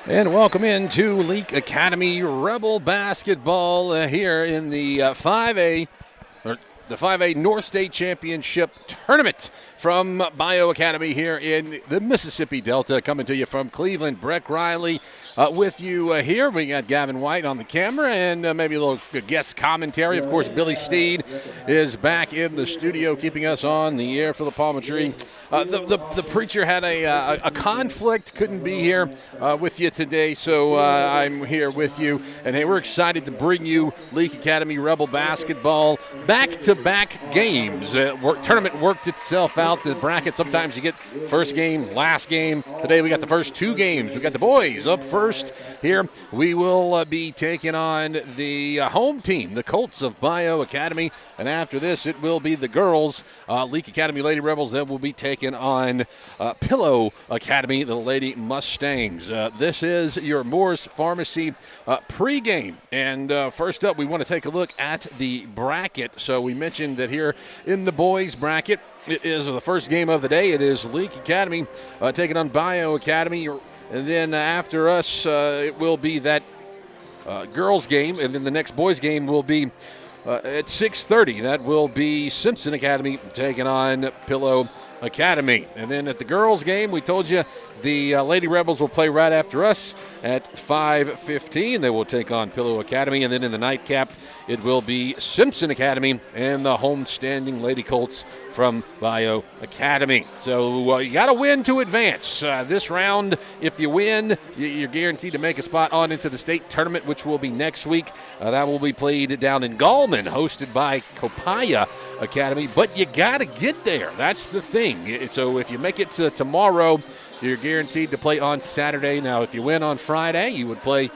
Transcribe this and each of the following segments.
And welcome into Leake Academy Rebel basketball here in the 5A North State Championship Tournament from Bayou Academy here in the Mississippi Delta. Coming to you from Cleveland, Breck Riley with you here. We got Gavin White on the camera and maybe a little guest commentary. Of course, Billy Steed is back in the studio keeping us on the air for the Palmer Tree. The preacher had a conflict, couldn't be here with you today, so I'm here with you. And hey, we're excited to bring you Leake Academy Rebel basketball back-to-back games. Tournament worked itself out. The bracket, sometimes you get first game, last game. Today we got the first two games. We got the boys up first here. We will be taking on the home team, the Colts of Bayou Academy. And after this, it will be the girls, Leake Academy Lady Rebels, that will be taking on Pillow Academy, the Lady Mustangs. This is your Moore's Pharmacy pregame. And first up, we want to take a look at the bracket. So we mentioned that here in the boys bracket, it is the first game of the day. It is Leake Academy taking on Bayou Academy. And then after us, it will be that girls game. And then the next boys game will be at 6:30. That will be Simpson Academy taking on Pillow Academy. And then at the girls game, we told you the Lady Rebels will play right after us at 5:15. They will take on Pillow Academy. And then in the nightcap, it will be Simpson Academy and the homestanding Lady Colts from Bayou Academy. So you got to win to advance. This round, if you win, you're guaranteed to make a spot on into the state tournament, which will be next week. That will be played down in Gallman, hosted by Copaya Academy. But you got to get there. That's the thing. So if you make it to tomorrow, you're guaranteed to play on Saturday. Now, if you win on Friday, you would play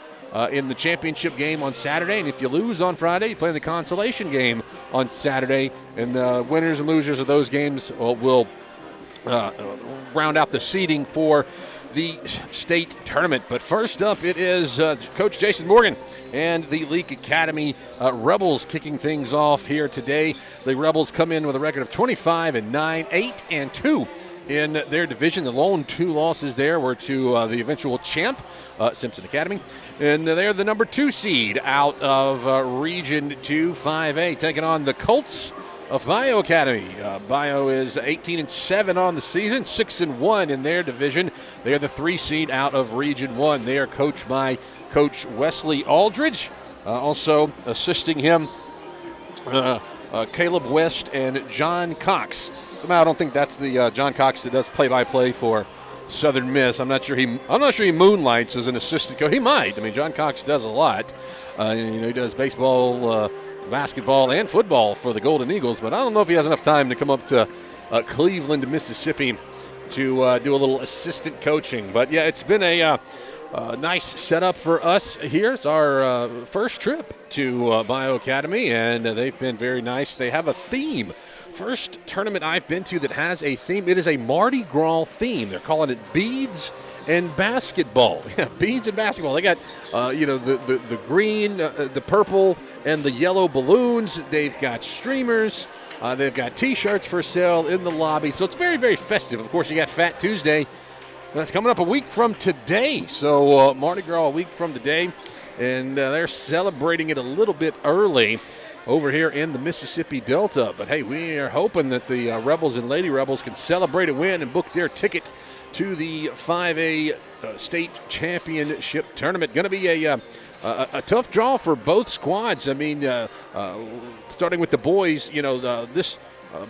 in the championship game on Saturday. And if you lose on Friday, you play in the consolation game on Saturday. And the winners and losers of those games will round out the seeding for the state tournament. But first up, it is Coach Jason Morgan and the Leake Academy Rebels kicking things off here today. The Rebels come in with a record of 25-9, 8-2. In their division. The lone two losses there were to the eventual champ, Simpson Academy. And they're the number 2 seed out of Region 2 5A, taking on the Colts of Bayou Academy. Bayou is 18-7 on the season, 6-1 in their division. They're the 3 seed out of Region 1. They are coached by Coach Wesley Aldridge. Also assisting him, Caleb West and John Cox. Somehow I don't think that's the John Cox that does play-by-play for Southern Miss. I'm not sure he moonlights as an assistant coach. He might. I mean, John Cox does a lot. He does baseball, basketball, and football for the Golden Eagles. But I don't know if he has enough time to come up to Cleveland, Mississippi, to do a little assistant coaching. But yeah, it's been a nice setup for us here. It's our first trip to Bayou Academy, and they've been very nice. They have a theme. First tournament I've been to that has a theme. It is a Mardi Gras theme. They're calling it Beads and Basketball. Yeah, beads and basketball. They got, the green, the purple, and the yellow balloons. They've got streamers. They've got T-shirts for sale in the lobby. So it's very, very festive. Of course, you got Fat Tuesday. That's coming up a week from today. So Mardi Gras a week from today. And they're celebrating it a little bit early over here in the Mississippi Delta. But, hey, we are hoping that the Rebels and Lady Rebels can celebrate a win and book their ticket to the 5A state championship tournament. Going to be a tough draw for both squads. I mean, starting with the boys, this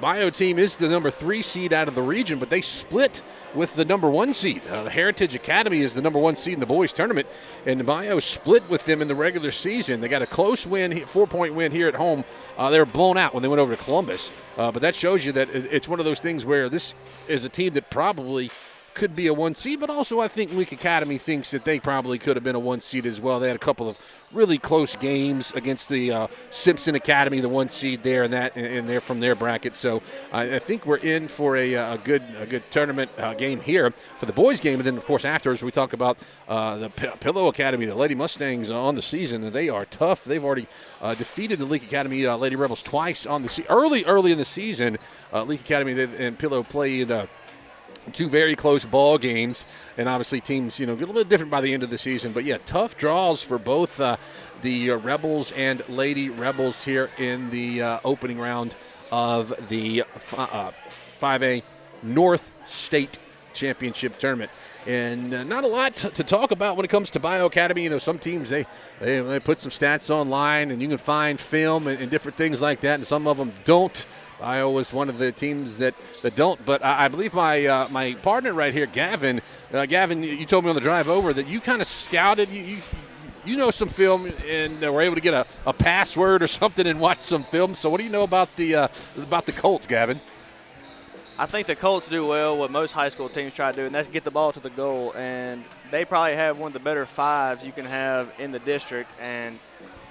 Bayou team is the number 3 seed out of the region, but they split with the number 1 seed. The Heritage Academy is the number 1 seed in the boys tournament, and Bayou split with them in the regular season. They got a close win, 4-point win here at home. They were blown out when they went over to Columbus, but that shows you that it's one of those things where this is a team that probably could be a 1 seed, but also I think Leake Academy thinks that they probably could have been a 1 seed as well. They had a couple of really close games against the Simpson Academy, the 1 seed there, and they're from their bracket. So I think we're in for a good tournament game here for the boys game. And then, of course, afterwards we talk about the Pillow Academy, the Lady Mustangs on the season, and they are tough. They've already defeated the Leake Academy Lady Rebels twice on the early in the season. Leake Academy and Pillow played two very close ball games, and obviously teams, get a little bit different by the end of the season. But, yeah, tough draws for both the Rebels and Lady Rebels here in the opening round of the 5A North State Championship Tournament. And not a lot to talk about when it comes to Bayou Academy. Some teams, they put some stats online, and you can find film and different things like that, and some of them don't. Bayou is one of the teams that don't. But I believe my partner right here, Gavin, you told me on the drive over that you kind of scouted. You know some film and were able to get a password or something and watch some film. So what do you know about the Colts, Gavin? I think the Colts do well what most high school teams try to do, and that's get the ball to the goal. And they probably have one of the better fives you can have in the district. And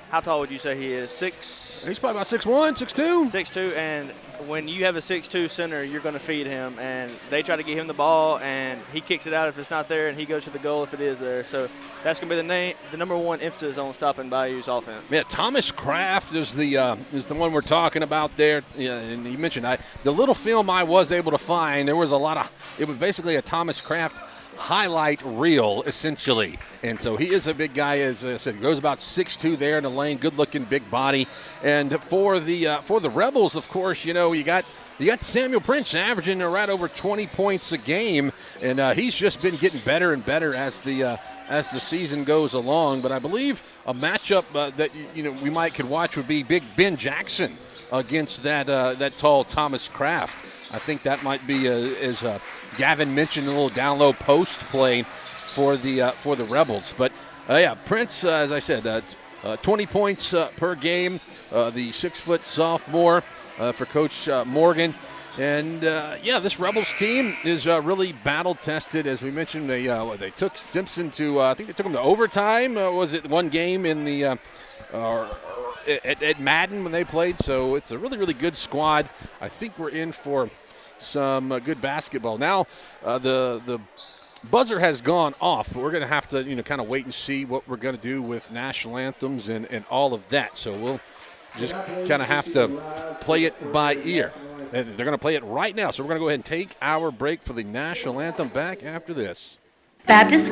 how tall would you say he is? He's probably about 6'1", 6'2". 6'2", and when you have a 6'2" center, you're going to feed him. And they try to get him the ball, and he kicks it out if it's not there, and he goes to the goal if it is there. So that's going to be the number one emphasis on stopping Bayou's offense. Yeah, Thomas Kraft is the one we're talking about there. Yeah, and you mentioned the little film I was able to find. There was it was basically a Thomas Kraft highlight reel, essentially. And so he is a big guy, as I said, goes about 6'2" there in the lane, good-looking, big body. And for the Rebels, of course, you got Samuel Prince averaging right over 20 points a game, and he's just been getting better and better as the season goes along. But I believe a matchup that we could watch would be Big Ben Jackson against that tall Thomas Kraft. I think that might be as Gavin mentioned, a little down low post play for the Rebels. But Prince, as I said, 20 points per game. The 6-foot sophomore for Coach Morgan. And this Rebels team is really battle tested. As we mentioned, they took Simpson to I think they took them to overtime. Was it one game in the at Madden when they played? So it's a really, really good squad. I think we're in for some good basketball. Now the buzzer has gone off. We're going to have to kind of wait and see what we're going to do with national anthems and all of that. So we'll just kind of have to play it by ear. And they're going to play it right now. So we're going to go ahead and take our break for the national anthem. Back after this. Baptist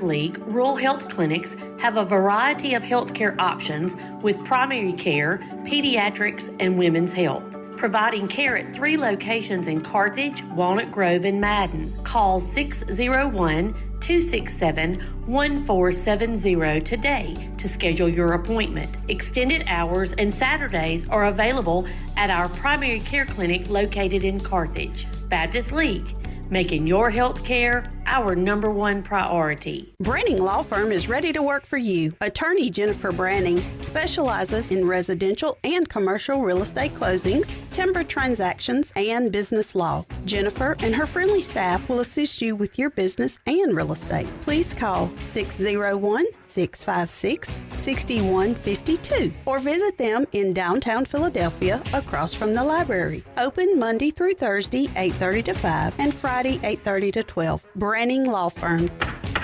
League Rural Health Clinics have a variety of healthcare options with primary care, pediatrics, and women's health. Providing care at 3 locations in Carthage, Walnut Grove, and Madden. Call 601-267-1470 today to schedule your appointment. Extended hours and Saturdays are available at our primary care clinic located in Carthage. Baptist League, making your health care our number one priority. Branning Law Firm is ready to work for you. Attorney Jennifer Branning specializes in residential and commercial real estate closings, timber transactions, and business law. Jennifer and her friendly staff will assist you with your business and real estate. Please call 601-656-6152 or visit them in downtown Philadelphia across from the library. Open Monday through Thursday, 8:30 to 5, and Friday, 8:30 to 12. Branning Law Firm,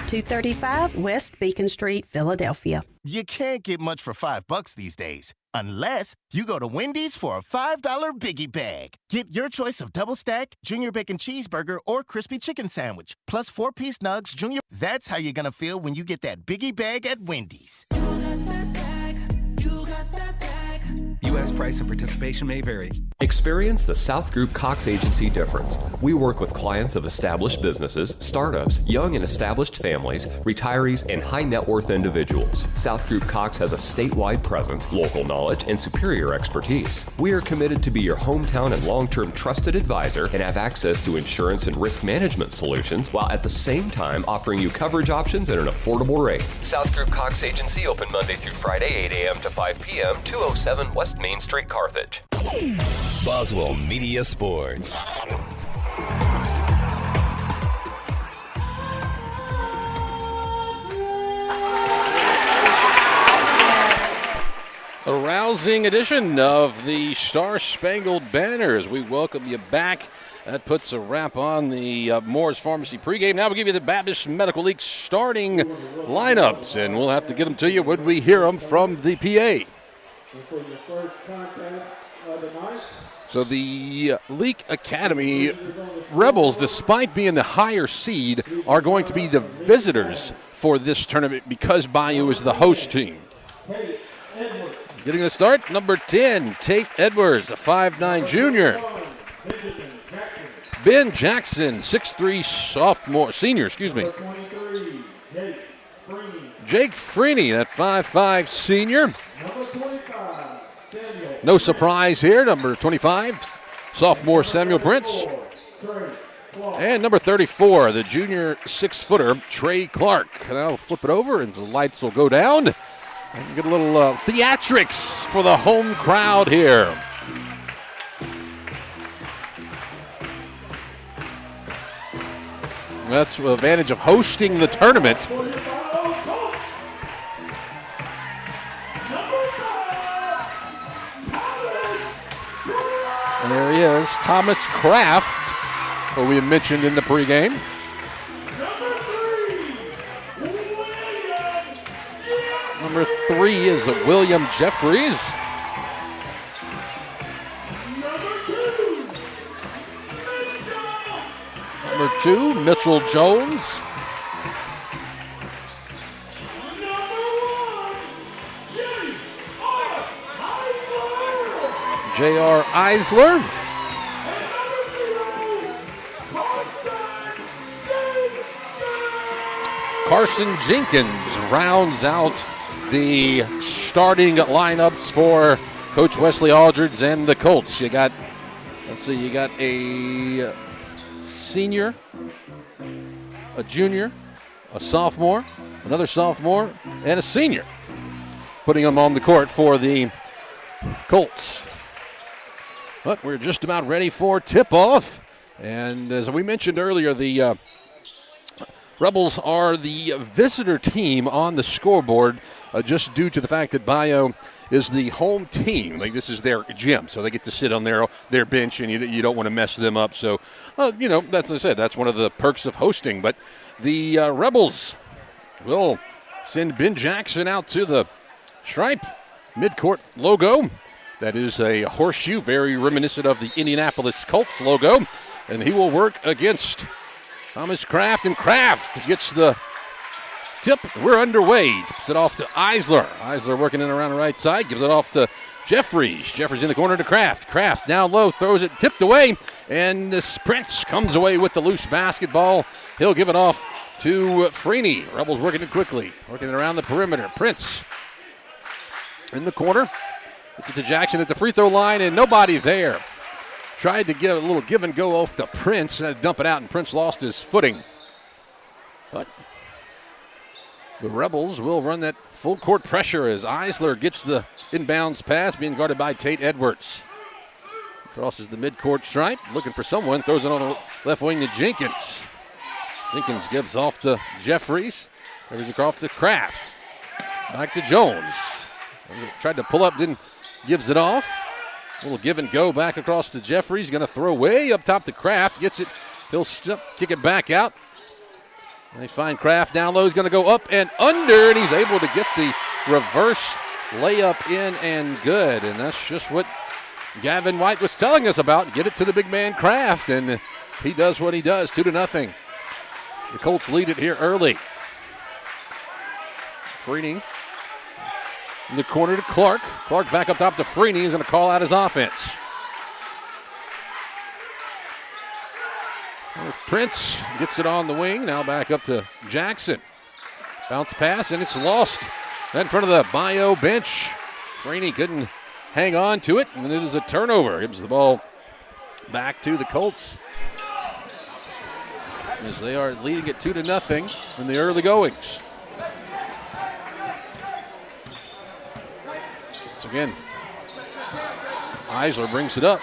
235 West Beacon Street, Philadelphia. You can't get much for $5 these days, unless you go to Wendy's for a $5 Biggie Bag. Get your choice of double stack, junior bacon cheeseburger, or crispy chicken sandwich, plus 4-piece nugs, junior. That's how you're gonna feel when you get that Biggie Bag at Wendy's. U.S. price and participation may vary. Experience the South Group Cox Agency difference. We work with clients of established businesses, startups, young and established families, retirees, and high net worth individuals. South Group Cox has a statewide presence, local knowledge, and superior expertise. We are committed to be your hometown and long-term trusted advisor and have access to insurance and risk management solutions while at the same time offering you coverage options at an affordable rate. South Group Cox Agency open Monday through Friday, 8 a.m. to 5 p.m., 207 West Main Street, Carthage. Boswell Media Sports. A rousing edition of the Star Spangled Banners. We welcome you back. That puts a wrap on the Moore's Pharmacy pregame. Now we'll give you the Baptist Medical League starting lineups, and we'll have to get them to you when we hear them from the PA. For your first contest of So the Leake Academy Rebels, despite being the higher seed, are going to be the visitors for this tournament because Bayou is the host team. Getting the start, number 10, Tate Edwards, a 5'9 junior. Ben Jackson, 6'3 senior. Jake Freeney, that 5'5 senior. No surprise here, number 25, sophomore Samuel Prince. And number 34, the junior 6-footer, Trey Clark. And I'll flip it over and the lights will go down. And get a little theatrics for the home crowd here. That's the advantage of hosting the tournament. And there he is, Thomas Kraft, who we had mentioned in the pregame. Number 3 is William Jeffries. Number 2, Mitchell Jones. J.R. Eisler. Carson Jenkins rounds out the starting lineups for Coach Wesley Aldridge and the Colts. You got a senior, a junior, a sophomore, another sophomore, and a senior, putting them on the court for the Colts. But we're just about ready for tip-off. And as we mentioned earlier, the Rebels are the visitor team on the scoreboard just due to the fact that Bayou is the home team. Like, this is their gym, so they get to sit on their bench, and you don't want to mess them up. So, that's, as I said, that's one of the perks of hosting. But the Rebels will send Ben Jackson out to the stripe midcourt logo. That is a horseshoe, very reminiscent of the Indianapolis Colts logo. And he will work against Thomas Kraft, and Kraft gets the tip. We're underway. Tips it off to Eisler. Eisler working in around the right side, gives it off to Jeffries. Jeffries in the corner to Kraft. Kraft down low, throws it, tipped away, and this Prince comes away with the loose basketball. He'll give it off to Freeney. Rebels working it quickly, working it around the perimeter. Prince in the corner. It's to Jackson at the free throw line, and nobody there. Tried to get a little give and go off to Prince, and dump it out, and Prince lost his footing. But the Rebels will run that full court pressure as Eisler gets the inbounds pass, being guarded by Tate Edwards. Crosses the midcourt stripe, looking for someone, throws it on the left wing to Jenkins. Jenkins gives off to Jeffries. There's across to Kraft. Back to Jones. Tried to pull up, gives it off. A little give and go back across to Jeffries. Going to throw way up top to Kraft. Gets it. He'll kick it back out. They find Kraft down low. He's going to go up and under, and he's able to get the reverse layup in and good. And that's just what Gavin White was telling us about. Get it to the big man Kraft, and he does what he does, 2-0. The Colts lead it here early. Freeney in the corner to Clark. Clark back up top to Freeney. He's going to call out his offense. Prince gets it on the wing. Now back up to Jackson. Bounce pass, and it's lost. That in front of the Bayou bench. Freeney couldn't hang on to it, and it is a turnover. Gives the ball back to the Colts as they are leading it 2-0 in the early goings. So again, Eisler brings it up.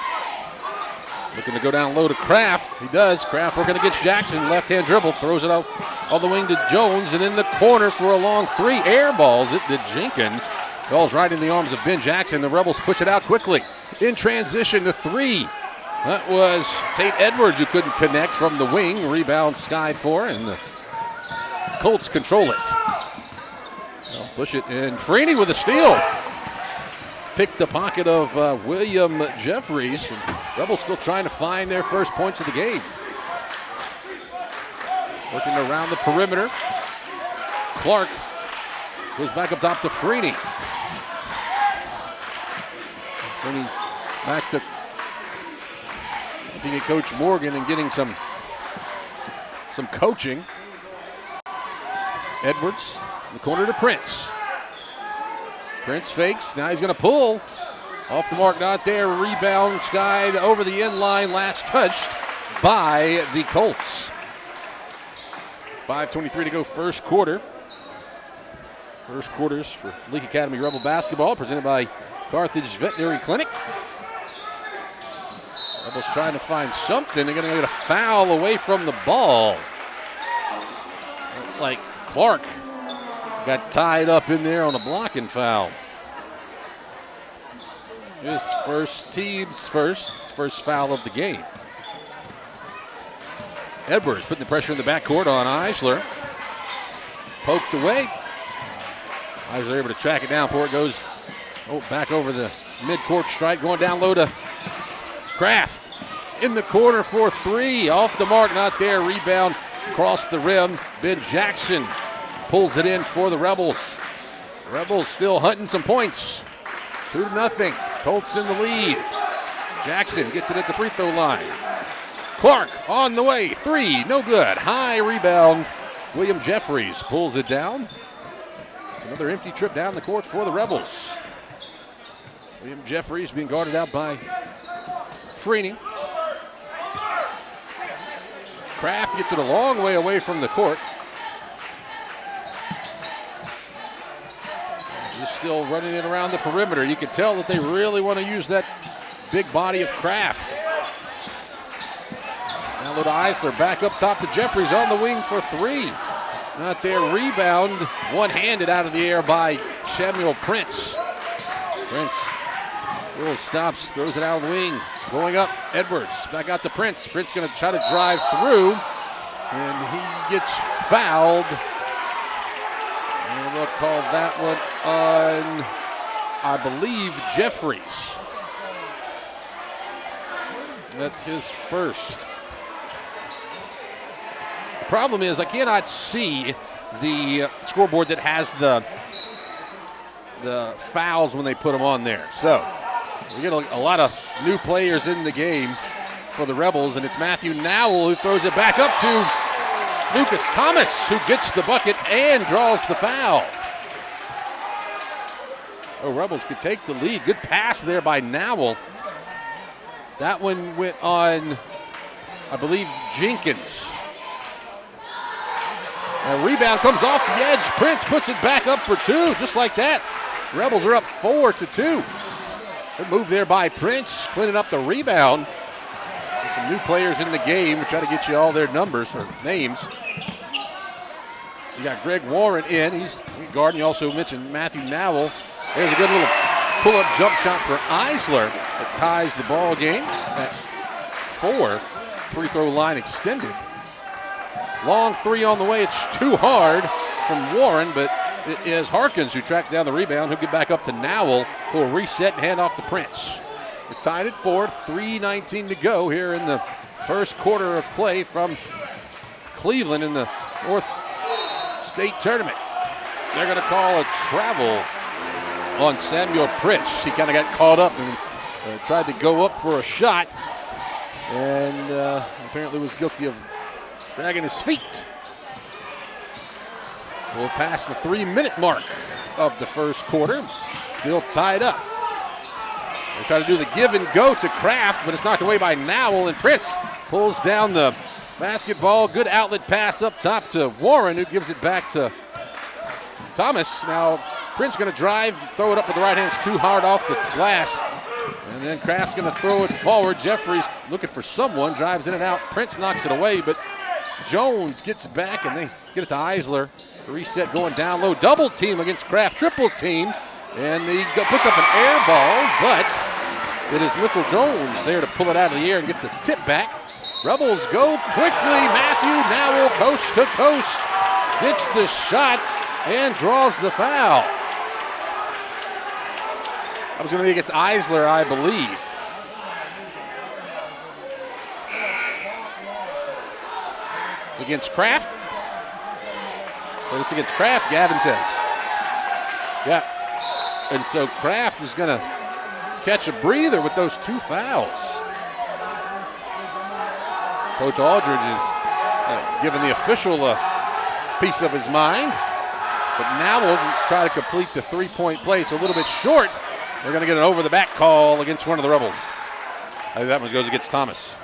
Looking to go down low to Kraft. He does. Kraft working against Jackson. Left-hand dribble. Throws it off on the wing to Jones. And in the corner for a long three. Air balls it to Jenkins. Ball's right in the arms of Ben Jackson. The Rebels push it out quickly. In transition to three. That was Tate Edwards who couldn't connect from the wing. Rebound skied for. And the Colts control it. They'll push it. And Freeney with a steal. picked the pocket of William Jeffries. And Rebels still trying to find their first points of the game. Working around the perimeter. Clark goes back up top to Freeney. Freeney back to looking at Coach Morgan and getting some coaching. Edwards in the corner to Prince. Prince fakes. Now he's going to pull. Off the mark, not there. Rebound, skied over the end line. Last touched by the Colts. 5:23 to go, first quarter. First quarters for Leake Academy Rebel basketball, presented by Carthage Veterinary Clinic. Rebels trying to find something. They're going to get a foul away from the ball. Like Clark got tied up in there on a blocking foul. His team's first foul of the game. Edwards putting the pressure in the backcourt on Eisler. Poked away. Eisler able to track it down before it goes back over the midcourt stripe. Going down low to Kraft. In the corner for three. Off the mark, not there. Rebound across the rim. Ben Jackson pulls it in for the Rebels. Rebels still hunting some points. 2-0. Colts in the lead. Jackson gets it at the free throw line. Clark on the way. Three, no good. High rebound. William Jeffries pulls it down. It's another empty trip down the court for the Rebels. William Jeffries being guarded out by Freeney. Kraft gets it a long way away from the court. Just still running it around the perimeter. You can tell that they really want to use that big body of Kraft. Now low to Eisler, back up top to Jeffries on the wing for three. Not there, rebound, one-handed out of the air by Samuel Prince. Prince will stops, throws it out of the wing. Going up, Edwards, back out to Prince. Prince gonna try to drive through, and he gets fouled. And they'll call that one on, I believe, Jeffries. That's his first. The problem is I cannot see the scoreboard that has the fouls when they put them on there. So we get a lot of new players in the game for the Rebels, and it's Matthew Nowell who throws it back up to Lucas Thomas, who gets the bucket and draws the foul. Oh, Rebels could take the lead. Good pass there by Nowell. That one went on, I believe, Jenkins. A rebound comes off the edge. Prince puts it back up for two, just like that. Rebels are up 4-2. Good move there by Prince, cleaning up the rebound. There's some new players in the game. We try to get you all their numbers or names. You got Greg Warren in. He's guarding. You also mentioned Matthew Nowell. There's a good little pull-up jump shot for Eisler that ties the ball game at 4. Free throw line extended. Long three on the way. It's too hard from Warren, but it is Harkins who tracks down the rebound. He'll get back up to Nowell, who will reset and hand off to Prince. We're tied at 4, 3:19 to go here in the first quarter of play from Cleveland in the North State Tournament. They're going to call a travel on Samuel Prince. He kind of got caught up and tried to go up for a shot, and apparently was guilty of dragging his feet. We'll pass the 3-minute mark of the first quarter. Still tied up. They try to do the give and go to Kraft, but it's knocked away by Nowell, and Prince pulls down the basketball. Good outlet pass up top to Warren, who gives it back to Thomas. Now Prince going to drive, throw it up with the right hand. It's too hard off the glass. And then Kraft's going to throw it forward. Jeffries looking for someone, drives in and out. Prince knocks it away, but Jones gets back, and they get it to Eisler. Reset going down low. Double team against Kraft. Triple team. And he puts up an air ball, but it is Mitchell Jones there to pull it out of the air and get the tip back. Rebels go quickly. Matthew Nowell, coast to coast, gets the shot and draws the foul. That was going to be against Eisler, I believe. Against Kraft? But it's against Kraft, Gavin says. Yeah. And so Kraft is going to catch a breather with those 2 fouls. Coach Aldridge is giving the official a piece of his mind. But now we'll try to complete the 3-point play. So a little bit short. They're going to get an over-the-back call against one of the Rebels. I think that one goes against Thomas.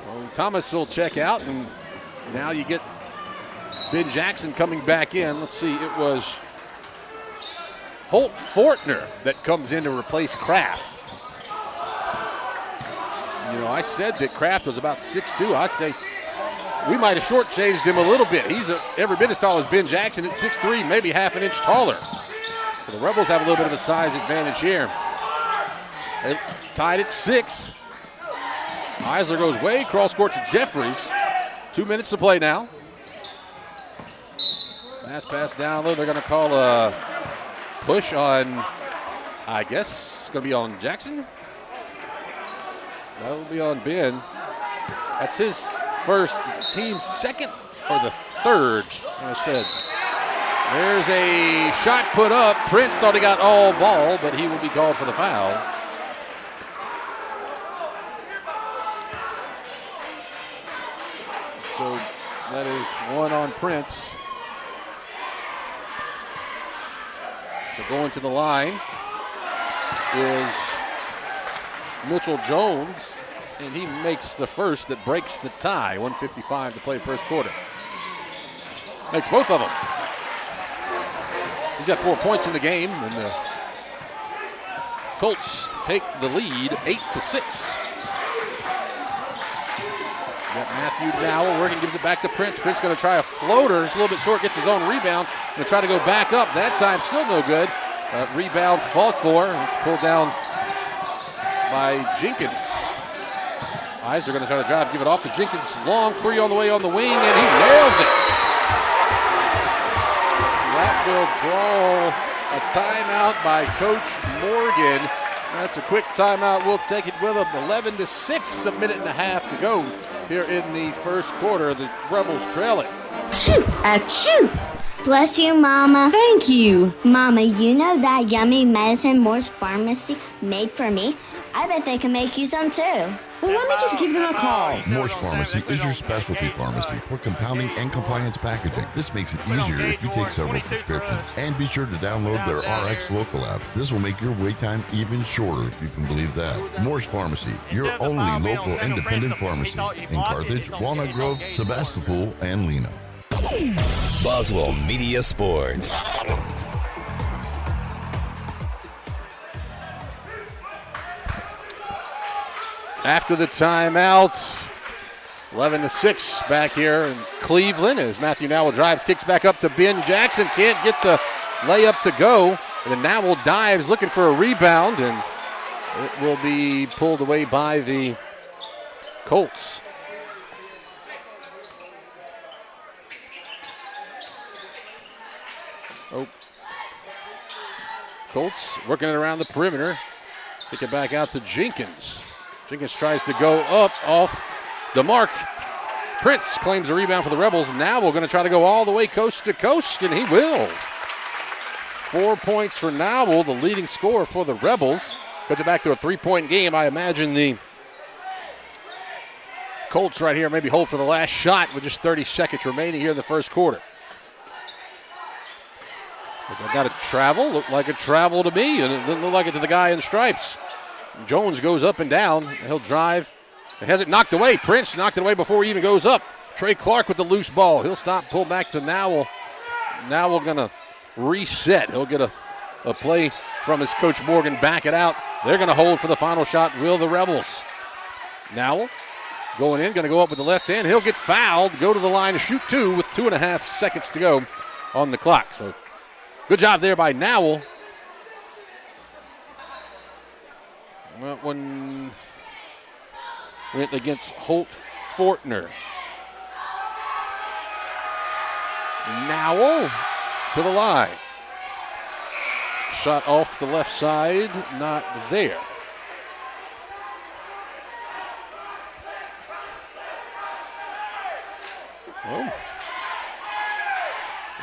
Well, Thomas will check out, and now you get Ben Jackson coming back in. Let's see, it was Holt Fortner that comes in to replace Kraft. You know, I said that Kraft was about 6'2". I say we might have shortchanged him a little bit. He's every bit as tall as Ben Jackson at 6'3", maybe half an inch taller. So the Rebels have a little bit of a size advantage here. They tied at 6. Eisler goes way cross court to Jeffries. 2 minutes to play now. Last pass down low. They're going to call a push on, I guess, it's going to be on Jackson. That will be on Ben. That's his first, team's second or the third. Like I said, there's a shot put up. Prince thought he got all ball, but he will be called for the foul. So that is 1 on Prince. So going to the line is Mitchell Jones, and he makes the first that breaks the tie. 1:55 to play first quarter. Makes both of them. He's got 4 points in the game, and the Colts take the lead 8-6. Got Matthew Dowell working, gives it back to Prince. Prince going to try a floater. It's a little bit short, gets his own rebound. Going to try to go back up. That time still no good. Rebound fought for. It's pulled down by Jenkins. Eisler going to try to drive, give it off to Jenkins. Long 3 on the way on the wing, and he nails it. That will draw a timeout by Coach Morgan. That's a quick timeout. We'll take it with him. 11-6, a minute and a half to go here in the first quarter. The Rebels trail it. Achoo! Achoo! Bless you, Mama. Thank you. Mama, you know that yummy medicine Moore's Pharmacy made for me? I bet they can make you some too. Well, let me just give them a call. Moore's Pharmacy is your specialty pharmacy for compounding and compliance packaging. This makes it easier if you take several prescriptions. And be sure to download their RX Local app. This will make your wait time even shorter, if you can believe that. Moore's Pharmacy, your only local independent pharmacy in Carthage, Walnut Grove, Sebastopol, and Lena. Boswell Media Sports. After the timeout, 11-6 back here in Cleveland as Matthew Nowell drives, kicks back up to Ben Jackson. Can't get the layup to go. And then Nowell dives looking for a rebound, and it will be pulled away by the Colts. Oh. Colts working it around the perimeter. Kick it back out to Jenkins. Jenkins tries to go up off the mark. Prince claims a rebound for the Rebels. Now we're going to try to go all the way coast to coast, and he will. 4 points for Nowell, the leading scorer for the Rebels. Puts it back to a 3-point game. I imagine the Colts right here maybe hold for the last shot with just 30 seconds remaining here in the first quarter. I got a travel, looked like a travel to me, and it didn't look like it to the guy in stripes. Jones goes up and down. He'll drive. It has it knocked away. Prince knocked it away before he even goes up. Trey Clark with the loose ball. He'll stop, pull back to Nowell. Nowell going to reset. He'll get a play from his coach Morgan, back it out. They're going to hold for the final shot, will the Rebels. Nowell going in, going to go up with the left hand. He'll get fouled, go to the line to shoot 2 with 2.5 seconds to go on the clock. So good job there by Nowell. That one went against Holt Fortner. Nowell to the line. shot off the left side, not there. Oh.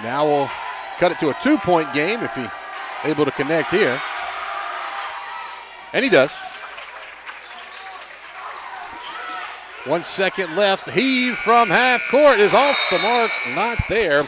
Now we'll cut it to a 2-point game if he's able to connect here. And he does. 1 second left. Heave from half court is off the mark, not there.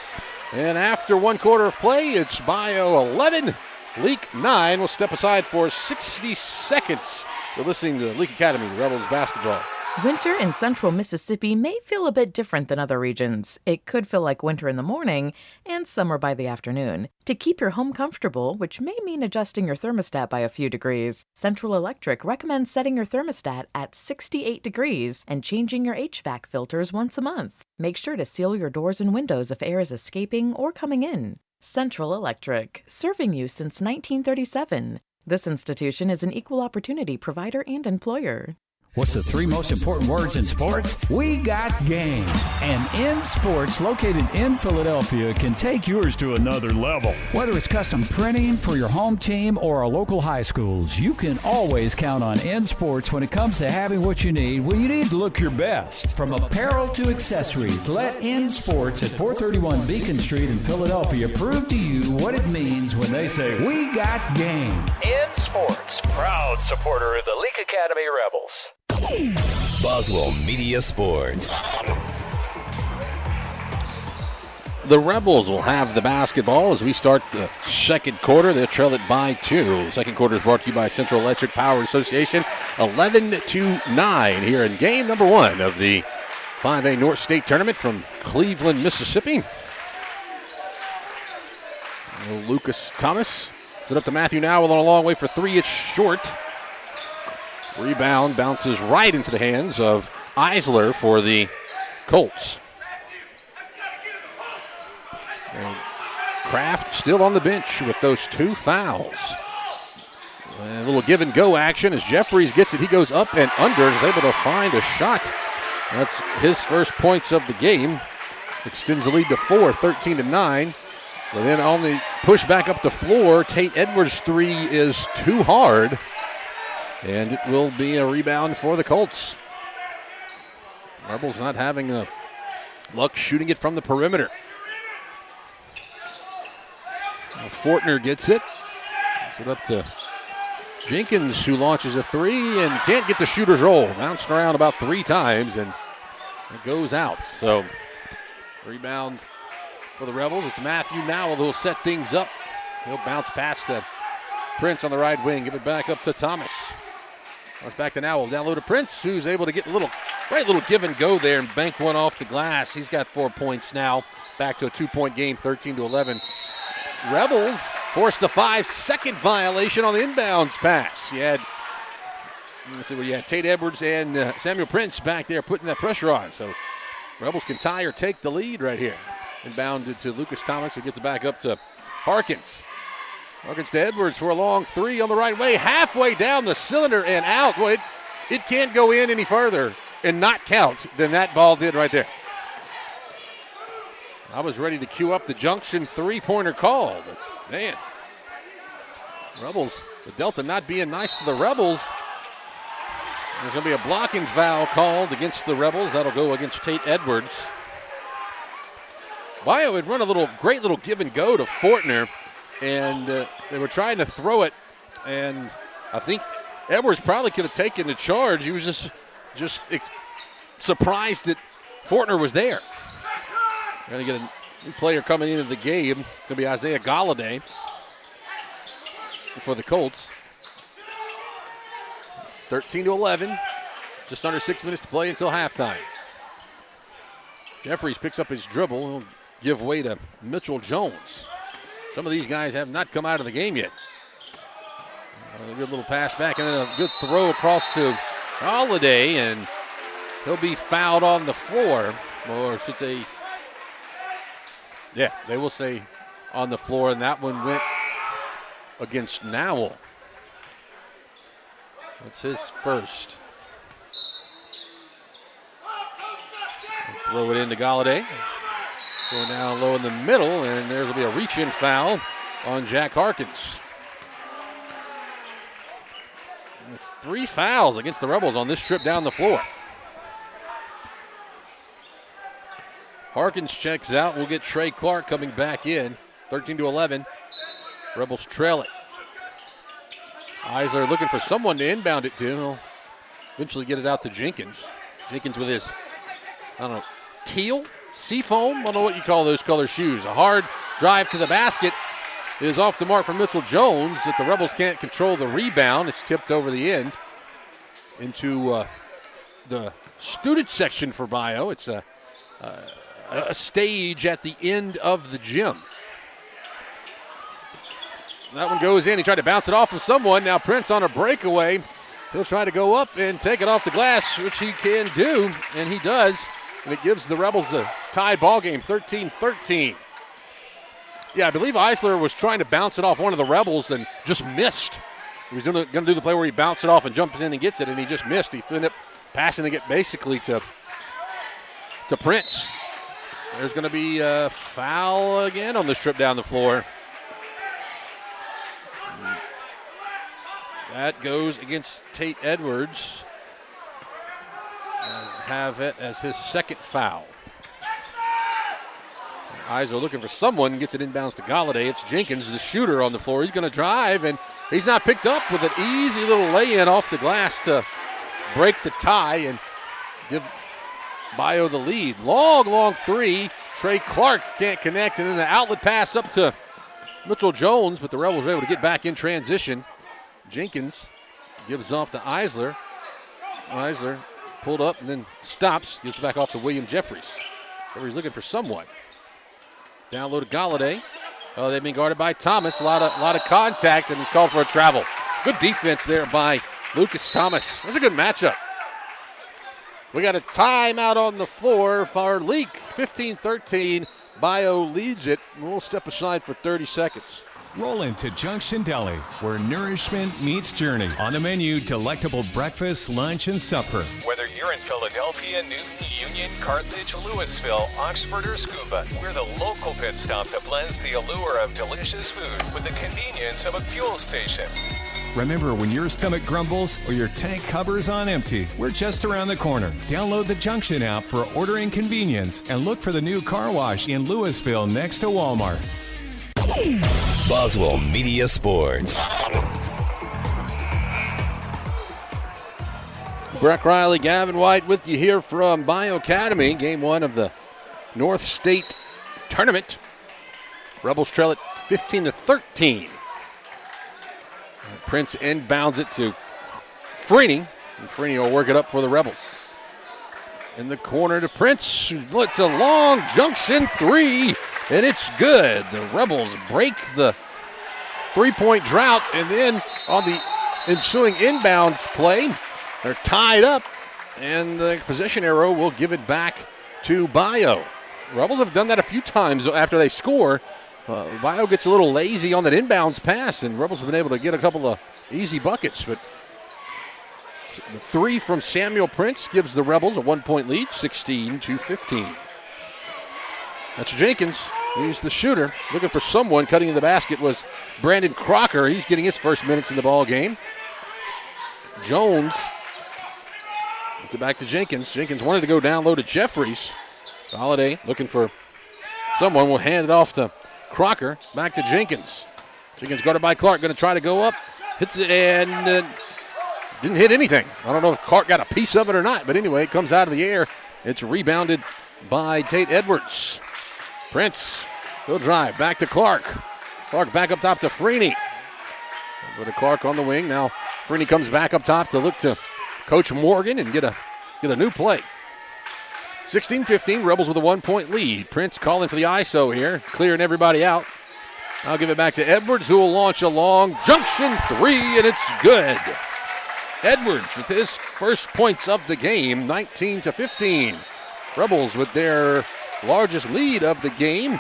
And after 1 quarter of play, it's Bayou 11, Leake 9. We'll step aside for 60 seconds. You're listening to Leake Academy Rebels basketball. Winter in central Mississippi may feel a bit different than other regions. It could feel like winter in the morning and summer by the afternoon. To keep your home comfortable, which may mean adjusting your thermostat by a few degrees, Central Electric recommends setting your thermostat at 68 degrees and changing your HVAC filters once a month. Make sure to seal your doors and windows if air is escaping or coming in. Central Electric, serving you since 1937. This institution is an equal opportunity provider and employer. What's the 3 most important words in sports? We got game. And In Sports, located in Philadelphia, can take yours to another level. Whether it's custom printing for your home team or our local high schools, you can always count on In Sports when it comes to having what you need when you need to look your best. From apparel to accessories, let In Sports at 431 Beacon Street in Philadelphia prove to you what it means when they say, we got game. In Sports, proud supporter of the Leake Academy Rebels. Boswell Media Sports. The Rebels will have the basketball as we start the second quarter. They'll trail it by 2. The second quarter is brought to you by Central Electric Power Association. 11-9 here in game number 1 of the 5A North State Tournament from Cleveland, Mississippi. Lucas Thomas put up to Matthew Nowell on a long way for 3. It's short. Rebound bounces right into the hands of Eisler for the Colts. And Kraft still on the bench with those 2 fouls. And a little give and go action as Jeffries gets it. He goes up and under and is able to find a shot. That's his first points of the game. Extends the lead to 4, 13-9. But then on the push back up the floor, Tate Edwards' 3 is too hard. And it will be a rebound for the Colts. Rebels not having luck shooting it from the perimeter. Now Fortner gets it. Gets it up to Jenkins, who launches a 3 and can't get the shooter's roll. Bounced around about 3 times and it goes out. So rebound for the Rebels. It's Matthew Nowell who will set things up. He'll bounce past Prince on the right wing. Give it back up to Thomas. It's back to Nowell. Down low to Prince, who's able to get a great little give and go there and bank one off the glass. He's got 4 points now. Back to a 2-point game, 13-11. Rebels forced the 5-second violation on the inbounds pass. You had Tate Edwards and Samuel Prince back there putting that pressure on. So Rebels can tie or take the lead right here. Inbounded to Lucas Thomas, who gets it back up to Harkins. Harkins to Edwards for a long 3 on the right way, halfway down the cylinder and out. Boy, it can't go in any further and not count than that ball did right there. I was ready to cue up the junction 3-pointer call, but man, Rebels, the Delta not being nice to the Rebels. There's going to be a blocking foul called against the Rebels. That'll go against Tate Edwards. Bayou had run a great little give and go to Fortner. And they were trying to throw it, and I think Edwards probably could have taken the charge. He was just surprised that Fortner was there. We're going to get a new player coming into the game. Going to be Isaiah Galladay for the Colts. 13-11, just under 6 minutes to play until halftime. Jeffries picks up his dribble. He'll give way to Mitchell Jones. Some of these guys have not come out of the game yet. A good little pass back and then a good throw across to Holiday, and he'll be fouled on the floor. Or should say, yeah, they will say on the floor, and that one went against Nowell. That's his first. And throw it into Galladay. Going down low in the middle, and there'll be a reach-in foul on Jack Harkins. There's 3 fouls against the Rebels on this trip down the floor. Harkins checks out. We'll get Trey Clark coming back in. 13-11. Rebels trail it. Eisler looking for someone to inbound it to. He'll eventually get it out to Jenkins. Jenkins with his, teal, seafoam? I don't know what you call those color shoes. A hard drive to the basket is off the mark for Mitchell Jones. If the Rebels can't control the rebound, it's tipped over the end into the student section for Bayou. It's a stage at the end of the gym. That one goes in. He tried to bounce it off of someone. Now Prince on a breakaway. He'll try to go up and take it off the glass, which he can do, and he does. And it gives the Rebels a tied ball game, 13-13. Yeah, I believe Eisler was trying to bounce it off one of the Rebels and just missed. He was going to do the play where he bounced it off and jumps in and gets it, and he just missed. He ended up passing it basically to Prince. There's going to be a foul again on this trip down the floor. That goes against Tate Edwards. Have it as his second foul. Eisler looking for someone, gets it inbounds to Galladay. It's Jenkins, the shooter, on the floor. He's going to drive, and he's not picked up with an easy little lay-in off the glass to break the tie and give Bayou the lead. Long three. Trey Clark can't connect, and then the outlet pass up to Mitchell Jones, but the Rebels are able to get back in transition. Jenkins gives off to Eisler. Eisler pulled up and then stops. Gives back off to William Jeffries. Jeffries looking for someone. Down low to Galladay. Oh, they've been guarded by Thomas. A lot of contact, and he's called for a travel. Good defense there by Lucas Thomas. It was a good matchup. We got a timeout on the floor for Leake. 15-13. Bayou leads it. We'll step aside for 30 seconds. Roll into Junction Deli, where nourishment meets journey. On the menu, delectable breakfast, lunch, and supper. Whether you're in Philadelphia, Newton, Union, Carthage, Louisville, Oxford, or Scuba, we're the local pit stop that blends the allure of delicious food with the convenience of a fuel station. Remember, when your stomach grumbles or your tank covers on empty, we're just around the corner. Download the Junction app for ordering convenience and look for the new car wash in Louisville next to Walmart. Boswell Media Sports. Breck Riley, Gavin White with you here from Bayou Academy. Game 1 of the North State Tournament. Rebels trail it 15-13. Prince inbounds it to Freeney, and Freeney will work it up for the Rebels. In the corner to Prince. It's a long junction three, and it's good. The Rebels break the three-point drought, and then on the ensuing inbounds play, they're tied up, and the possession arrow will give it back to Bayou. Rebels have done that a few times after they score. Bayou gets a little lazy on that inbounds pass, and Rebels have been able to get a couple of easy buckets, but the three from Samuel Prince gives the Rebels a 1-point lead, 16-15. That's Jenkins. He's the shooter. Looking for someone. Cutting in the basket was Brandon Crocker. He's getting his first minutes in the ball game. Jones gets it back to Jenkins. Jenkins wanted to go down low to Jeffries. Galladay looking for someone. Will hand it off to Crocker. Back to Jenkins. Jenkins guarded by Clark. Going to try to go up. Hits it and didn't hit anything. I don't know if Clark got a piece of it or not, but anyway, it comes out of the air. It's rebounded by Tate Edwards. Prince, he'll drive back to Clark. Clark back up top to Freeney. Over to Clark on the wing. Now Freeney comes back up top to look to Coach Morgan and get a new play. 16-15, Rebels with a 1-point lead. Prince calling for the ISO here, clearing everybody out. I'll give it back to Edwards, who will launch a long junction three, and it's good. Edwards with his first points of the game, 19-15. Rebels with their largest lead of the game.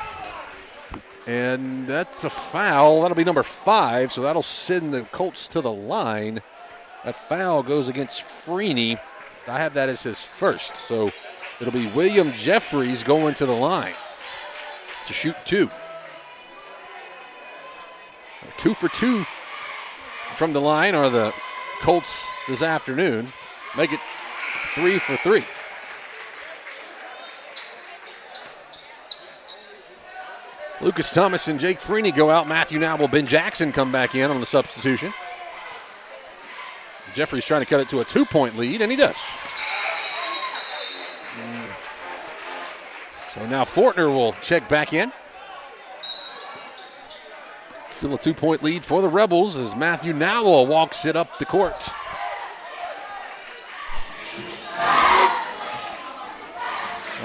And that's a foul. That'll be number 5, so that'll send the Colts to the line. That foul goes against Freeney. I have that as his first, so it'll be William Jeffries going to the line to shoot 2. 2 for 2 from the line are the Colts this afternoon. Make it 3 for 3. Lucas Thomas and Jake Freeney go out. Matthew Nowell, Ben Jackson come back in on the substitution. Jeffrey's trying to cut it to a 2-point lead, and he does. So now Fortner will check back in. Still a 2-point lead for the Rebels as Matthew Nowell walks it up the court.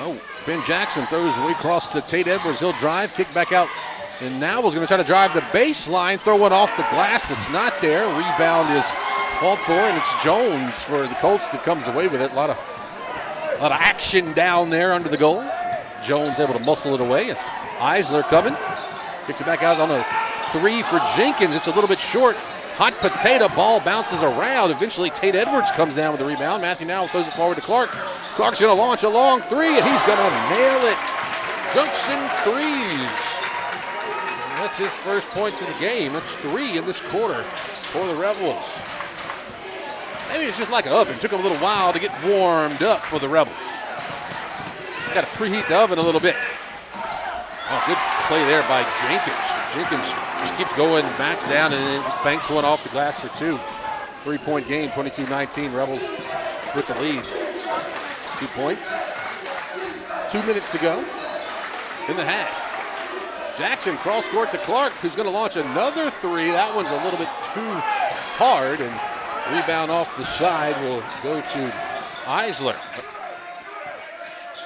Oh, Ben Jackson throws way across to Tate Edwards. He'll drive, kick back out. And Nowell's going to try to drive the baseline, throw one off the glass that's not there. Rebound is fought for, and it's Jones for the Colts that comes away with it. A lot of action down there under the goal. Jones able to muscle it away. It's Eisler coming. Kicks it back out on a 3 for Jenkins. It's a little bit short. Hot potato ball bounces around. Eventually Tate Edwards comes down with the rebound. Matthew Nowell throws it forward to Clark. Clark's going to launch a long 3, and he's going to nail it. Junction Creech. That's his first points of the game. That's 3 in this quarter for the Rebels. Maybe it's just like an oven. It took them a little while to get warmed up for the Rebels. Got to preheat the oven a little bit. Oh, good play there by Jenkins. Jenkins just keeps going, backs down, and then banks one off the glass for 2. 3-point game, 22-19. Rebels with the lead. 2 points. 2 minutes to go in the half. Jackson cross court to Clark, who's going to launch another 3. That one's a little bit too hard, and rebound off the side will go to Eisler.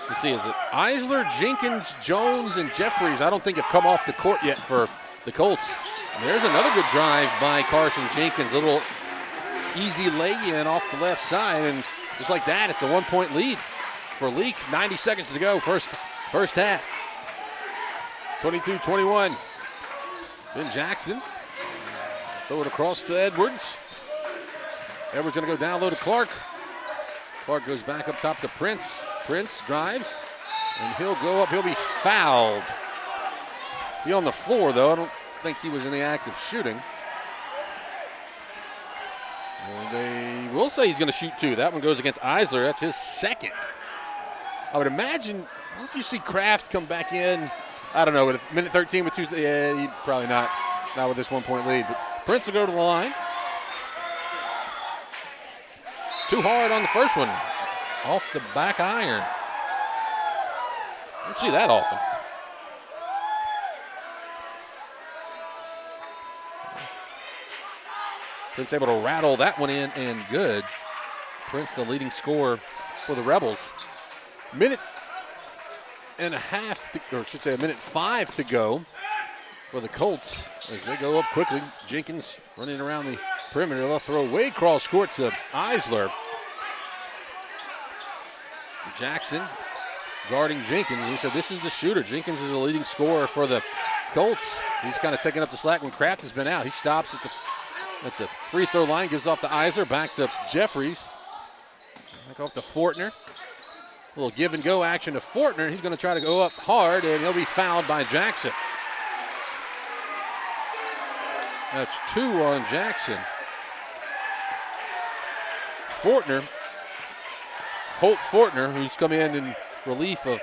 Let's see, is it Eisler, Jenkins, Jones, and Jeffries? I don't think have come off the court yet for the Colts. And there's another good drive by Carson Jenkins. A little easy lay-in off the left side, and just like that, it's a 1-point lead for Leake. 90 seconds to go, first half. 22-21. Ben Jackson. Throw it across to Edwards. Edwards going to go down low to Clark. Clark goes back up top to Prince. Prince drives, and he'll go up. He'll be fouled. He's on the floor, though. I don't think he was in the act of shooting. And they will say he's going to shoot 2. That one goes against Eisler. That's his second. I would imagine if you see Kraft come back in, I don't know, with minute 13 with 2, yeah, probably not with this 1-point lead. But Prince will go to the line. Too hard on the first one. Off the back iron. Don't see that often. Prince able to rattle that one in, and good. Prince the leading scorer for the Rebels. Minute and a half, or I should say a minute 5 to go for the Colts as they go up quickly. Jenkins running around the perimeter. They'll throw way cross court to Eisler. Jackson guarding Jenkins. We said this is the shooter. Jenkins is the leading scorer for the Colts. He's kind of taking up the slack when Kraft has been out. He stops at the free throw line, gives off to Eisler, back to Jeffries. Back off to Fortner. A little give and go action to Fortner. He's going to try to go up hard, and he'll be fouled by Jackson. That's 2 on Jackson. Holt Fortner, who's come in relief of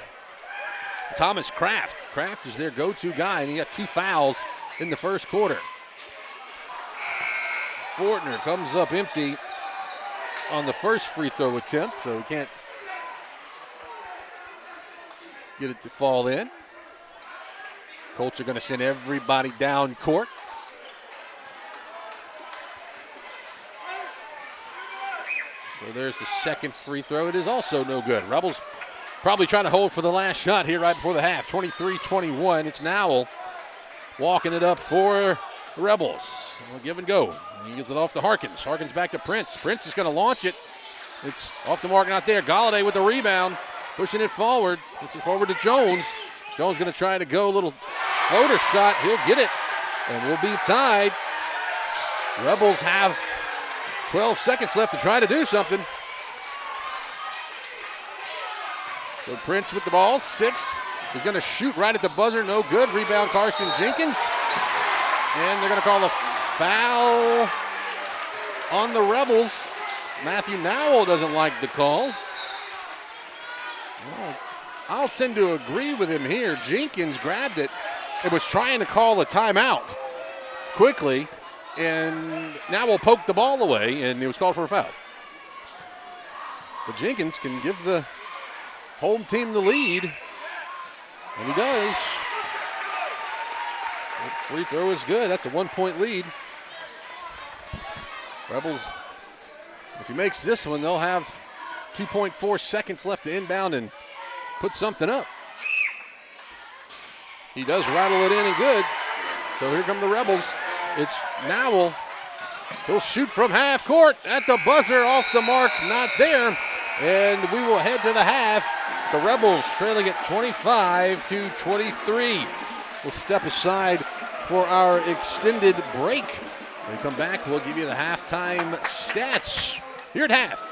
Thomas Kraft. Kraft is their go-to guy, and he got 2 fouls in the first quarter. Fortner comes up empty on the first free throw attempt, so he can't get it to fall in. Colts are going to send everybody down court. So there's the second free throw. It is also no good. Rebels probably trying to hold for the last shot here right before the half. 23-21. It's Nowell walking it up for the Rebels. We'll give and go. He gets it off to Harkins. Harkins back to Prince. Prince is going to launch it. It's off the mark, not there. Galladay with the rebound. Pushing it forward. Puts it forward to Jones. Jones going to try to go a little floater shot. He'll get it. And we'll be tied. Rebels have 12 seconds left to try to do something. So Prince with the ball, 6. He's going to shoot right at the buzzer, no good. Rebound Carson Jenkins. And they're going to call a foul on the Rebels. Matthew Nowell doesn't like the call. Well, I'll tend to agree with him here. Jenkins grabbed it. It was trying to call a timeout quickly, and Nowell poked the ball away, and it was called for a foul. But Jenkins can give the home team the lead, and he does. That free throw is good. That's a 1-point lead. Rebels, if he makes this one, they'll have 2.4 seconds left to inbound and put something up. He does rattle it in and good. So here come the Rebels. It's Nowell. He'll shoot from half court at the buzzer, off the mark, not there. And we will head to the half. The Rebels trailing at 25-23. We'll step aside for our extended break. When we come back, we'll give you the halftime stats. Here at half,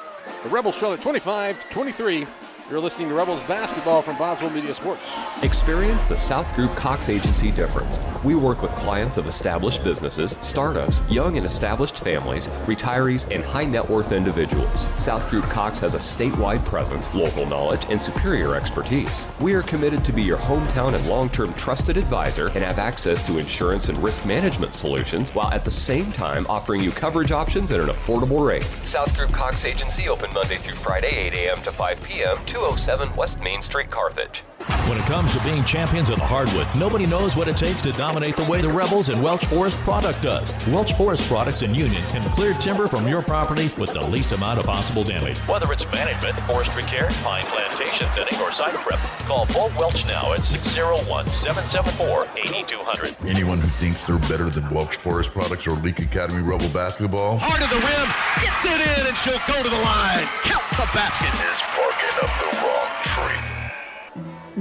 the Rebels trail at 25-23. You're listening to Rebels basketball from Boswell Media Sports. Experience the South Group Cox Agency difference. We work with clients of established businesses, startups, young and established families, retirees, and high net worth individuals. South Group Cox has a statewide presence, local knowledge, and superior expertise. We are committed to be your hometown and long-term trusted advisor and have access to insurance and risk management solutions while at the same time offering you coverage options at an affordable rate. South Group Cox Agency open Monday through Friday, 8 a.m. to 5 p.m. 207 West Main Street, Carthage. When it comes to being champions of the hardwood, nobody knows what it takes to dominate the way the Rebels and Welch Forest Product does. Welch Forest Products in Union can clear timber from your property with the least amount of possible damage. Whether it's management, forestry care, pine plantation thinning, or site prep, call Paul Welch now at 601-774-8200. Anyone who thinks they're better than Welch Forest Products or Leake Academy Rebel basketball, Heart of the rim, gets it in, and she'll go to the line. Count the basket. is barking up the wrong tree.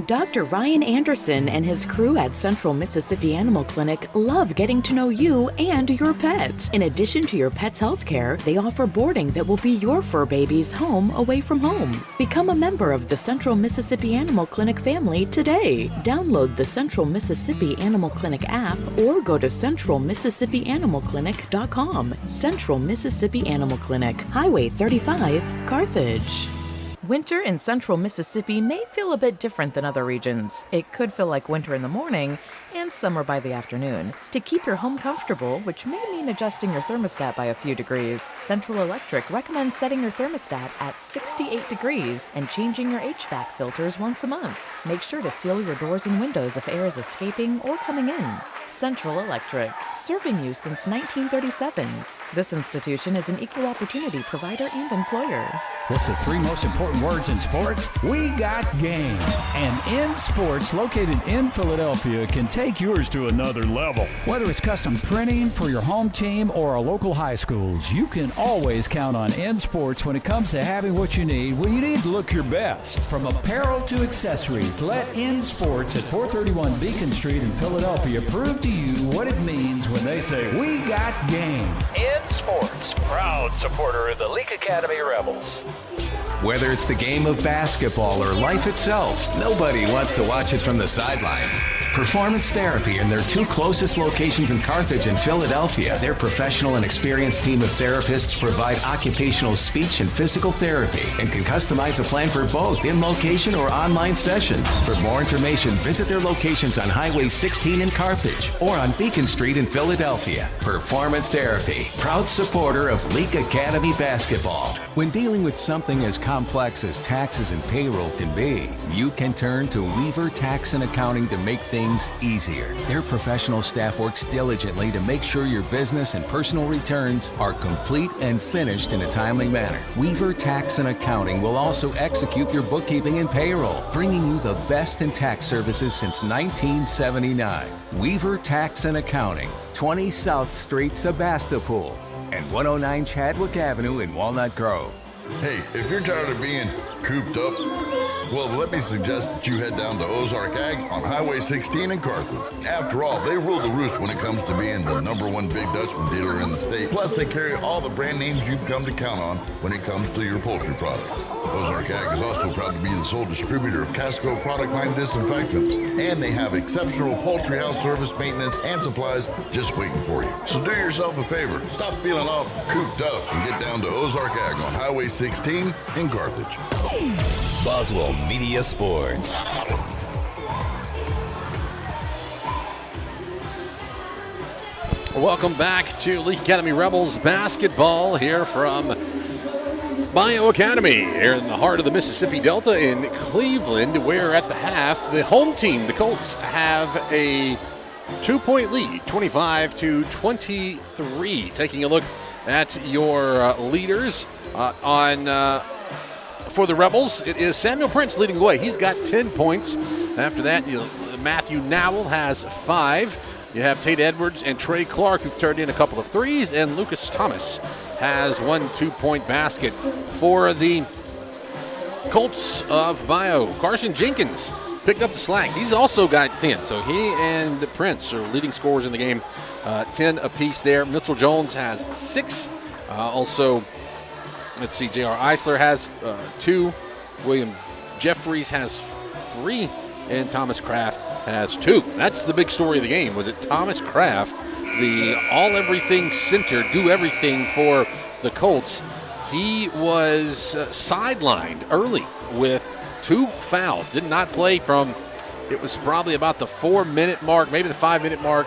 Dr. Ryan Anderson and his crew at Central Mississippi Animal Clinic love getting to know you and your pet. In addition to your pet's health care, they offer boarding that will be your fur baby's home away from home. Become a member of the Central Mississippi Animal Clinic family today. Download the Central Mississippi Animal Clinic app or go to centralmississippianimalclinic.com. Central Mississippi Animal Clinic, Highway 35, Carthage. Winter in central Mississippi may feel a bit different than other regions. It could feel like winter in the morning and summer by the afternoon. To keep your home comfortable, which may mean adjusting your thermostat by a few degrees, Central Electric recommends setting your thermostat at 68 degrees and changing your HVAC filters once a month. Make sure to seal your doors and windows if air is escaping or coming in. Central Electric, serving you since 1937. This institution is an equal opportunity provider and employer. What's the three most important words in sports? We got game. And In Sports, located in Philadelphia, can take yours to another level. Whether it's custom printing for your home team or our local high schools, you can always count on In Sports when it comes to having what you need when you need to look your best. From apparel to accessories, let In Sports at 431 Beacon Street in Philadelphia prove to you what it means when they say, we got game. In Sports, proud supporter of the Leake Academy Rebels. Whether it's the game of basketball or life itself, nobody wants to watch it from the sidelines. Performance Therapy and their two closest locations in Carthage and Philadelphia. Their professional and experienced team of therapists provide occupational speech and physical therapy and can customize a plan for both in location or online sessions. For more information, visit their locations on Highway 16 in Carthage or on Beacon Street in Philadelphia. Performance Therapy, proud supporter of Leake Academy basketball. When dealing with something as complex as taxes and payroll can be, you can turn to Weaver Tax and Accounting to make things easier. Their professional staff works diligently to make sure your business and personal returns are complete and finished in a timely manner. Weaver Tax and Accounting will also execute your bookkeeping and payroll, bringing you the best in tax services since 1979. Weaver Tax and Accounting, 20 South Street, Sebastopol, and 109 Chadwick Avenue in Walnut Grove. Hey, if you're tired of being cooped up, Well, let me suggest that you head down to Ozark Ag on Highway 16 in Carthage. After all, they rule the roost when it comes to being the #1 Big Dutchman dealer in the state. Plus, they carry all the brand names you've come to count on when it comes to your poultry products. Ozark Ag is also proud to be the sole distributor of Casco product line disinfectants, and they have exceptional poultry house service, maintenance, and supplies just waiting for you. So do yourself a favor, stop feeling all cooped up and get down to Ozark Ag on Highway 16 in Carthage. Boswell Media Sports. Welcome back to Leake Academy Rebels basketball here from Bayou Academy here in the heart of the Mississippi Delta in Cleveland, where at the half, the home team, the Colts, have a 2-point lead, 25-23. Taking a look at your leaders for the Rebels, it is Samuel Prince leading the way. He's got 10 points. After that, Matthew Nowell has 5. You have Tate Edwards and Trey Clark, who've turned in a couple of threes, and Lucas Thomas has 1 2-point basket for the Colts of Bayou. Carson Jenkins picked up the slack. He's also got 10, so he and Prince are leading scorers in the game, 10 apiece there. Mitchell Jones has 6. Also, let's see, J.R. Eisler has 2. William Jeffries has 3. And Thomas Kraft has 2. That's the big story of the game, was it Thomas Kraft, the all-everything center, do everything for the Colts. He was sidelined early with 2 fouls. Did not play from, it was probably about the 4-minute mark, maybe the 5-minute mark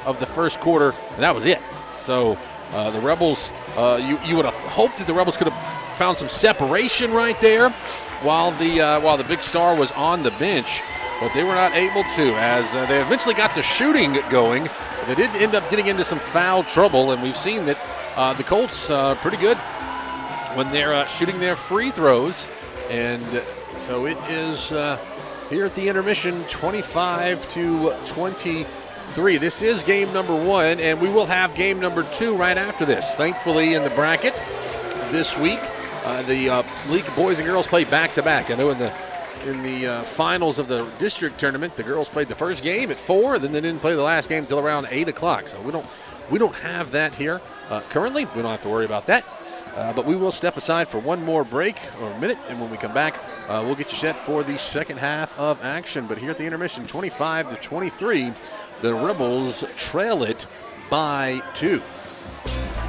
of the first quarter, and that was it. So the Rebels, you would have hoped that the Rebels could have found some separation right there while the big star was on the bench. But they were not able to, as they eventually got the shooting going. They did end up getting into some foul trouble, and we've seen that the Colts are pretty good when they're shooting their free throws. And so it is here at the intermission, 25-23. This is game number 1, and we will have game number 2 right after this. Thankfully, in the bracket this week, the Leake boys and girls play back-to-back. I know in the finals of the district tournament, the girls played the first game at 4, then they didn't play the last game until around 8 o'clock. So we don't have that here currently. We don't have to worry about that. But we will step aside for one more break or a minute, and when we come back, we'll get you set for the second half of action. But here at the intermission, 25-23, the Rebels trail it by 2.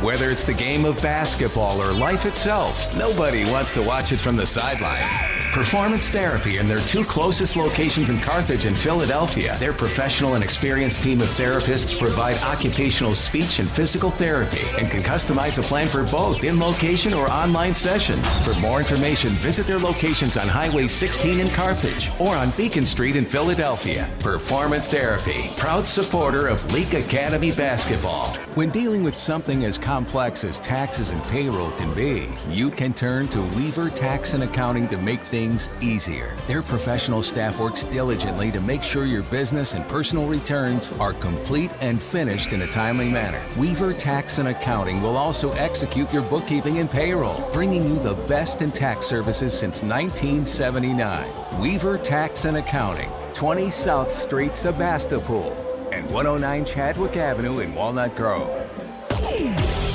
Whether it's the game of basketball or life itself, nobody wants to watch it from the sidelines. Performance Therapy and their 2 closest locations in Carthage and Philadelphia. Their professional and experienced team of therapists provide occupational speech and physical therapy and can customize a plan for both in location or online sessions. For more information, visit their locations on Highway 16 in Carthage or on Beacon Street in Philadelphia. Performance Therapy, proud supporter of Leake Academy basketball. When dealing with something as complex as taxes and payroll can be, you can turn to Weaver Tax and Accounting to make things easier. Their professional staff works diligently to make sure your business and personal returns are complete and finished in a timely manner. Weaver Tax and Accounting will also execute your bookkeeping and payroll, bringing you the best in tax services since 1979. Weaver Tax and Accounting, 20 South Street, Sebastopol, and 109 Chadwick Avenue in Walnut Grove.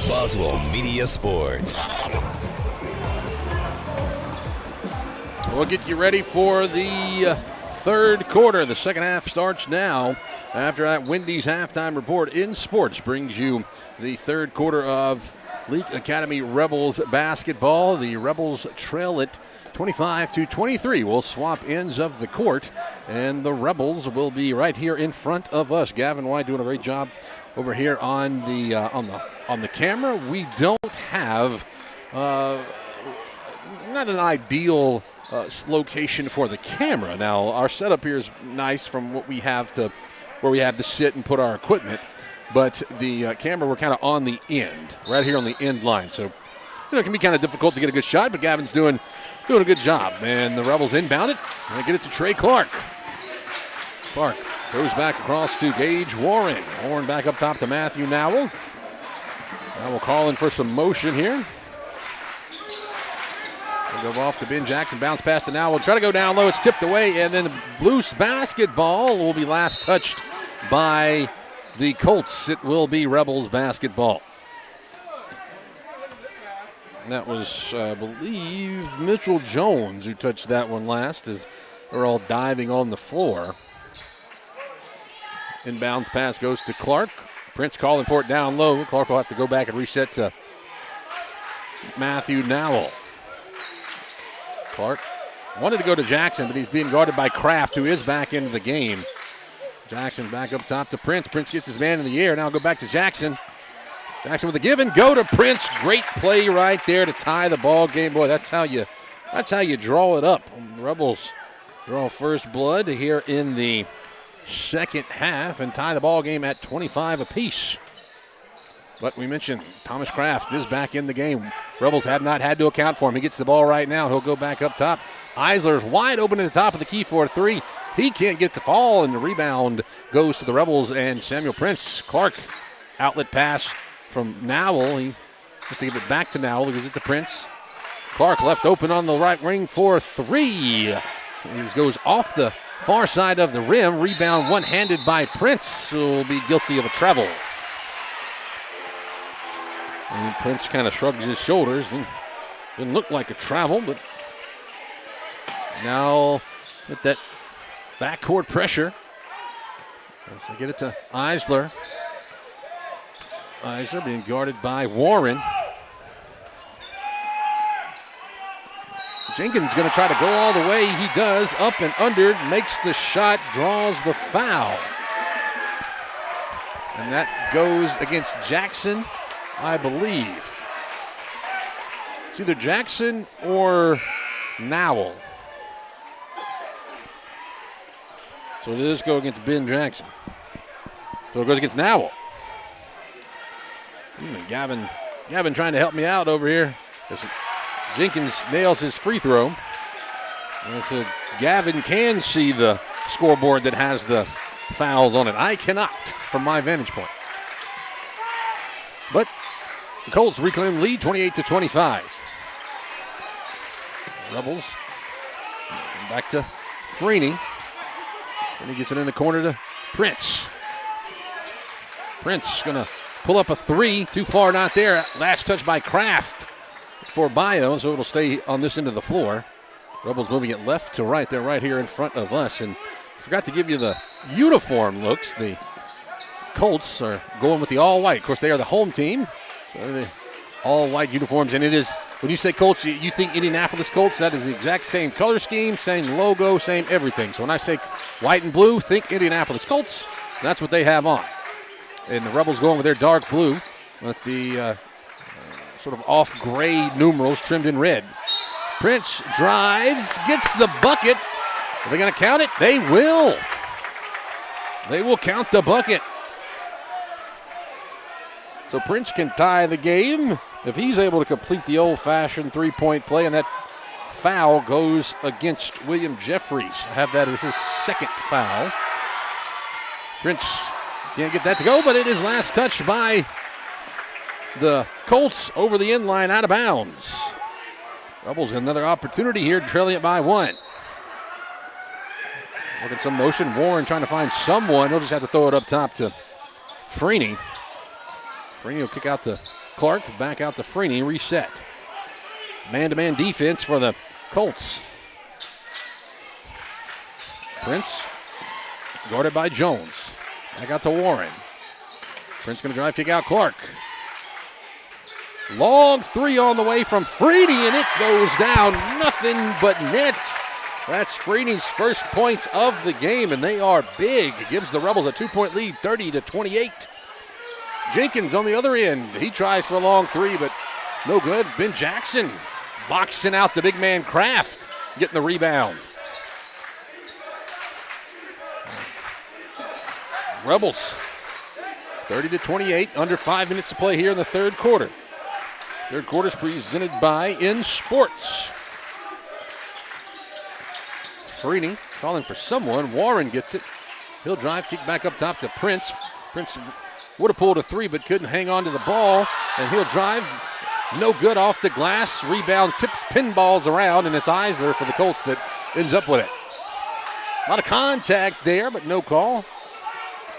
Boswell Media Sports. We'll get you ready for the third quarter. The second half starts now. After that, Wendy's halftime report in sports brings you the third quarter of Leake Academy Rebels basketball. The Rebels trail it 25-23. We'll swap ends of the court, and the Rebels will be right here in front of us. Gavin White doing a great job over here on the camera. We don't have not an ideal location for the camera. Now our setup here is nice from what we have to where we have to sit and put our equipment, but the camera, we're kind of on the end, right here on the end line. So it can be kind of difficult to get a good shot, but Gavin's doing a good job. And the Rebels inbound it, and they get it to Trey Clark. Clark throws back across to Gage Warren. Warren back up top to Matthew Nowell. Now we'll call in for some motion here. Go off to Ben Jackson, bounce pass to now. We'll try to go down low. It's tipped away, and then loose basketball will be last touched by the Colts. It will be Rebels basketball. And that was, I believe, Mitchell Jones who touched that one last as they're all diving on the floor. Inbounds pass goes to Clark. Prince calling for it down low. Clark will have to go back and reset to Matthew Nowell. Clark wanted to go to Jackson, but he's being guarded by Kraft, who is back into the game. Jackson back up top to Prince. Prince gets his man in the air. Now go back to Jackson. Jackson with a give and go to Prince. Great play right there to tie the ball game. Boy, that's how you draw it up. Rebels draw first blood here in the second half and tie the ball game at 25 apiece. But we mentioned Thomas Kraft is back in the game. Rebels have not had to account for him. He gets the ball right now. He'll go back up top. Eisler's wide open at the top of the key for a three. He can't get the fall, and the rebound goes to the Rebels and Samuel Prince. Clark, outlet pass from Nowell. He has to give it back to Nowell. He gives it to Prince. Clark left open on the right wing for three. He goes off the far side of the rim. Rebound one-handed by Prince, who will be guilty of a travel. And Prince kind of shrugs his shoulders. Didn't look like a travel, but now with that backcourt pressure. So get it to Eisler. Eisler being guarded by Warren. Jenkins going to try to go all the way. He does. Up and under. Makes the shot. Draws the foul. And that goes against Jackson, I believe. It's either Jackson or Nowell. So does this go against Ben Jackson? So it goes against Nowell. Gavin trying to help me out over here. Jenkins nails his free throw. And so Gavin can see the scoreboard that has the fouls on it. I cannot from my vantage point. But the Colts reclaim lead 28-25. Rebels back to Freeney. And he gets it in the corner to Prince. Prince going to pull up a three. Too far, not there. Last touch by Kraft for Bayou, so it'll stay on this end of the floor. Rebels moving it left to right. They're right here in front of us. And forgot to give you the uniform looks. The Colts are going with the all-white. Of course, they are the home team. So the all-white uniforms. And it is, when you say Colts, you think Indianapolis Colts. That is the exact same color scheme, same logo, same everything. So when I say white and blue, think Indianapolis Colts. That's what they have on. And the Rebels going with their dark blue with the sort of off-gray numerals trimmed in red. Prince drives, gets the bucket. Are they going to count it? They will. They will count the bucket. So Prince can tie the game if he's able to complete the old-fashioned three-point play, and that foul goes against William Jeffries. I have that as his second foul. Prince can't get that to go, but it is last touched by the Colts over the end line, out of bounds. Rebels another opportunity here, trailing it by one. Look at some motion. Warren trying to find someone. He'll just have to throw it up top to Freeney. Freeney will kick out to Clark, back out to Freeney, reset. Man-to-man defense for the Colts. Prince guarded by Jones. Back out to Warren. Prince going to drive, kick out Clark. Long three on the way from Freeney, and it goes down. Nothing but net. That's Freeney's first points of the game, and they are big. It gives the Rebels a 2-point lead, 30-28. Jenkins on the other end. He tries for a long three, but no good. Ben Jackson boxing out the big man Kraft, getting the rebound. Rebels 30-28, under 5 minutes to play here in the third quarter. Third quarter is presented by In Sports. Freeney calling for someone. Warren gets it. He'll drive, kick back up top to Prince. Prince would have pulled a three, but couldn't hang on to the ball. And he'll drive, No good off the glass. Rebound tips pinballs around, and it's Eisler for the Colts that ends up with it. A lot of contact there, but no call.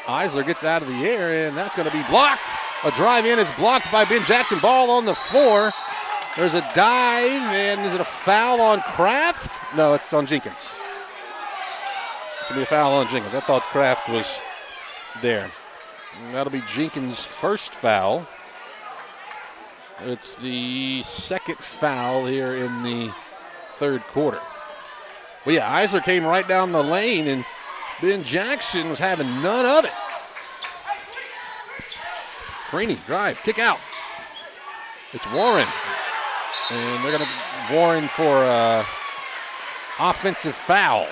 Eisler gets out of the air, and that's going to be blocked. A drive in is blocked by Ben Jackson. Ball on the floor. There's a dive, and is it a foul on Kraft? No, it's on Jenkins. It's going to be a foul on Jenkins. I thought Kraft was there. And that'll be Jenkins' first foul. It's the second foul here in the third quarter. Well, yeah, Eisler came right down the lane, and Ben Jackson was having none of it. Freeney, drive, kick out. It's Warren. And they're going to Warren for offensive foul.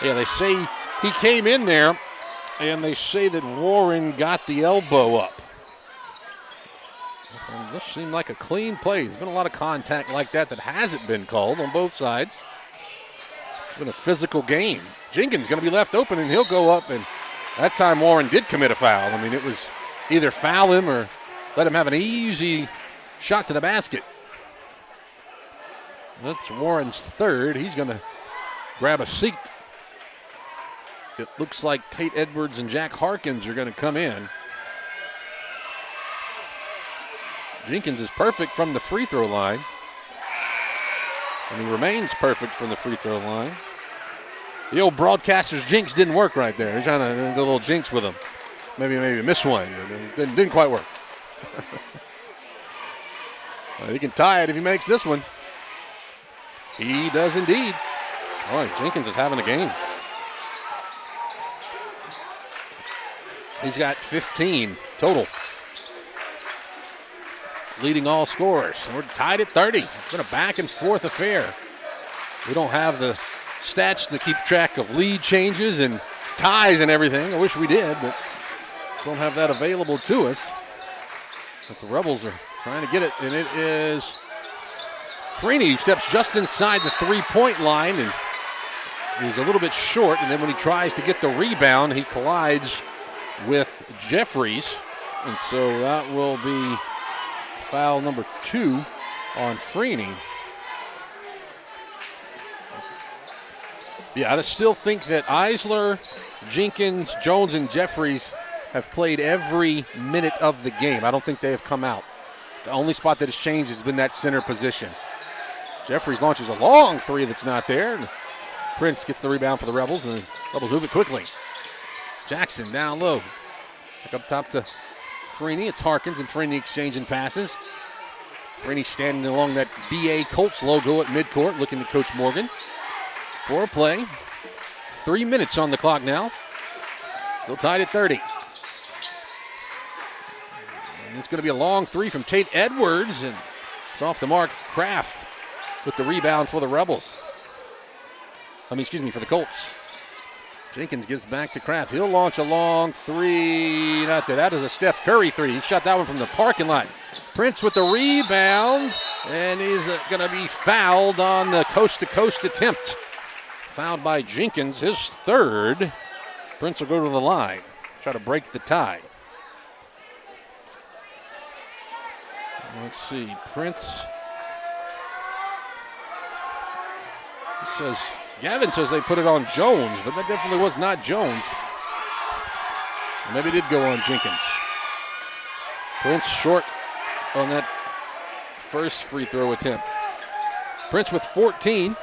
Yeah, they say he came in there, and they say that Warren got the elbow up. This seemed like a clean play. There's been a lot of contact like that hasn't been called on both sides. It's been a physical game. Jenkins going to be left open, and he'll go up, and that time Warren did commit a foul. I mean, it was either foul him or let him have an easy shot to the basket. That's Warren's third. He's going to grab a seat. It looks like Tate Edwards and Jack Harkins are going to come in. Jenkins is perfect from the free throw line. And he remains perfect from the free throw line. The old broadcaster's jinx didn't work right there. He's trying to do a little jinx with him. Maybe miss one. It didn't quite work. Well, he can tie it if he makes this one. He does indeed. Boy, Jenkins is having a game. He's got 15 total. Leading all scorers. We're tied at 30. It's been a back and forth affair. We don't have the stats to keep track of lead changes and ties and everything. I wish we did, but don't have that available to us. But the Rebels are trying to get it, and it is Freeney who steps just inside the three-point line, and he's a little bit short, and then when he tries to get the rebound, he collides with Jeffries, and so that will be foul number 2 on Freeney. Yeah, I still think that Eisler, Jenkins, Jones, and Jeffries have played every minute of the game. I don't think they have come out. The only spot that has changed has been that center position. Jeffries launches a long three that's not there. And Prince gets the rebound for the Rebels, and the Rebels move it quickly. Jackson down low. Back up top to Freeney. It's Harkins and Freeney exchanging passes. Freeney standing along that BA Colts logo at midcourt, looking to Coach Morgan for a play. 3 minutes on the clock now. Still tied at 30. And it's going to be a long three from Tate Edwards, and it's off the mark. Kraft with the rebound for the Rebels. For the Colts. Jenkins gives back to Kraft. He'll launch a long three. Not that. That is a Steph Curry three. He shot that one from the parking lot. Prince with the rebound, and he's going to be fouled on the coast-to-coast attempt. Fouled by Jenkins, his third. Prince will go to the line, try to break the tie. Let's see, Prince. Gavin says they put it on Jones, but that definitely was not Jones. Maybe it did go on Jenkins. Prince short on that first free throw attempt. Prince with 14.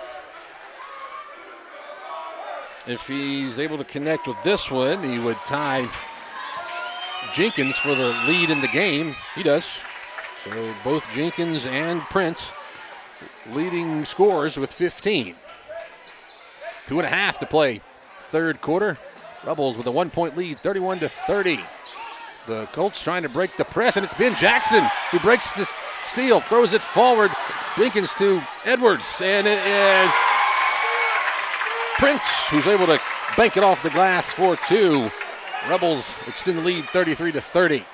If he's able to connect with this one, he would tie Jenkins for the lead in the game. He does. So both Jenkins and Prince leading scorers with 15. 2.5 to play. Third quarter. Rebels with a 1-point lead, 31-30. The Colts trying to break the press, and it's Ben Jackson who breaks the steal, throws it forward. Jenkins to Edwards, and it is Prince who's able to bank it off the glass for 2. Rebels extend the lead 33-30.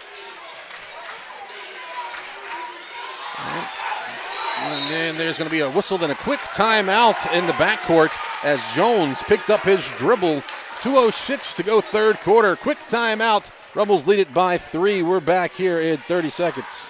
And then there's going to be a whistle and a quick timeout in the backcourt as Jones picked up his dribble. 2:06 to go third quarter. Quick timeout. Rebels lead it by 3. We're back here in 30 seconds.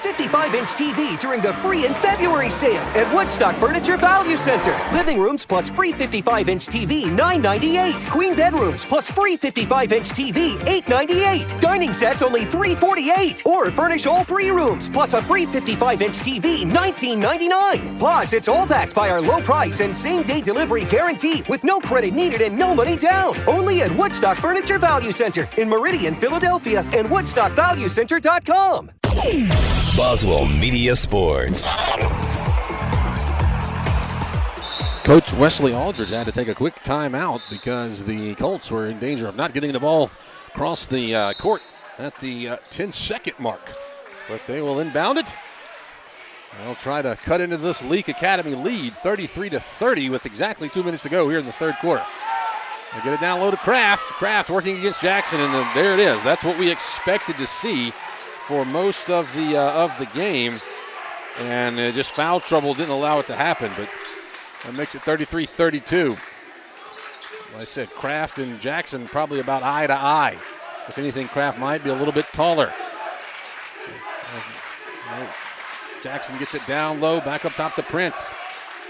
55-inch TV during the free in February sale at Woodstock Furniture Value Center. Living rooms plus free 55-inch TV, $9.98. Queen bedrooms plus free 55-inch TV, $8.98. Dining sets only $3.48. Or furnish all 3 rooms plus a free 55-inch TV, $19.99. Plus, it's all backed by our low price and same-day delivery guarantee with no credit needed and no money down. Only at Woodstock Furniture Value Center in Meridian, Philadelphia, and WoodstockValueCenter.com. Boswell Media Sports. Coach Wesley Aldridge had to take a quick timeout because the Colts were in danger of not getting the ball across the court at the 10-second mark. But they will inbound it. They'll try to cut into this Leake Academy lead, 33-30, with exactly 2 minutes to go here in the third quarter. They get it down low to Kraft. Kraft working against Jackson, and there it is. That's what we expected to see for most of the game, and just foul trouble didn't allow it to happen, but that makes it 33-32. Like I said, Kraft and Jackson probably about eye to eye. If anything, Kraft might be a little bit taller. Jackson gets it down low, back up top to Prince.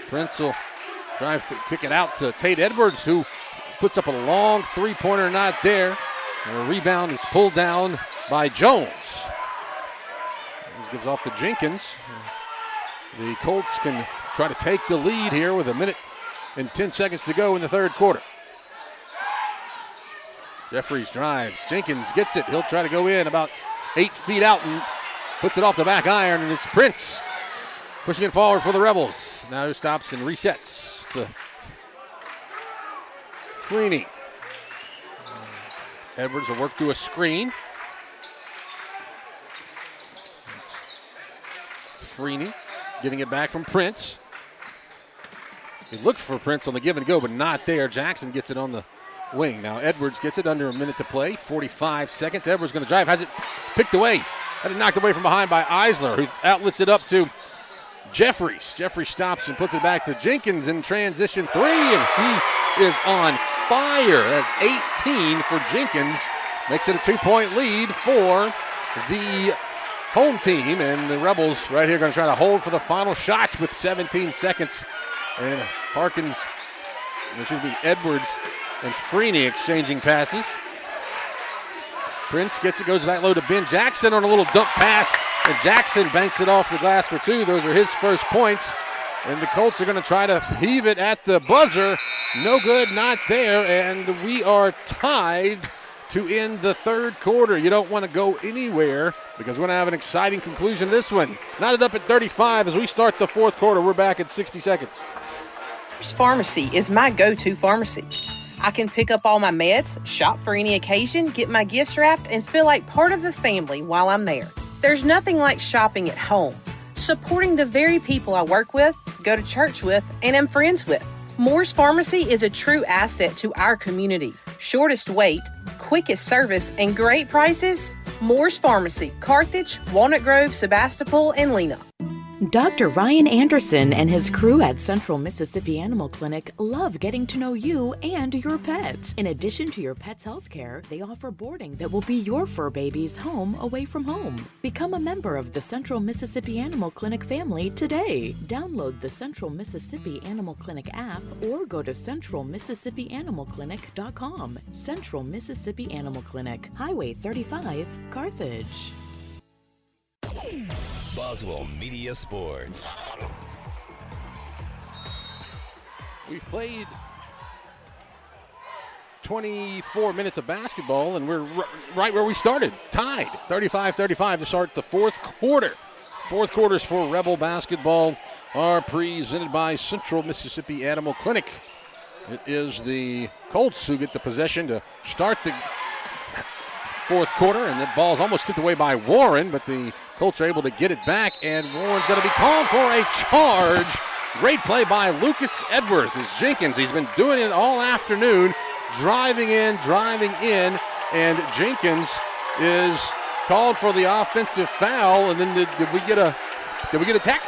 Prince will try to kick it out to Tate Edwards, who puts up a long three-pointer, not there. And the rebound is pulled down by Jones. Gives off to Jenkins. The Colts can try to take the lead here with 1 minute and 10 seconds to go in the third quarter. Jeffries drives. Jenkins gets it. He'll try to go in about 8 feet out and puts it off the back iron, and it's Prince pushing it forward for the Rebels. Now he stops and resets to Freeney. Edwards will work through a screen. Freeney getting it back from Prince. He looked for Prince on the give and go, but not there. Jackson gets it on the wing. Now Edwards gets it under 1 minute to play, 45 seconds. Edwards going to drive, has it picked away. Had it knocked away from behind by Eisler, who outlets it up to Jeffries. Jeffries stops and puts it back to Jenkins in transition 3, and he is on fire. That's 18 for Jenkins. Makes it a 2-point lead for the home team, and the Rebels right here going to try to hold for the final shot with 17 seconds. And Edwards and Freeney exchanging passes. Prince gets it, goes back low to Ben Jackson on a little dump pass, and Jackson banks it off the glass for 2. Those are his first points. And the Colts are going to try to heave it at the buzzer. No good, not there, and we are tied to end the third quarter. You don't want to go anywhere because we're going to have an exciting conclusion to this one. Knotted up at 35 as we start the fourth quarter. We're back at 60 seconds. Pharmacy is my go-to pharmacy. I can pick up all my meds, shop for any occasion, get my gifts wrapped, and feel like part of the family while I'm there. There's nothing like shopping at home, supporting the very people I work with, go to church with, and am friends with. Moore's Pharmacy is a true asset to our community. Shortest wait, quickest service, and great prices. Moore's Pharmacy, Carthage, Walnut Grove, Sebastopol, and Lena. Dr. Ryan Anderson and his crew at Central Mississippi Animal Clinic love getting to know you and your pets. In addition to your pet's health care, they offer boarding that will be your fur baby's home away from home. Become a member of the Central Mississippi Animal Clinic family today. Download the Central Mississippi Animal Clinic app or go to centralmississippianimalclinic.com. Central Mississippi Animal Clinic, Highway 35, Carthage. Boswell Media Sports. We've played 24 minutes of basketball, and we're right where we started, tied, 35-35 to start the fourth quarter. Fourth quarters for Rebel basketball are presented by Central Mississippi Animal Clinic. It is the Colts who get the possession to start the fourth quarter, and the ball's almost tipped away by Warren, but the Colts are able to get it back, and Warren's going to be called for a charge. Great play by Lucas Edwards. It's Jenkins. He's been doing it all afternoon, driving in, and Jenkins is called for the offensive foul. And then did we get a tech?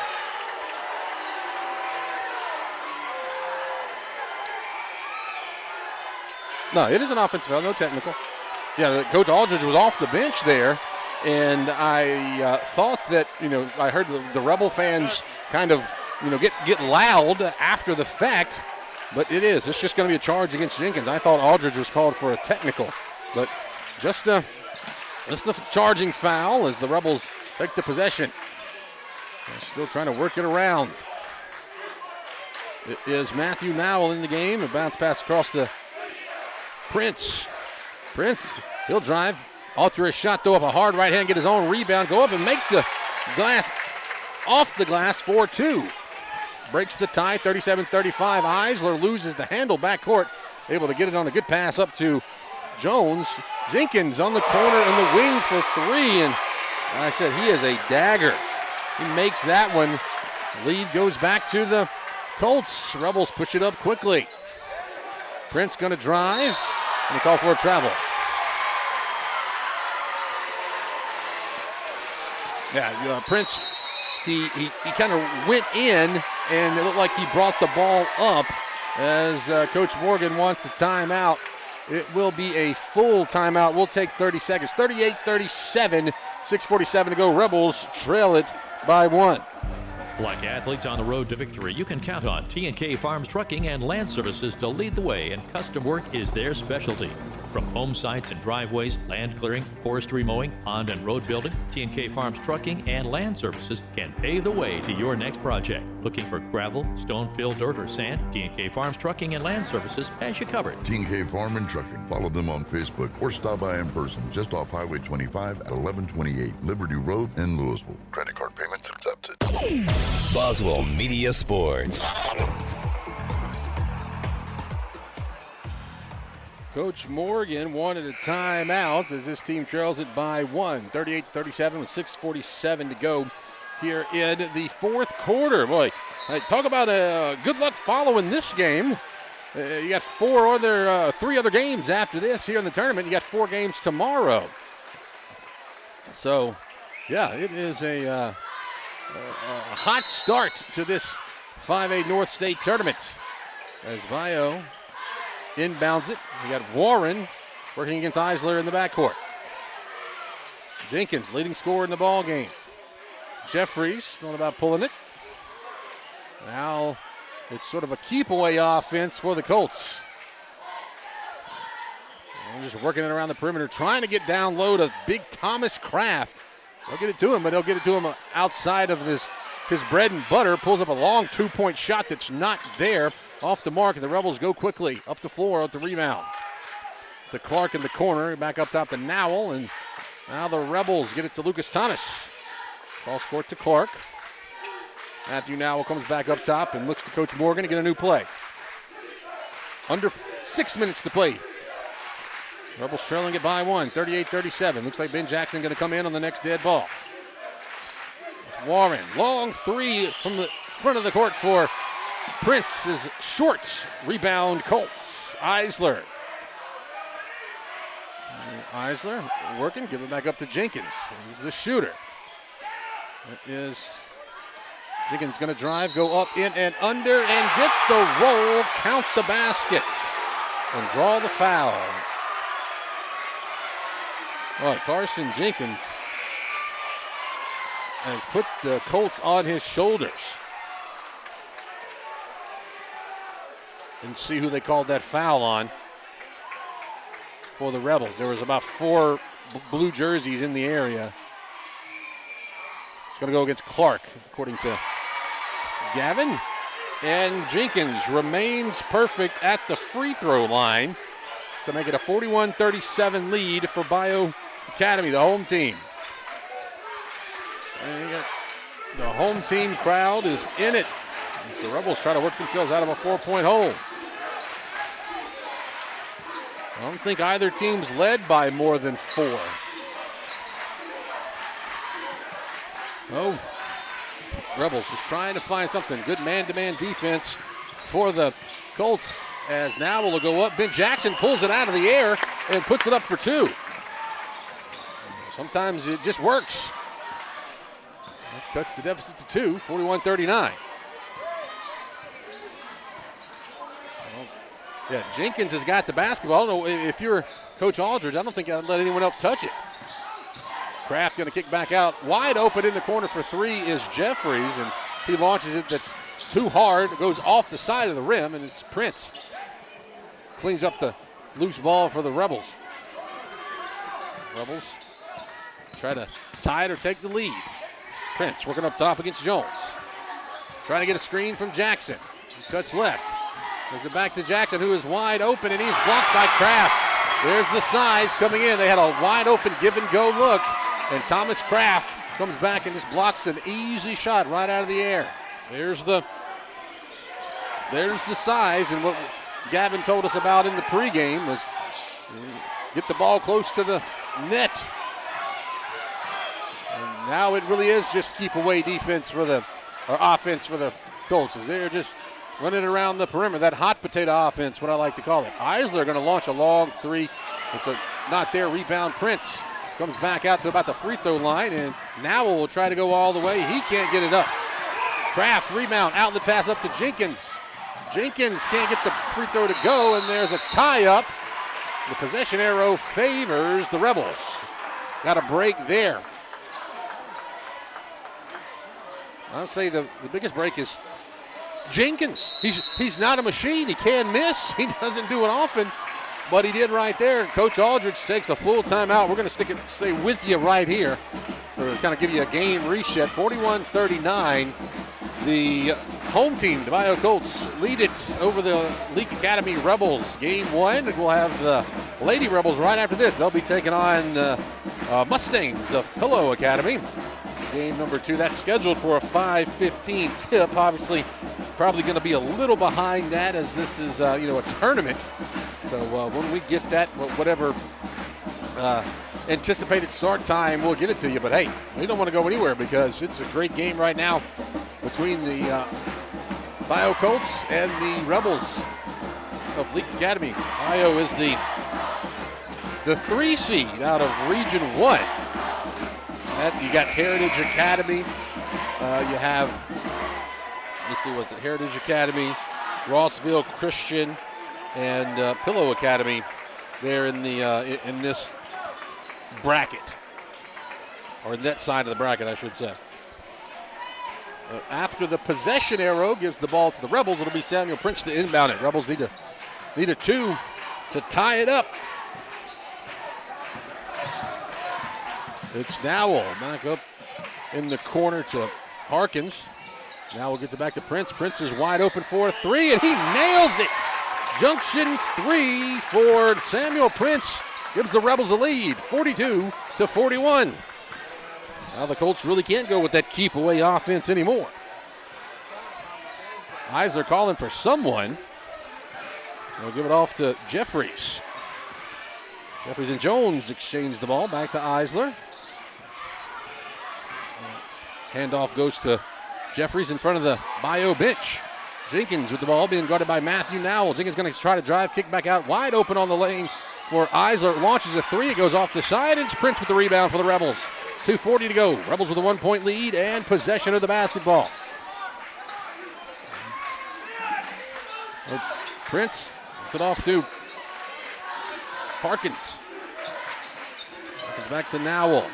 No, it is an offensive foul, no technical. Yeah, Coach Aldridge was off the bench there, And I thought that, I heard the Rebel fans kind of, get loud after the fact. But it's just going to be a charge against Jenkins. I thought Aldridge was called for a technical. But just a charging foul as the Rebels take the possession. They're still trying to work it around. It is Matthew Nowell in the game. A bounce pass across to Prince. Prince, he'll drive. Alter his shot, throw up a hard right hand, get his own rebound, go up and make the glass off the glass 4-2. Breaks the tie, 37-35. Eisler loses the handle backcourt, able to get it on a good pass up to Jones. Jenkins on the corner in the wing for three, and I said he is a dagger. He makes that one. Lead goes back to the Colts. Rebels push it up quickly. Prince going to drive, and they call for a travel. Yeah, Prince, he kind of went in, and it looked like he brought the ball up as Coach Morgan wants a timeout. It will be a full timeout. We'll take 30 seconds. 38-37, 6:47 to go. Rebels trail it by 1. Like athletes on the road to victory, you can count on T&K Farms Trucking and Land Services to lead the way, and custom work is their specialty. From home sites and driveways, land clearing, forestry mowing, pond and road building, T&K Farms Trucking and Land Services can pave the way to your next project. Looking for gravel, stone, fill, dirt, or sand? T&K Farms Trucking and Land Services has you covered. T&K Farm and Trucking. Follow them on Facebook or stop by in person just off Highway 25 at 1128 Liberty Road in Louisville. Credit card payments accepted. Boswell Media Sports. Coach Morgan wanted a timeout as this team trails it by 1. 38-37 with 6:47 to go here in the fourth quarter. Boy, talk about good luck following this game. You got three other games after this here in the tournament. You got 4 games tomorrow. So, yeah, it is a hot start to this 5A North State tournament as Bayou inbounds it. We got Warren working against Eisler in the backcourt. Jenkins, leading scorer in the ball game. Jeffries, thought about pulling it. Now it's sort of a keep-away offense for the Colts. And just working it around the perimeter, trying to get down low to big Thomas Kraft. They'll get it to him, but they'll get it to him outside of his bread and butter. Pulls up a long two-point shot that's not there. Off the mark, and the Rebels go quickly up the floor with the rebound. To Clark in the corner, back up top to Nowell, and now the Rebels get it to Lucas Thomas. Ball scored to Clark. Matthew Nowell comes back up top and looks to Coach Morgan to get a new play. Under 6 minutes to play. Rebels trailing it by 1, 38-37. Looks like Ben Jackson going to come in on the next dead ball. Warren, long three from the front of the court for Prince is short. Rebound Colts. Eisler working. Give it back up to Jenkins. He's the shooter. It is Jenkins going to drive, go up, in, and under, and get the roll, count the basket, and draw the foul. Well, Carson Jenkins has put the Colts on his shoulders. And see who they called that foul on for the Rebels. There was about 4 blue jerseys in the area. It's going to go against Clark, according to Gavin. And Jenkins remains perfect at the free throw line to make it a 41-37 lead for Bayou Academy, the home team. And the home team crowd is in it. As the Rebels try to work themselves out of a 4-point hole. I don't think either team's led by more than 4. Oh, Rebels just trying to find something. Good man-to-man defense for the Colts as now will go up. Ben Jackson pulls it out of the air and puts it up for 2. Sometimes it just works. That cuts the deficit to 2, 41-39. Yeah, Jenkins has got the basketball. I don't know if you're Coach Aldridge, I don't think I'd let anyone else touch it. Kraft going to kick back out. Wide open in the corner for three is Jeffries, and he launches it. That's too hard. It goes off the side of the rim, and it's Prince. Cleans up the loose ball for the Rebels. Rebels try to tie it or take the lead. Prince working up top against Jones. Trying to get a screen from Jackson. He cuts left. Gives it back to Jackson, who is wide open, and he's blocked by Kraft. There's the size coming in. They had a wide open give and go look, and Thomas Kraft comes back and just blocks an easy shot right out of the air. There's the size, and what Gavin told us about in the pregame was get the ball close to the net. And now it really is just keep away defense for the, or offense for the Colts, as they're just running around the perimeter. That hot potato offense, what I like to call it. Eisler going to launch a long three. It's a not there rebound. Prince comes back out to about the free throw line, and Nowell will try to go all the way. He can't get it up. Kraft rebound, outlet pass up to Jenkins. Jenkins can't get the free throw to go, and there's a tie-up. The possession arrow favors the Rebels. Got a break there. I'll say the biggest break is Jenkins. He's not a machine. He can miss. He doesn't do it often, but he did right there. Coach Aldridge takes a full timeout. We're going to stay with you right here, or kind of give you a game reset. 41-39. The home team, the Bayou Colts, lead it over the Leake Academy Rebels. Game one, and we'll have the Lady Rebels right after this. They'll be taking on Mustangs of Pillow Academy. Game number two, that's scheduled for a 5:15 tip. Obviously, probably going to be a little behind that, as this is a tournament. So when we get that, whatever anticipated start time, we'll get it to you. But hey, we don't want to go anywhere because it's a great game right now between the Bayou Colts and the Rebels of Leake Academy. Bayou is the 3 seed out of Region 1. You got Heritage Academy. You have, let's see, what's it? Heritage Academy, Rossville Christian, and Pillow Academy. There in the in this bracket, or in that side of the bracket, I should say. After the possession arrow gives the ball to the Rebels, it'll be Samuel Prince to inbound it. Rebels need a 2 to tie it up. It's Nowell back up in the corner to Harkins. Nowell gets it back to Prince. Prince is wide open for a 3, and he nails it. Junction 3 for Samuel Prince gives the Rebels a lead, 42-41. Now the Colts really can't go with that keep away offense anymore. Eisler calling for someone. They'll give it off to Jeffries. Jeffries and Jones exchange the ball back to Eisler. Handoff goes to Jeffries in front of the Bayou bench. Jenkins with the ball being guarded by Matthew Nowell. Jenkins going to try to drive, kick back out, wide open on the lane for Eisler. Launches a 3, it goes off the side, and it's Prince with the rebound for the Rebels. 2:40 to go. Rebels with a 1-point lead and possession of the basketball. Prince gets it off to Harkins. Harkins back to Nowell.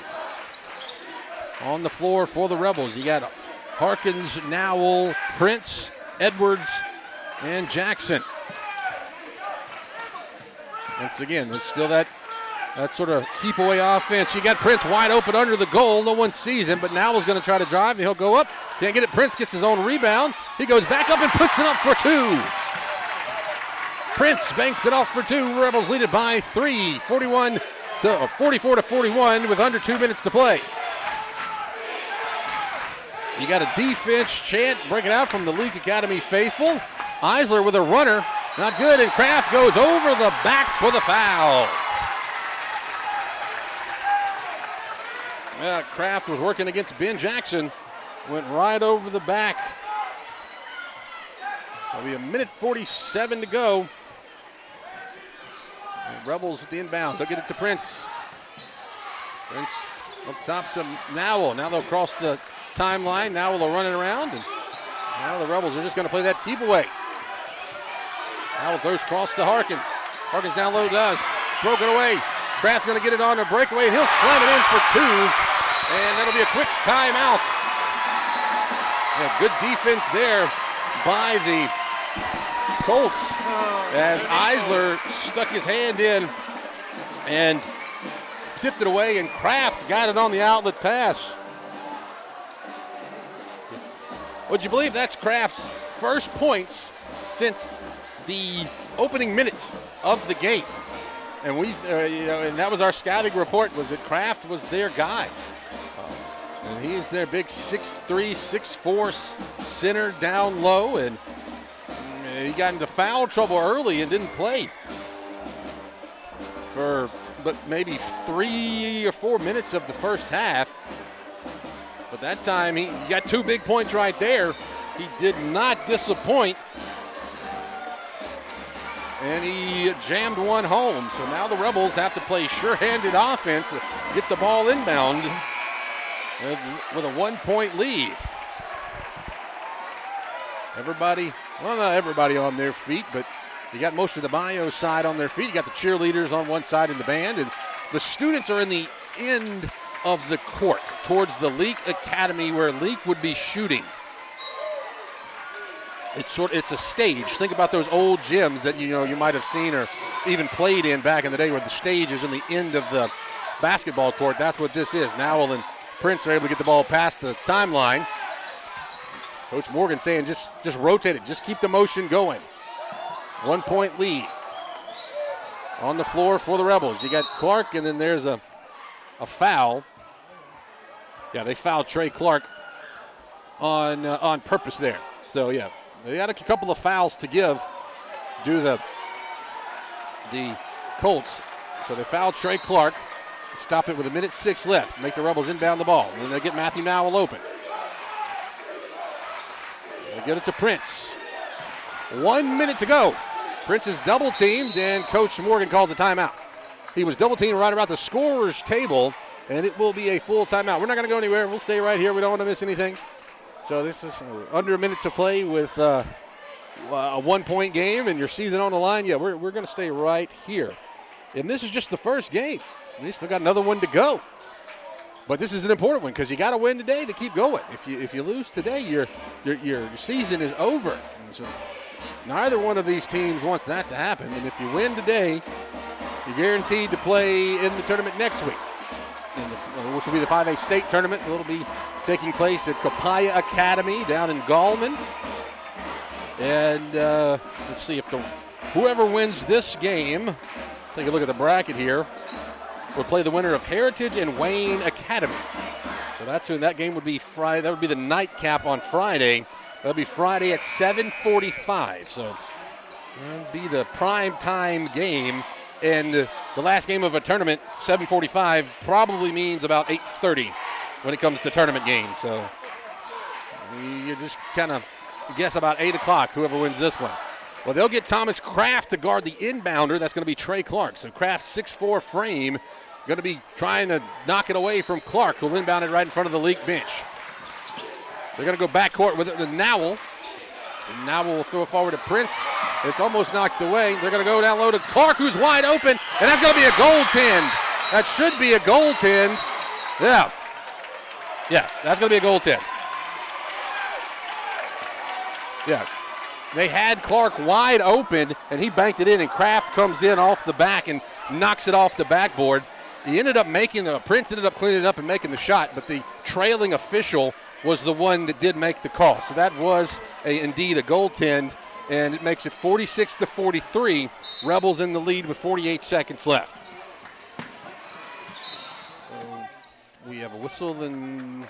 On the floor for the Rebels, you got Harkins, Nowell, Prince, Edwards, and Jackson. Once again, it's still that sort of keep away offense. You got Prince wide open under the goal. No one sees him, but Nowell's going to try to drive, and he'll go up. Can't get it. Prince gets his own rebound. He goes back up and puts it up for 2. Prince banks it off for 2. Rebels lead it by 3, 44-41 with under 2 minutes to play. You got a defense chant breaking out from the Leake Academy faithful. Eisler with a runner. Not good, and Kraft goes over the back for the foul. Yeah, Kraft was working against Ben Jackson. Went right over the back. So it'll be 1:47 to go. And Rebels with the inbounds. They'll get it to Prince. Prince up top to Nowell. Now they'll cross the timeline. Nowell will run it around. And now the Rebels are just going to play that keep away. Nowell throws cross to Harkins. Harkins down low does. Broken away. Kraft's going to get it on a breakaway, and he'll slam it in for 2. And that'll be a quick timeout. Yeah, good defense there by the Colts as Eisler stuck his hand in and tipped it away, and Kraft got it on the outlet pass. Would you believe that's Kraft's first points since the opening minute of the game? And and that was our scouting report, was that Kraft was their guy. And he's their big 6'3", 6'4" center down low, and he got into foul trouble early and didn't play for but maybe 3 or 4 minutes of the first half. But that time he got 2 big points right there. He did not disappoint. And he jammed one home. So now the Rebels have to play sure-handed offense, get the ball inbound with a 1-point lead. Everybody, well, not everybody on their feet, but you got most of the Bayou side on their feet. You got the cheerleaders on one side in the band, and the students are in the end of the court towards the Leake Academy where Leake would be shooting. It's a stage. Think about those old gyms that you might have seen or even played in back in the day, where the stage is in the end of the basketball court. That's what this is. Nowell and Prince are able to get the ball past the timeline. Coach Morgan saying just rotate it. Just keep the motion going. 1-point lead on the floor for the Rebels. You got Clark, and then there's a foul. Yeah, they fouled Trey Clark on purpose there. So, yeah, they got a couple of fouls to give due to the Colts. So they fouled Trey Clark. Stop it with 1:06 left. Make the Rebels inbound the ball. And then they get Matthew Nowell open. They get it to Prince. 1 minute to go. Prince is double teamed, and Coach Morgan calls a timeout. He was double teamed right about the scorer's table, and it will be a full timeout. We're not going to go anywhere. We'll stay right here. We don't want to miss anything. So this is under a minute to play with a 1-point game and your season on the line. Yeah, we're going to stay right here. And this is just the first game. We still got another one to go. But this is an important one because you got to win today to keep going. If you lose today, your season is over. And so neither one of these teams wants that to happen. And if you win today, you're guaranteed to play in the tournament next week, which will be the 5A state tournament. It'll be taking place at Copiah Academy down in Gallman. And let's see if whoever wins this game, take a look at the bracket here, will play the winner of Heritage and Wayne Academy. So that game would be Friday. That would be the nightcap on Friday. That'll be Friday at 7:45. So that'll be the prime time game. And the last game of a tournament, 7:45, probably means about 8:30 when it comes to tournament games. So you just kind of guess about 8 o'clock, whoever wins this one. Well, they'll get Thomas Kraft to guard the inbounder. That's going to be Trey Clark. So Kraft's 6'4" frame going to be trying to knock it away from Clark, who'll inbound it right in front of the Leake bench. They're going to go backcourt with it to Nowell. And Nowell will throw it forward to Prince. It's almost knocked away. They're going to go down low to Clark, who's wide open, and that's going to be a goaltend. That should be a goaltend. Yeah, that's going to be a goaltend. Yeah. They had Clark wide open, and he banked it in, and Kraft comes in off the back and knocks it off the backboard. He ended up Prince ended up cleaning it up and making the shot, but the trailing official was the one that did make the call. So that was indeed a goaltend, and it makes it 46-43. Rebels in the lead with 48 seconds left. We have a whistle, and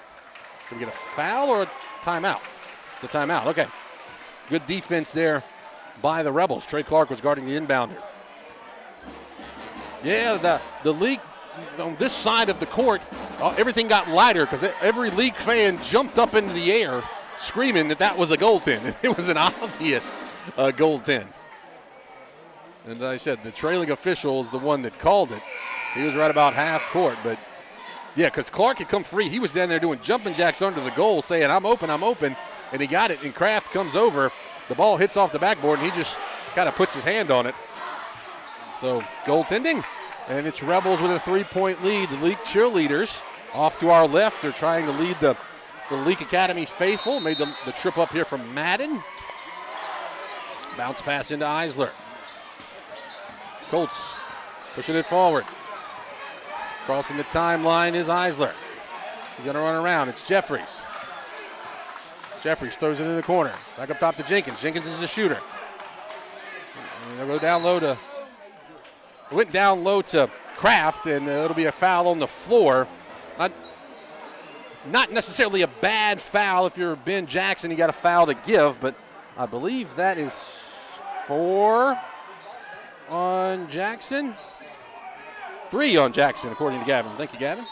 can we get a foul or a timeout? It's a timeout, okay. Good defense there by the Rebels. Trey Clark was guarding the inbounder. Yeah, the Leake on this side of the court, everything got lighter because every Leake fan jumped up into the air screaming that was a goaltend. It was an obvious goaltend. And as I said, the trailing official is the one that called it. He was right about half court, but yeah, because Clark had come free. He was down there doing jumping jacks under the goal saying, I'm open, and he got it, and Kraft comes over. The ball hits off the backboard, and he just kind of puts his hand on it. So goaltending, and it's Rebels with a 3-point lead. The Leake cheerleaders Off to our left, they're trying to lead the Leake Academy faithful. Made the trip up here from Madden. Bounce pass into Eisler. Colts pushing it forward. Crossing the timeline is Eisler. He's going to run around. It's Jeffries. Jeffries throws it in the corner. Back up top to Jenkins. Jenkins is the shooter. And they'll go down low to... It went down low to Kraft, and it'll be a foul on the floor. Not necessarily a bad foul. If you're Ben Jackson, you got a foul to give, but I believe that is 4 on Jackson. 3 on Jackson, according to Gavin. Thank you, Gavin.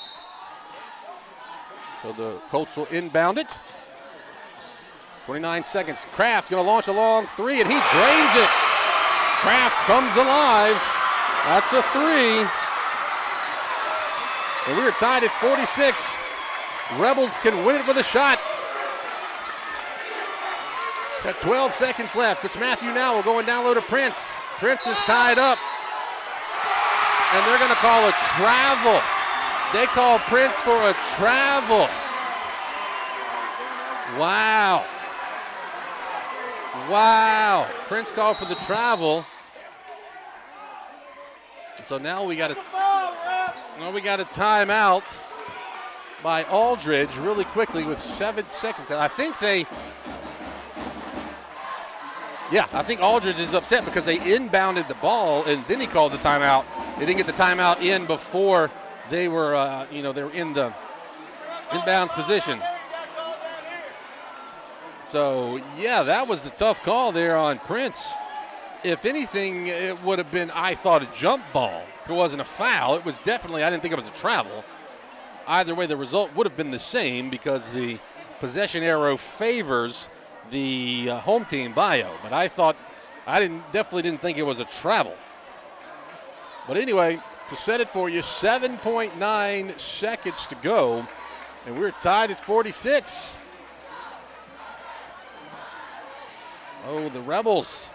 So the Colts will inbound it. 29 seconds. Kraft going to launch a long 3, and he drains it. Kraft comes alive. That's a 3. And we're tied at 46. Rebels can win it with a shot. Got 12 seconds left. It's Matthew Nowell going down low to Prince. Prince is tied up. And they're going to call a travel. They call Prince for a travel. Wow. Wow. Prince called for the travel. So now we got a timeout by Aldridge really quickly with 7 seconds. And I think Aldridge is upset because they inbounded the ball and then he called the timeout. They didn't get the timeout in before they were, they were in the inbounds position. So, yeah, that was a tough call there on Prince. If anything, it would have been, I thought, a jump ball. If it wasn't a foul, it was definitely, I didn't think it was a travel. Either way, the result would have been the same because the possession arrow favors the home team, Bayou. But definitely didn't think it was a travel. But anyway, to set it for you, 7.9 seconds to go, and we're tied at 46. Oh, the Rebels,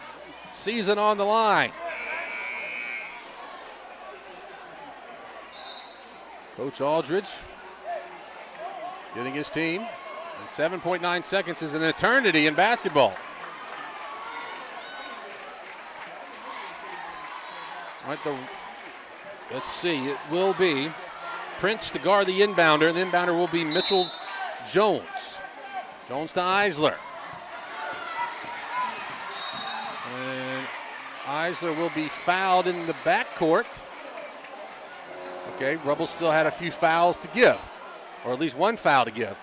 season on the line. Coach Aldridge getting his team. And 7.9 seconds is an eternity in basketball. All right, let's see. It will be Prince to guard the inbounder, and the inbounder will be Mitchell Jones. Jones to Eisler. And Eisler will be fouled in the backcourt. Okay, Rebels still had a few fouls to give, or at least one foul to give.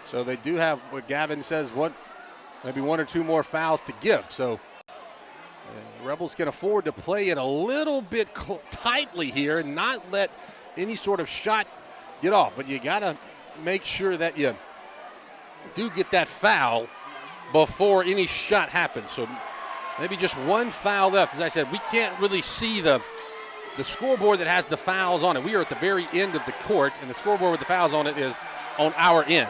So they do have, what Gavin says, maybe 1 or 2 more fouls to give. So Rebels can afford to play it a little bit tightly here and not let any sort of shot get off. But you got to make sure that you do get that foul before any shot happens. So maybe just 1 foul left. As I said, we can't really see the scoreboard that has the fouls on it. We are at the very end of the court, and the scoreboard with the fouls on it is on our end.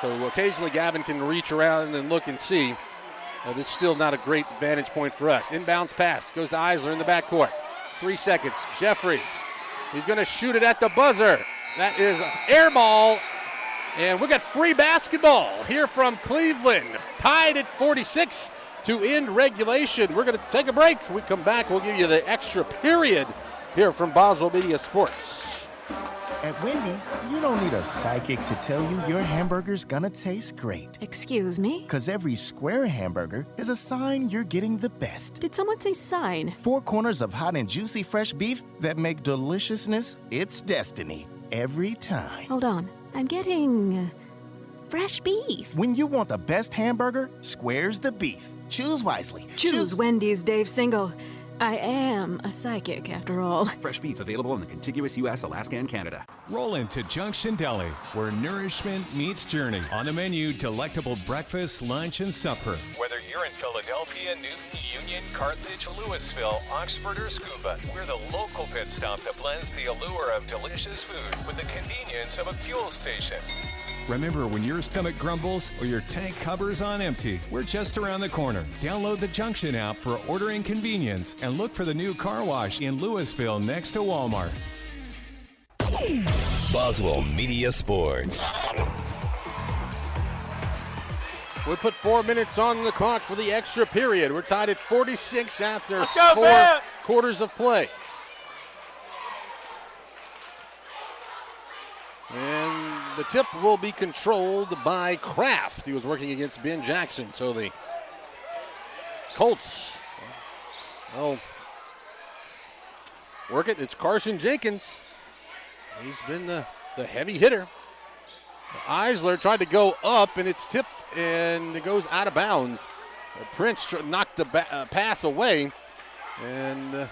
So occasionally Gavin can reach around and look and see. But it's still not a great vantage point for us. Inbounds pass goes to Eisler in the backcourt. 3 seconds. Jeffries. He's going to shoot it at the buzzer. That is air ball. And we got free basketball here from Cleveland. Tied at 46 to end regulation. We're going to take a break. When we come back, we'll give you the extra period here from Boswell Media Sports. At Wendy's, you don't need a psychic to tell you your hamburger's gonna taste great. Excuse me? Because every square hamburger is a sign you're getting the best. Did someone say sign? 4 corners of hot and juicy fresh beef that make deliciousness its destiny every time. Hold on. I'm getting fresh beef. When you want the best hamburger, square's the beef. Choose wisely. Choose Wendy's, Dave Single. I am a psychic, after all. Fresh beef available in the contiguous U.S., Alaska, and Canada. Roll into Junction Deli, where nourishment meets journey. On the menu, delectable breakfast, lunch, and supper. Whether you're in Philadelphia, Newton, Union, Carthage, Louisville, Oxford, or Scuba, we're the local pit stop that blends the allure of delicious food with the convenience of a fuel station. Remember, when your stomach grumbles or your tank hovers on empty, we're just around the corner. Download the Junction app for ordering convenience and look for the new car wash in Louisville next to Walmart. Boswell Media Sports. We put 4 minutes on the clock for the extra period. We're tied at 46 after 4 quarters of play. And the tip will be controlled by Kraft. He was working against Ben Jackson. So the Colts, well, work it. It's Carson Jenkins. He's been the heavy hitter. Eisler tried to go up, and it's tipped, and it goes out of bounds. Prince knocked the pass away, and it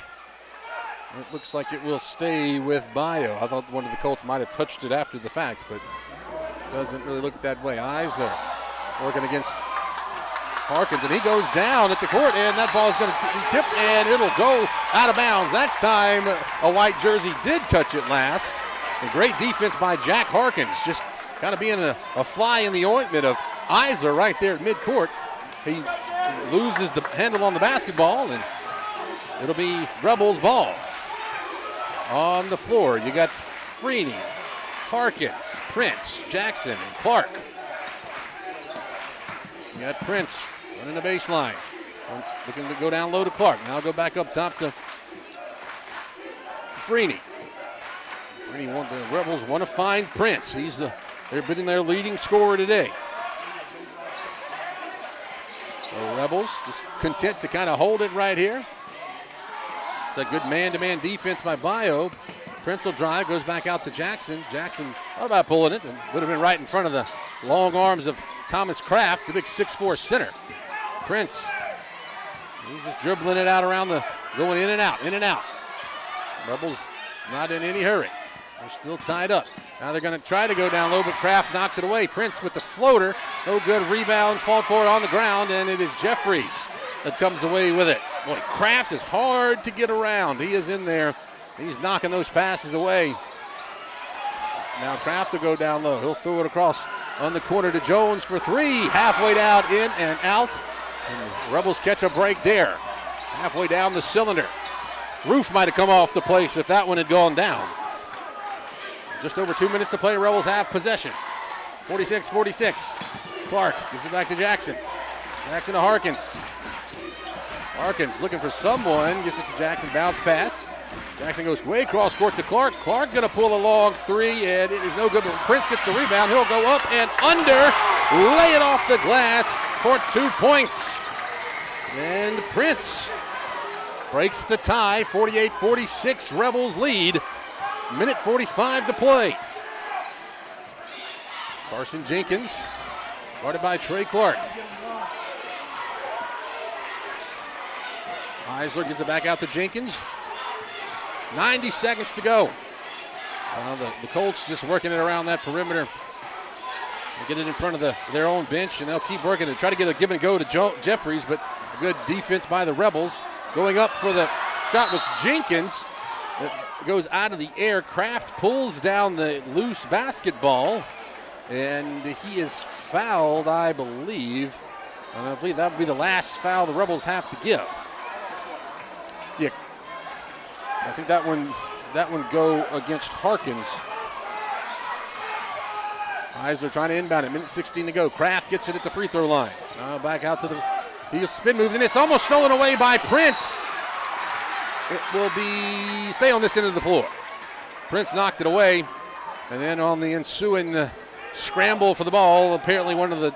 looks like it will stay with Bayou. I thought one of the Colts might have touched it after the fact, but it doesn't really look that way. Eisler working against Harkins, and he goes down at the court, and that ball is going to be tipped, and it'll go out of bounds. That time, a white jersey did touch it last. A great defense by Jack Harkins, just kind of being a fly in the ointment of Eisler right there at midcourt. He loses the handle on the basketball, and it'll be Rebels ball. On the floor, you got Freeney, Harkins, Prince, Jackson, and Clark. You got Prince running the baseline, looking to go down low to Clark. Now go back up top to Freeney. The Rebels want to find Prince. They're been their leading scorer today. The Rebels just content to kind of hold it right here. It's a good man-to-man defense by Bayou. Prince will drive, goes back out to Jackson. Jackson thought about pulling it and would have been right in front of the long arms of Thomas Kraft, the big 6'4" center. Prince, he's just dribbling it out around going in and out, in and out. Rebels not in any hurry. They're still tied up. Now they're going to try to go down low, but Kraft knocks it away. Prince with the floater. No good. Rebound, fought for it on the ground, and it is Jeffries that comes away with it. Boy, Kraft is hard to get around. He is in there. He's knocking those passes away. Now Kraft will go down low. He'll throw it across on the corner to Jones for three. Halfway down, in and out. And the Rebels catch a break there. Halfway down the cylinder. Roof might have come off the place if that one had gone down. Just over 2 minutes to play. Rebels have possession. 46-46. Clark gives it back to Jackson. Jackson to Harkins. Harkins looking for someone. Gets it to Jackson. Bounce pass. Jackson goes way cross court to Clark. Clark going to pull a long three, and it is no good. But Prince gets the rebound. He'll go up and under. Lay it off the glass for 2 points. And Prince breaks the tie. 48-46. Rebels lead. Minute 45 to play. Carson Jenkins, guarded by Trey Clark. Eisler gives it back out to Jenkins. 90 seconds to go. The Colts just working it around that perimeter. They get it in front of their own bench, and they'll keep working to try to get a give and go to Jeffries, but a good defense by the Rebels. Going up for the shot was Jenkins. It goes out of the air. Kraft pulls down the loose basketball, and he is fouled, I believe. And I believe that would be the last foul the Rebels have to give. Yeah, I think that one go against Harkins. Eisler trying to inbound it. Minute 16 to go. Kraft gets it at the free throw line. Back out to the spin move, and it's almost stolen away by Prince. It will stay on this end of the floor. Prince knocked it away, and then on the ensuing scramble for the ball, apparently one of the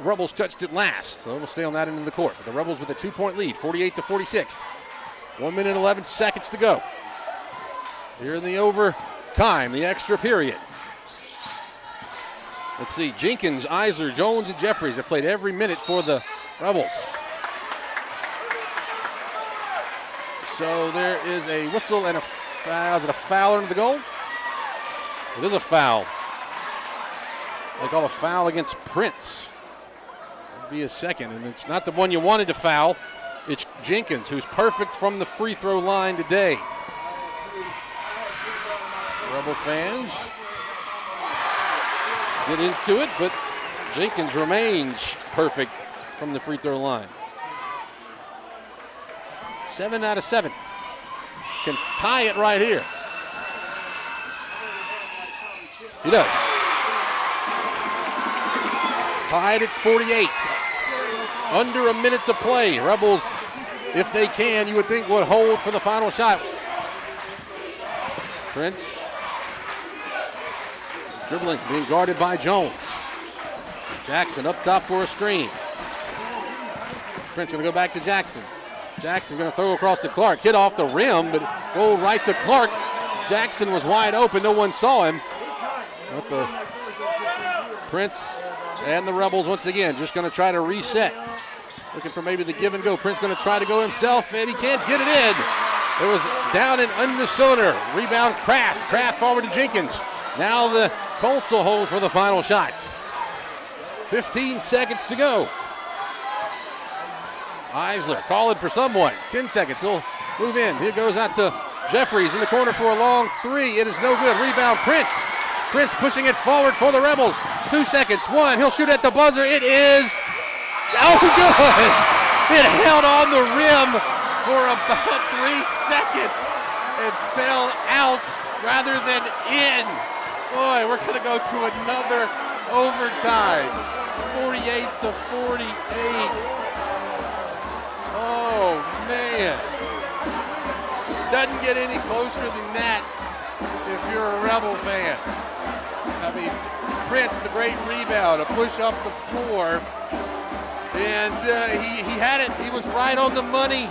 Rebels touched it last, so it will stay on that end of the court. The Rebels with a 2-point lead, 48-46. 1 minute 11 seconds to go. Here in the overtime, the extra period. Let's see, Jenkins, Eisler, Jones, and Jeffries have played every minute for the Rebels. So there is a whistle and a foul. Is it a foul under the goal? It is a foul. They call a foul against Prince. It'll be a second, and it's not the one you wanted to foul. It's Jenkins, who's perfect from the free throw line today. Rebel fans get into it, but Jenkins remains perfect from the free throw line. 7 out of 7. Can tie it right here. He does. Tied at 48. Under a minute to play. Rebels, if they can, you would think would hold for the final shot. Prince dribbling, being guarded by Jones. Jackson up top for a screen. Prince going to go back to Jackson. Jackson's going to throw across to Clark. Hit off the rim, but roll right to Clark. Jackson was wide open. No one saw him. But the Prince and the Rebels once again just going to try to reset. Looking for maybe the give and go. Prince going to try to go himself, and he can't get it in. It was down and under shoulder. Rebound Kraft. Kraft forward to Jenkins. Now the Colts will hold for the final shot. 15 seconds to go. Eisler calling for someone. 10 seconds. He'll move in. Here goes out to Jeffries in the corner for a long three. It is no good. Rebound Prince. Prince pushing it forward for the Rebels. 2 seconds. One. He'll shoot at the buzzer. It is. Oh, good. It held on the rim for about 3 seconds and fell out rather than in. Boy, we're going to go to another overtime. 48-48. Oh, man. Doesn't get any closer than that if you're a Rebel fan. I mean, Prince, the great rebound, a push up the floor. And he had it. He was right on the money.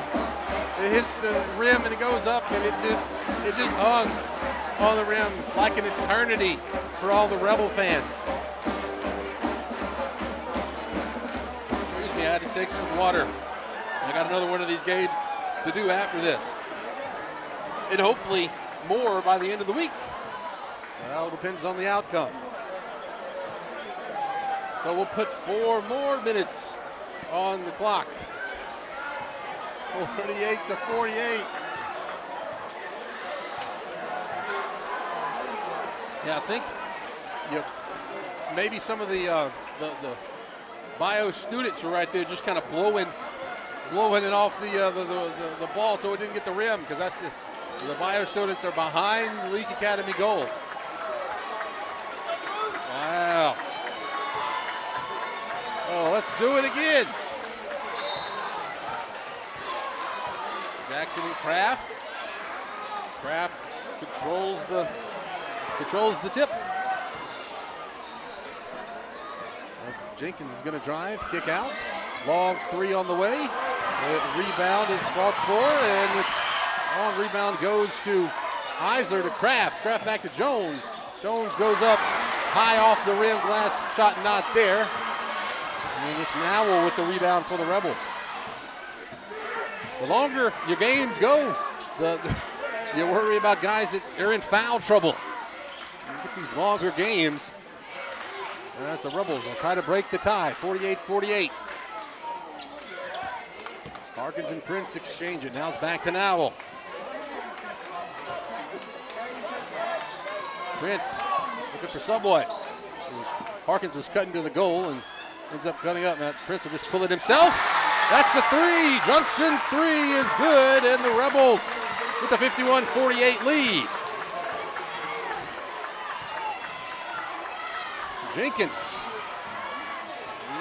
It hit the rim and it goes up, and it just hung on the rim like an eternity for all the Rebel fans. Excuse me, I had to take some water. I got another one of these games to do after this. And hopefully more by the end of the week. Well, it depends on the outcome. So we'll put 4 more minutes on the clock. 48-48. Yeah, I think maybe some of the Bayou students were right there just kind of blowing it off the ball so it didn't get the rim, because that's the Bayou students are behind Leake Academy goal. Wow. Oh, let's do it again. Jackson and Kraft. Kraft controls the tip. Jenkins is going to drive, kick out. Long three on the way. The rebound is fought for, and it's long rebound goes to Eisler to Kraft. Kraft back to Jones. Jones goes up high off the rim. Glass shot not there. And it's Nowell with the rebound for the Rebels. The longer your games go, you worry about guys that are in foul trouble. You get these longer games. As the Rebels will try to break the tie, 48-48. Harkins and Prince exchange it. Now it's back to Nowell. Prince looking for someone. Harkins was cutting to the goal and ends up cutting up. Now Prince will just pull it himself. That's a three. Junction three is good, and the Rebels with the 51-48 lead. Jenkins.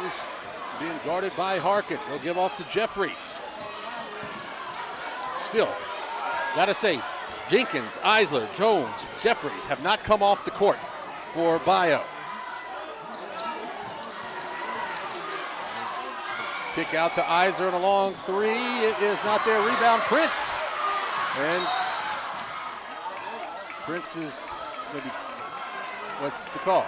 He's being guarded by Harkins. They'll give off to Jeffries. Still, gotta say, Jenkins, Eisler, Jones, Jeffries have not come off the court for Bayou. Kick out to Eisler and a long three. It is not there. Rebound Prince. And Prince is maybe, what's the call?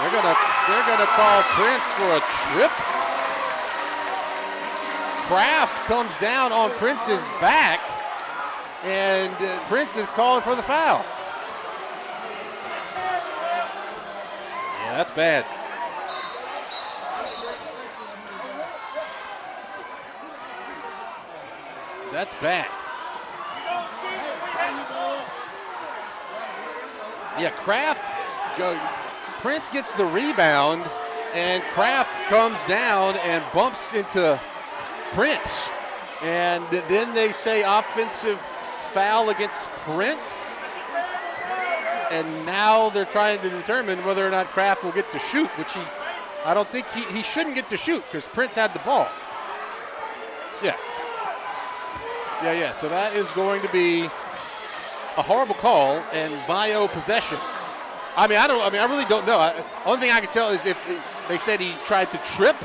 They're gonna call Prince for a trip. Kraft comes down on Prince's back, and Prince is calling for the foul. Yeah, that's bad. That's bad. Yeah, Kraft Prince gets the rebound, and Kraft comes down and bumps into Prince. And then they say offensive foul against Prince. and now they're trying to determine whether or not Kraft will get to shoot, which I don't think he shouldn't get to shoot because Prince had the ball. Yeah. So that is going to be a horrible call and Bayou possession. I really don't know. Only thing I can tell is if they said he tried to trip.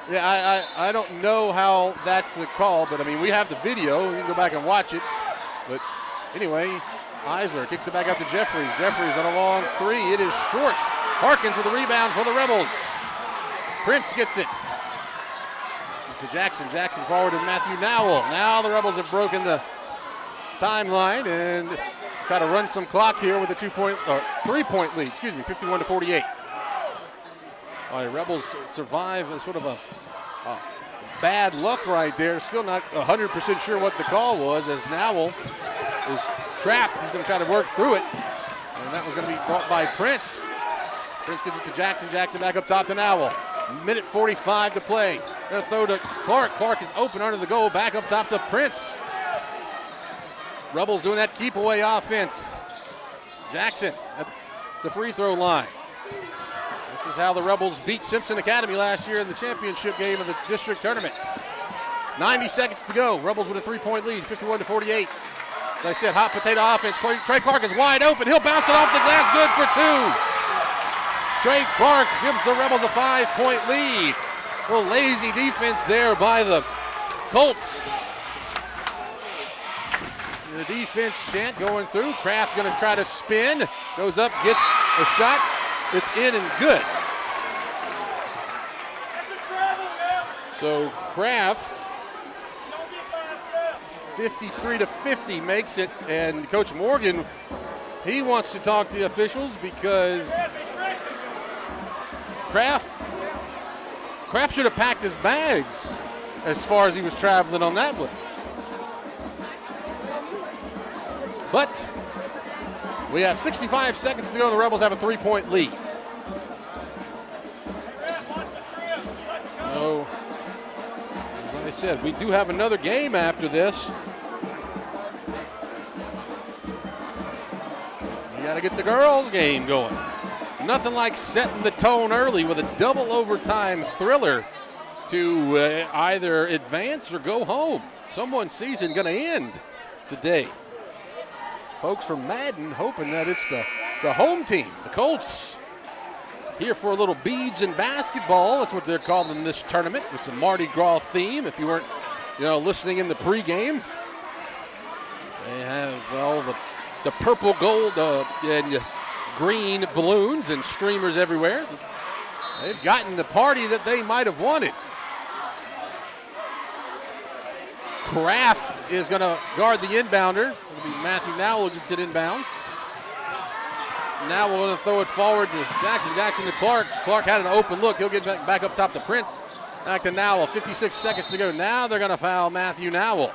Yeah, I don't know how that's the call, but we have the video. We can go back and watch it. But anyway, Eisler kicks it back out to Jeffries. Jeffries on a long three. It is short. Harkins with the rebound for the Rebels. Prince gets it. To Jackson. Jackson forward to Matthew Nowell. Now the Rebels have broken the timeline and try to run some clock here with a 3-point lead. 51-48. All right, Rebels survive sort of a bad luck right there. Still not 100% sure what the call was as Nowell is trapped. He's going to try to work through it. And that was going to be brought by Prince. Prince gets it to Jackson. Jackson back up top to Nowell. Minute 45 to play. They're going to throw to Clark. Clark is open under the goal. Back up top to Prince. Rebels doing that keep away offense. Jackson at the free throw line. This is how the Rebels beat Simpson Academy last year in the championship game of the district tournament. 90 seconds to go. Rebels with a 3-point lead, 51-48. As I said, hot potato offense. Trey Clark is wide open. He'll bounce it off the glass. Good for two. Trey Clark gives the Rebels a 5-point lead. A little lazy defense there by the Colts. The defense chant going through. Kraft going to try to spin. Goes up, gets a shot. It's in and good. So Kraft, 53-50 makes it. And Coach Morgan, he wants to talk to the officials because Kraft should have packed his bags as far as he was traveling on that one. But we have 65 seconds to go. The Rebels have a 3-point lead. So, as I said, we do have another game after this. You got to get the girls' game going. Nothing like setting the tone early with a double overtime thriller to either advance or go home. Someone's season going to end today. Folks from Madden hoping that it's the home team, the Colts, here for a little beads and basketball. That's what they're calling this tournament with some Mardi Gras theme. If you weren't, listening in the pregame, they have all the purple, gold, and green balloons and streamers everywhere. They've gotten the party that they might have wanted. Kraft is going to guard the inbounder. It'll be Matthew Nowell who gets it inbounds. Now we're going to throw it forward to Jackson. Jackson to Clark. Clark had an open look. He'll get back up top to Prince. Back to Nowell. 56 seconds to go. Now they're going to foul Matthew Nowell.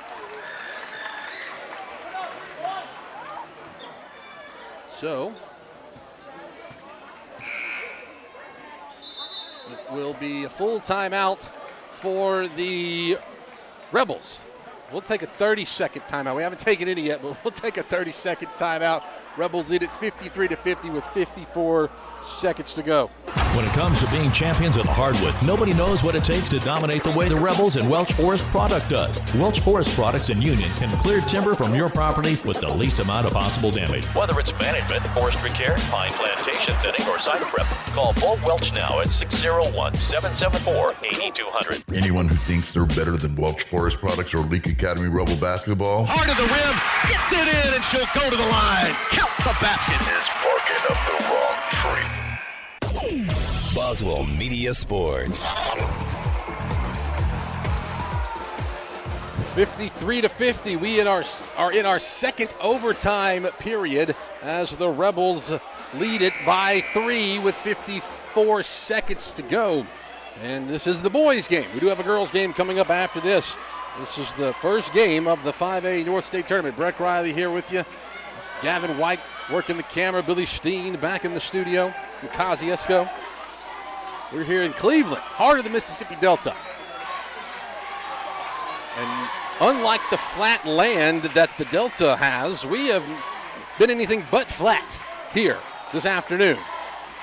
So it will be a full timeout for the Rebels. We'll take a 30-second timeout. We haven't taken any yet, but we'll take a 30-second timeout. Rebels lead at 53-50 with 54 seconds to go. When it comes to being champions of the hardwood, nobody knows what it takes to dominate the way the Rebels and Welch Forest Product does. Welch Forest Products in Union can clear timber from your property with the least amount of possible damage. Whether it's management, forestry care, pine plantation thinning, or site prep, call Paul Welch now at 601-774-8200. Anyone who thinks they're better than Welch Forest Products or Leake Academy Rebel basketball, Heart of the rim, gets it in, and she'll go to the line. Count the basket. Is barking up the wrong tree. Boswell Media Sports. 53-50. We are in our second overtime period as the Rebels lead it by 3 with 54 seconds to go. And this is the boys' game. We do have a girls' game coming up after this. This is the first game of the 5A North State Tournament. Brett Riley here with you. Gavin White working the camera. Billy Steen back in the studio. And Kosciuszko. We're here in Cleveland, heart of the Mississippi Delta. And unlike the flat land that the Delta has, we have been anything but flat here this afternoon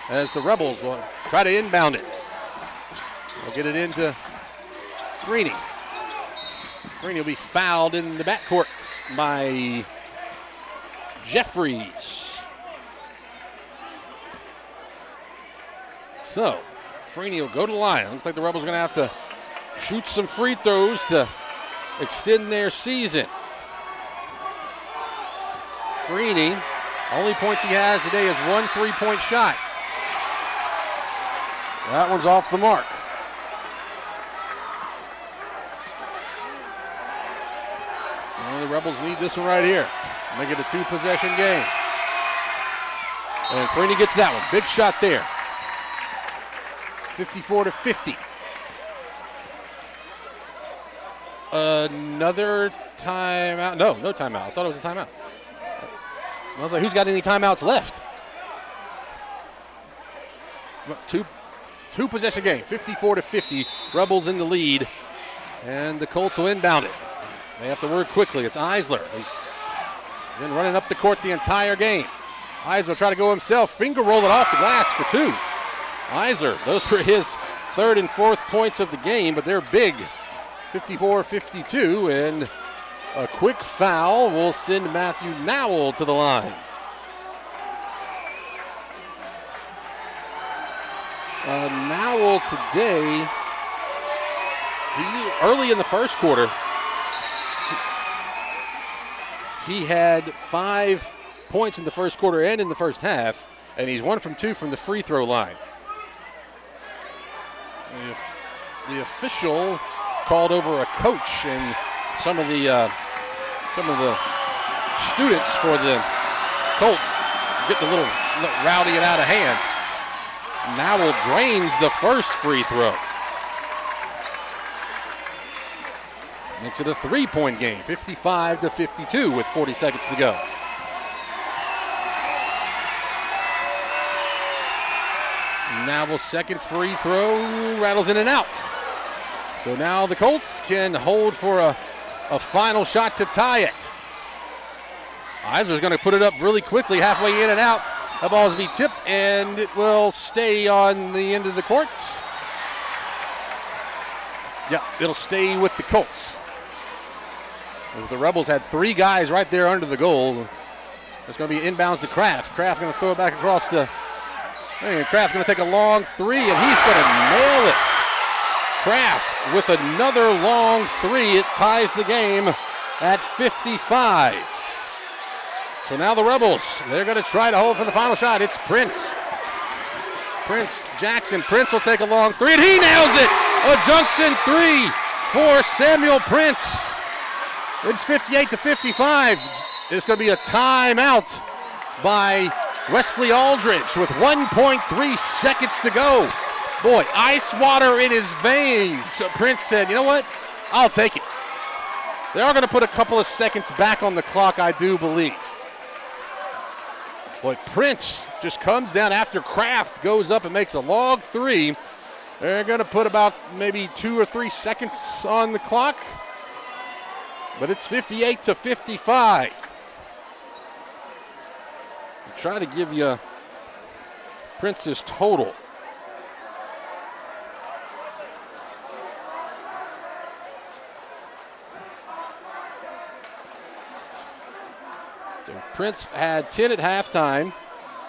as the Rebels will try to inbound it. They'll get it into Freeney. Freeney will be fouled in the backcourt by Jeffries. So, Freeney will go to the line. Looks like the Rebels are going to have to shoot some free throws to extend their season. Freeney, only points he has today is 1 3-point shot. That one's off the mark. Well, the Rebels need this one right here. Make it a 2-possession game. And Freeney gets that one. Big shot there. 54-50. Another timeout. No timeout. I thought it was a timeout. I was like, who's got any timeouts left? Two possession game, 54-50. Rebels in the lead, and the Colts will inbound it. They have to work quickly. It's Eisler. He's been running up the court the entire game. Eisler will try to go himself. Finger roll it off the glass for 2. Eisler, those were his 3rd and 4th points of the game, but they're big. 54-52, and a quick foul will send Matthew Nowell to the line. Nowell today, early in the first quarter, he had 5 points in the first quarter and in the first half, and he's 1 from 2 from the free throw line. The official called over a coach and some of the students for the Colts getting a little rowdy and out of hand. Nowell drains the first free throw. Makes it a 3-point game, 55-52 with 40 seconds to go. Nowell's second free throw rattles in and out. So now the Colts can hold for a final shot to tie it. Eisler's going to put it up really quickly, halfway in and out. The ball will be tipped, and it will stay on the end of the court. Yeah, it'll stay with the Colts. The Rebels had 3 guys right there under the goal. There's going to be inbounds to Kraft. Kraft going to throw it back across to... Kraft going to take a long 3, and he's going to nail it. Kraft with another long 3. It ties the game at 55. So now the Rebels, they're going to try to hold for the final shot. It's Prince. Jackson. Prince will take a long 3, and he nails it! A junction 3 for Samuel Prince. It's 58-55. It's going to be a timeout by Wesley Aldridge with 1.3 seconds to go. Boy, ice water in his veins. So Prince said, you know what? I'll take it. They are going to put a couple of seconds back on the clock, I do believe. But Prince just comes down after Kraft goes up and makes a long 3. They're going to put about maybe 2 or 3 seconds on the clock. But it's 58-55. I'll try to give you Prince's total. So Prince had 10 at halftime.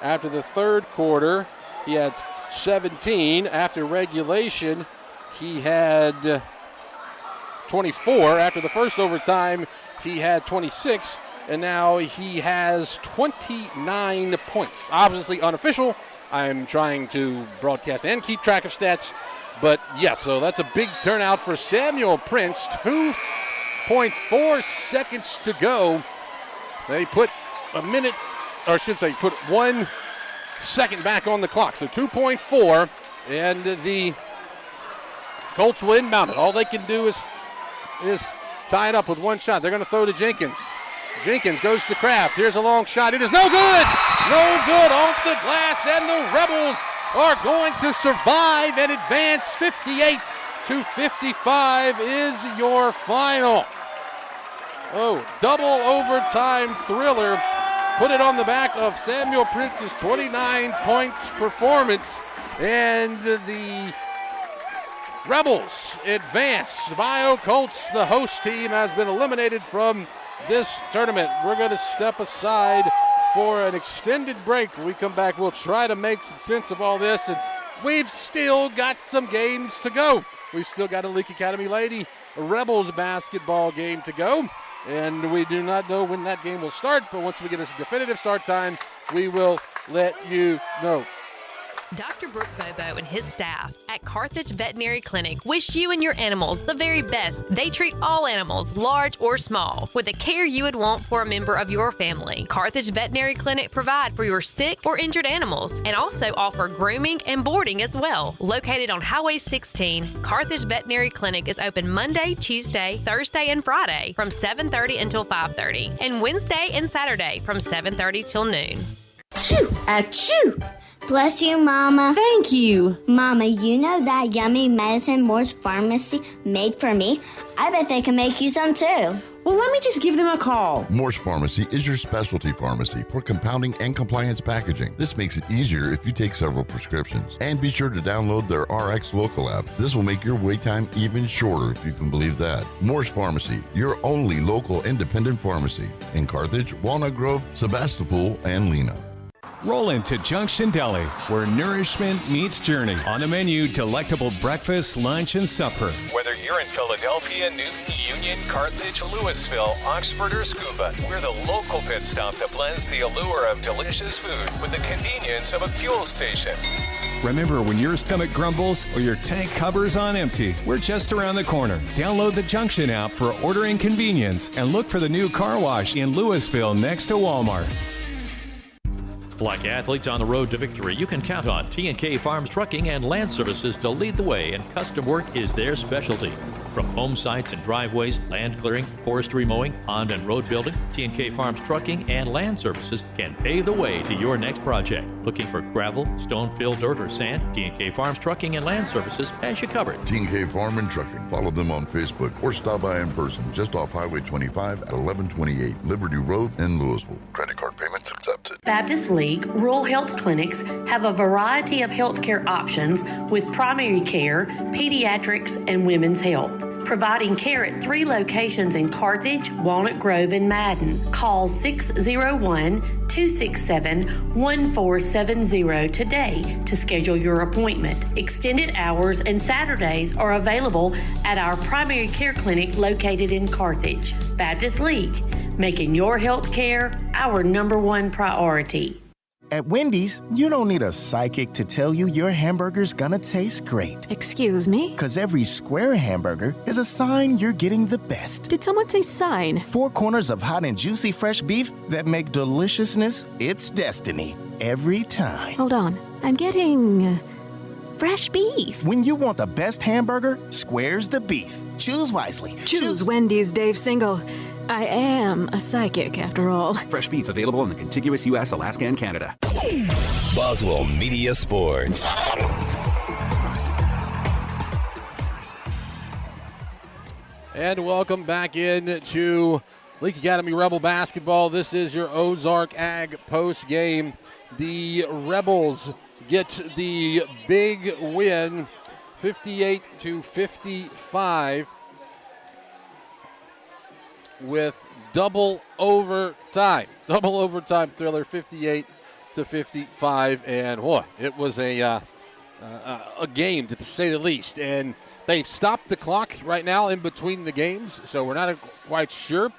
After the third quarter, he had 17. After regulation, he had 24. After the first overtime, he had 26. And now he has 29 points. Obviously unofficial. I'm trying to broadcast and keep track of stats. But yeah, so that's a big turnout for Samuel Prince. 2.4 seconds to go. They put put 1 second back on the clock. So 2.4, and the Colts will inbound it. All they can do is tie it up with 1 shot. They're going to throw to Jenkins. Jenkins goes to Kraft. Here's a long shot. It is no good. No good off the glass, and the Rebels are going to survive and advance. 58-55 is your final. Oh, double overtime thriller put it on the back of Samuel Prince's 29 points performance, and the Rebels advance. The Bayou Colts, the host team, has been eliminated from this tournament. We're going to step aside for an extended break. When we come back, we'll try to make some sense of all this, and we've still got some games to go. We've still got a Leake Academy Lady Rebels basketball game to go, and we do not know when that game will start, but once we get a definitive start time, we will let you know. Dr. Brooke Bobo and his staff at Carthage Veterinary Clinic wish you and your animals the very best. They treat all animals, large or small, with the care you would want for a member of your family. Carthage Veterinary Clinic provide for your sick or injured animals and also offer grooming and boarding as well. Located on Highway 16, Carthage Veterinary Clinic is open Monday, Tuesday, Thursday, and Friday from 7:30 until 5:30, and Wednesday and Saturday from 7:30 till noon. Achoo! Achoo! Bless you, Mama. Thank you. Mama, you know that yummy medicine Moore's Pharmacy made for me? I bet they can make you some too. Well, let me just give them a call. Moore's Pharmacy is your specialty pharmacy for compounding and compliance packaging. This makes it easier if you take several prescriptions. And be sure to download their RX Local app. This will make your wait time even shorter, if you can believe that. Moore's Pharmacy, your only local independent pharmacy in Carthage, Walnut Grove, Sebastopol, and Lena. Roll into Junction Deli, where nourishment meets journey. On the menu, delectable breakfast, lunch, and supper. Whether you're in Philadelphia, Newton, Union, Carthage, Louisville, Oxford, or Scuba, we're the local pit stop that blends the allure of delicious food with the convenience of a fuel station. Remember, when your stomach grumbles or your tank covers on empty, we're just around the corner. Download the Junction app for ordering convenience and look for the new car wash in Louisville next to Walmart. Like athletes on the road to victory, you can count on T&K Farms Trucking and Land Services to lead the way, and custom work is their specialty. From home sites and driveways, land clearing, forestry mowing, pond and road building, T&K Farms Trucking and Land Services can pave the way to your next project. Looking for gravel, stone, fill, dirt, or sand? T&K Farms Trucking and Land Services has you covered. T&K Farm and Trucking. Follow them on Facebook or stop by in person just off Highway 25 at 1128 Liberty Road in Louisville. Credit card payments accepted. Baptist League Rural Health Clinics have a variety of healthcare options with primary care, pediatrics, and women's health. Providing care at 3 locations in Carthage, Walnut Grove, and Madden. Call 601-267-1470 today to schedule your appointment. Extended hours and Saturdays are available at our primary care clinic located in Carthage. Baptist League, making your health care our #1 priority. At Wendy's, you don't need a psychic to tell you your hamburger's gonna taste great. Excuse me? Because every square hamburger is a sign you're getting the best. Did someone say sign? 4 corners of hot and juicy fresh beef that make deliciousness its destiny every time. Hold on. I'm getting fresh beef. When you want the best hamburger, square's the beef. Choose wisely. Choose Wendy's, Dave Single. I am a psychic, after all. Fresh beef available in the contiguous U.S., Alaska, and Canada. Boswell Media Sports. And welcome back in to Leake Academy Rebel basketball. This is your Ozark Ag post game. The Rebels get the big win, 58-55. With double overtime thriller, 58-55, and it was a game to say the least. And they've stopped the clock right now in between the games, so we're not quite sure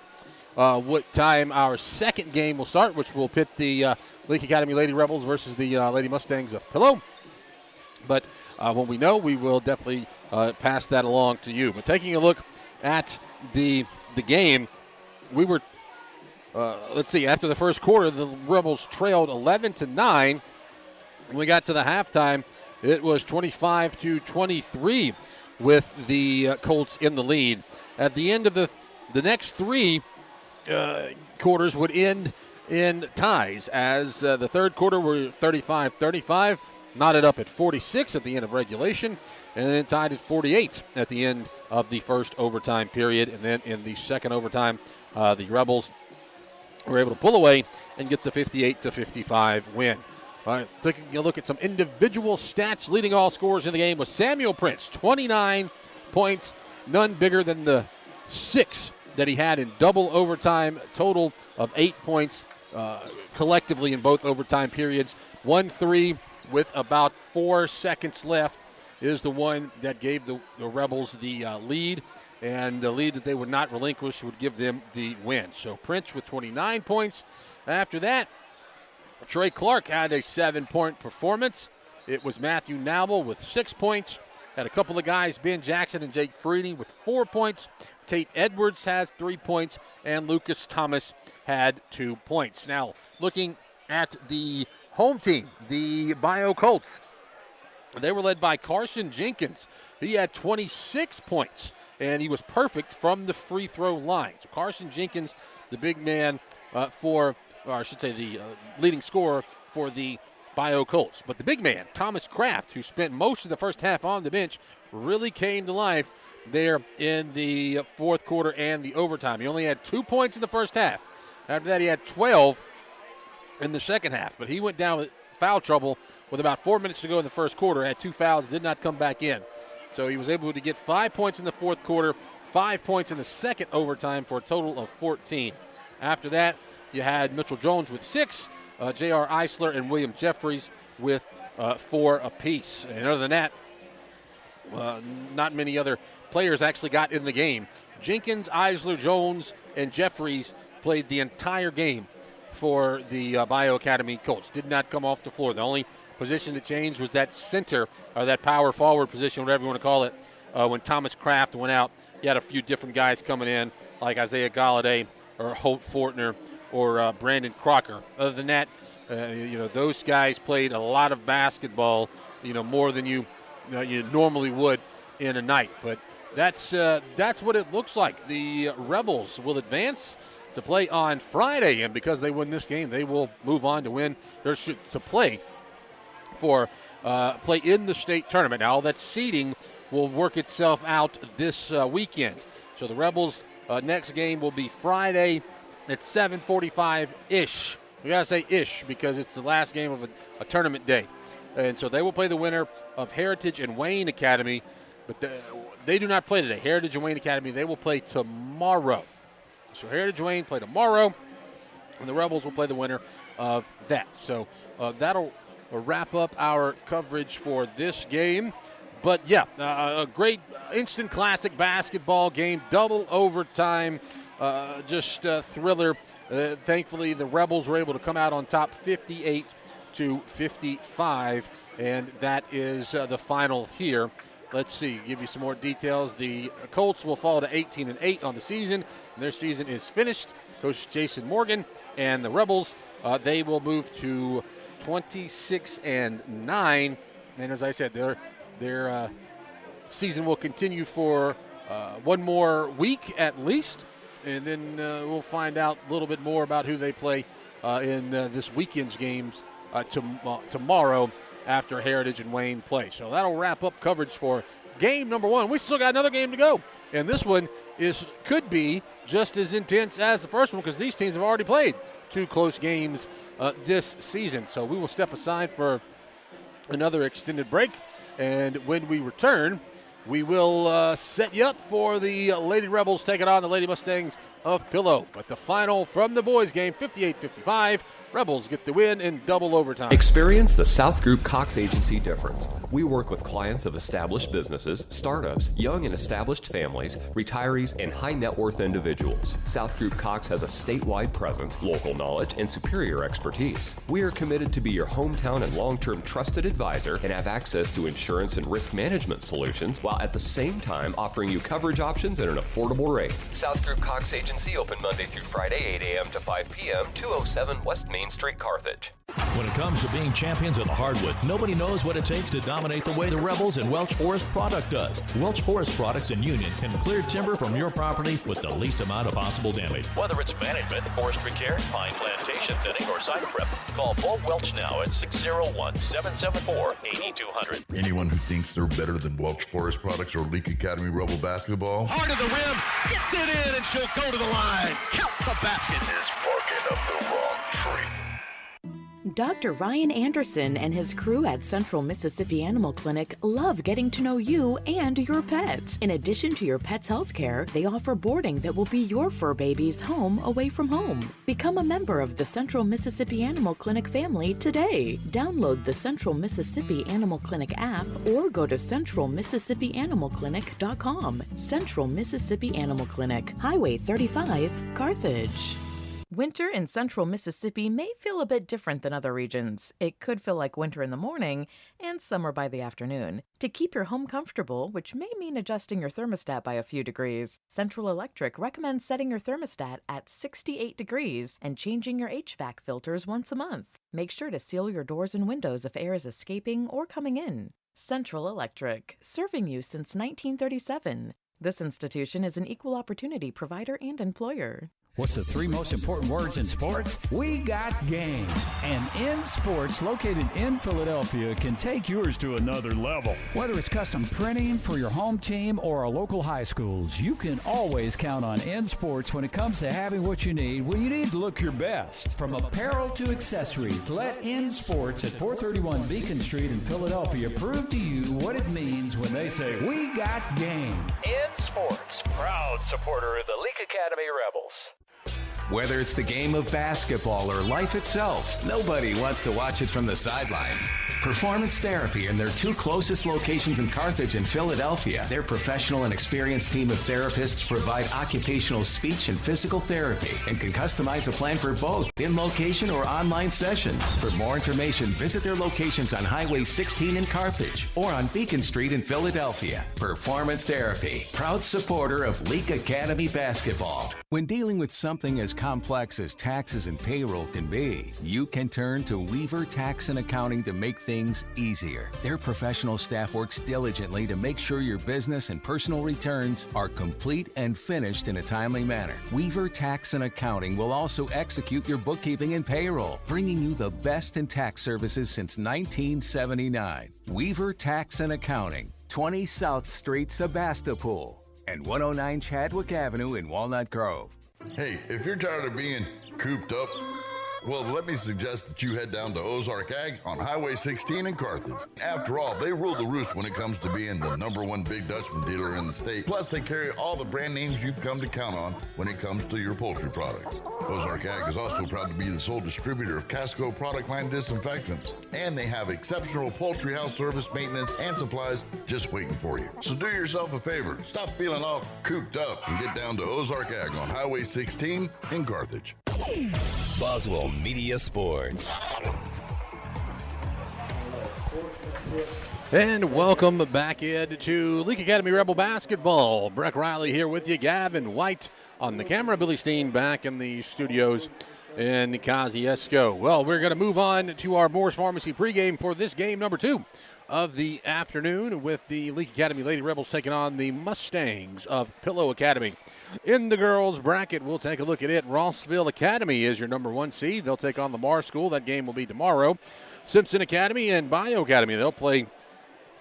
what time our second game will start, which will pit the Leake Academy Lady Rebels versus the Lady Mustangs of Pillow. But when we know, we will definitely pass that along to you. But taking a look at the game, we were, after the first quarter, the Rebels trailed 11-9. When we got to the halftime, it was 25-23 with the Colts in the lead. At the end of the next 3 quarters would end in ties, as the third quarter were 35-35, knotted up at 46 at the end of regulation, and then tied at 48 at the end of the first overtime period. And then in the second overtime, the Rebels were able to pull away and get the 58-55 win. All right, taking a look at some individual stats. Leading all scorers in the game was Samuel Prince, 29 points, none bigger than the 6 that he had in double overtime, total of 8 points collectively in both overtime periods. 1-3 with about 4 seconds left is the one that gave the Rebels the lead, and the lead that they would not relinquish would give them the win. So Prince with 29 points. After that, Trey Clark had a 7-point performance. It was Matthew Nabel with 6 points. Had a couple of guys, Ben Jackson and Jake Freedy, with 4 points. Tate Edwards has 3 points, and Lucas Thomas had 2 points. Now, looking at the home team, the Bayou Colts, they were led by Carson Jenkins. He had 26 points, and he was perfect from the free throw line. So Carson Jenkins, the big man the leading scorer for the Bayou Colts. But the big man, Thomas Kraft, who spent most of the first half on the bench, really came to life there in the fourth quarter and the overtime. He only had 2 points in the first half. After that, he had 12 in the second half. But he went down with foul trouble with about 4 minutes to go in the first quarter, had 2 fouls, did not come back in. So he was able to get 5 points in the fourth quarter, 5 points in the second overtime for a total of 14. After that, you had Mitchell Jones with 6, J.R. Eisler and William Jeffries with 4 apiece. And other than that, not many other players actually got in the game. Jenkins, Eisler, Jones, and Jeffries played the entire game for the Bayou Academy Colts. Did not come off the floor. The only position that changed was that center, or that power forward position, whatever you want to call it. When Thomas Kraft went out, you had a few different guys coming in, like Isaiah Galladay or Holt Fortner or Brandon Crocker. Other than that, those guys played a lot of basketball, more than you normally would in a night. But that's what it looks like. The Rebels will advance to play on Friday, and because they win this game, they will move on to play in the state tournament. Now, all that seeding will work itself out this weekend. So the Rebels' next game will be Friday at 7:45-ish. We got to say ish because it's the last game of a tournament day. And so they will play the winner of Heritage and Wayne Academy. But they do not play today. Heritage and Wayne Academy, they will play tomorrow. So Heritage Wayne play tomorrow, and the Rebels will play the winner of that. So that'll wrap up our coverage for this game. But, yeah, a great instant classic basketball game, double overtime, just a thriller. Thankfully, the Rebels were able to come out on top 58-55, and that is the final here. Let's see, give you some more details. The Colts will fall to 18-8 on the season, and their season is finished. Coach Jason Morgan and the Rebels, they will move to 26-9, and as I said, their season will continue for one more week at least, and then we'll find out a little bit more about who they play in this weekend's games tomorrow after Heritage and Wayne play. So that'll wrap up coverage for game number 1. We still got another game to go, and this one could be just as intense as the first one because these teams have already played 2 close games this season. So we will step aside for another extended break, and when we return, we will set you up for the Lady Rebels taking on the Lady Mustangs of Pillow. But the final from the boys' game, 58-55. Rebels get the win in double overtime. Experience the South Group Cox Agency difference. We work with clients of established businesses, startups, young and established families, retirees, and high net worth individuals. South Group Cox has a statewide presence, local knowledge, and superior expertise. We are committed to be your hometown and long-term trusted advisor and have access to insurance and risk management solutions while at the same time offering you coverage options at an affordable rate. South Group Cox Agency open Monday through Friday, 8 a.m. to 5 p.m., 207 West Main Street, Carthage. When it comes to being champions of the hardwood, nobody knows what it takes to dominate the way the Rebels and Welch Forest Product does. Welch Forest Products in Union can clear timber from your property with the least amount of possible damage. Whether it's management, forestry care, pine plantation thinning, or site prep, call Paul Welch now at 601-774-8200. Anyone who thinks they're better than Welch Forest Products or Leake Academy Rebel basketball, Hard to the rim, gets it in, and she'll go to the line. Count the basket. Is barking up the wrong tree. Dr. Ryan Anderson and his crew at Central Mississippi Animal Clinic love getting to know you and your pet. In addition to your pet's health care, they offer boarding that will be your fur baby's home away from home. Become a member of the Central Mississippi Animal Clinic family today. Download the Central Mississippi Animal Clinic app or go to centralmississippianimalclinic.com. Central Mississippi Animal Clinic, Highway 35, Carthage. Winter in central Mississippi may feel a bit different than other regions. It could feel like winter in the morning and summer by the afternoon. To keep your home comfortable, which may mean adjusting your thermostat by a few degrees, Central Electric recommends setting your thermostat at 68 degrees and changing your HVAC filters once a month. Make sure to seal your doors and windows if air is escaping or coming in. Central Electric, serving you since 1937. This institution is an equal opportunity provider and employer. What's the three most important words in sports? We got game. And In Sports, located in Philadelphia, can take yours to another level. Whether it's custom printing for your home team or our local high schools, you can always count on In Sports when it comes to having what you need when you need to look your best. From apparel to accessories, let In Sports at 431 Beacon Street in Philadelphia prove to you what it means when they say, we got game. In Sports, proud supporter of the Leake Academy Rebels. Whether it's the game of basketball or life itself, nobody wants to watch it from the sidelines. Performance Therapy and their two closest locations in Carthage and Philadelphia. Their professional and experienced team of therapists provide occupational speech and physical therapy and can customize a plan for both in location or online sessions. For more information, visit their locations on Highway 16 in Carthage or on Beacon Street in Philadelphia. Performance Therapy, proud supporter of Leake Academy basketball. When dealing with something as complex as taxes and payroll can be, you can turn to Weaver Tax and Accounting to make things easier. Their professional staff works diligently to make sure your business and personal returns are complete and finished in a timely manner. Weaver Tax and Accounting will also execute your bookkeeping and payroll, bringing you the best in tax services since 1979. Weaver Tax and Accounting, 20 South Street, Sebastopol, and 109 Chadwick Avenue in Walnut Grove. Hey, if you're tired of being cooped up, well, let me suggest that you head down to Ozark Ag on Highway 16 in Carthage. After all, they rule the roost when it comes to being the #1 Big Dutchman dealer in the state. Plus, they carry all the brand names you've come to count on when it comes to your poultry products. Ozark Ag is also proud to be the sole distributor of Casco product line disinfectants. And they have exceptional poultry house service, maintenance, and supplies just waiting for you. So do yourself a favor. Stop feeling all cooped up and get down to Ozark Ag on Highway 16 in Carthage. Boswell Media Sports. And welcome back in to Leake Academy Rebel Basketball. Breck Riley here with you. Gavin White on the camera. Billy Steen back in the studios in Kosciuszko. Well, we're going to move on to our Moore's Pharmacy pregame for this game number 2 of the afternoon with the Leake Academy Lady Rebels taking on the Mustangs of Pillow Academy. In the girls' bracket, we'll take a look at it. Rossville Academy is your '1 seed. They'll take on Lamar School. That game will be tomorrow. Simpson Academy and Bayou Academy, they'll play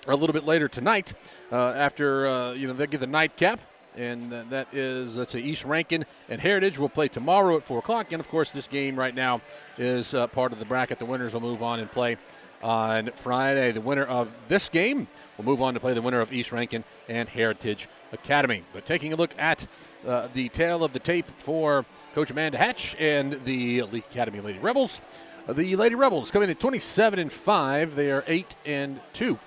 a little bit later tonight after, they'll get the nightcap. And that is, let's say, East Rankin and Heritage will play tomorrow at 4 o'clock. And, of course, this game right now is part of the bracket. The winners will move on and play on Friday. The winner of this game will move on to play the winner of East Rankin and Heritage Academy. But taking a look at the tail of the tape for Coach Amanda Hatch and the Leake Academy Lady Rebels. The Lady Rebels come in at 27-5. They are 8-2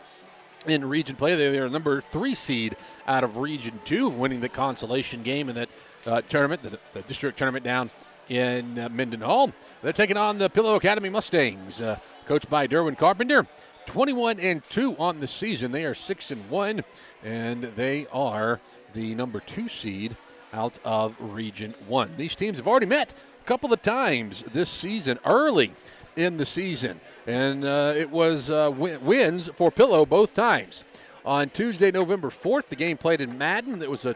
in region play. They are number 3 seed out of Region 2, winning the consolation game in that tournament, the district tournament down in Mendenhall. They're taking on the Pillow Academy Mustangs, coached by Derwin Carpenter. 21-2 on the season. They are 6-1, and they are the number 2 seed out of Region 1. These teams have already met a couple of times this season, early in the season, and it was wins for Pillow both times. On Tuesday, November 4th, the game played in Madden. It was a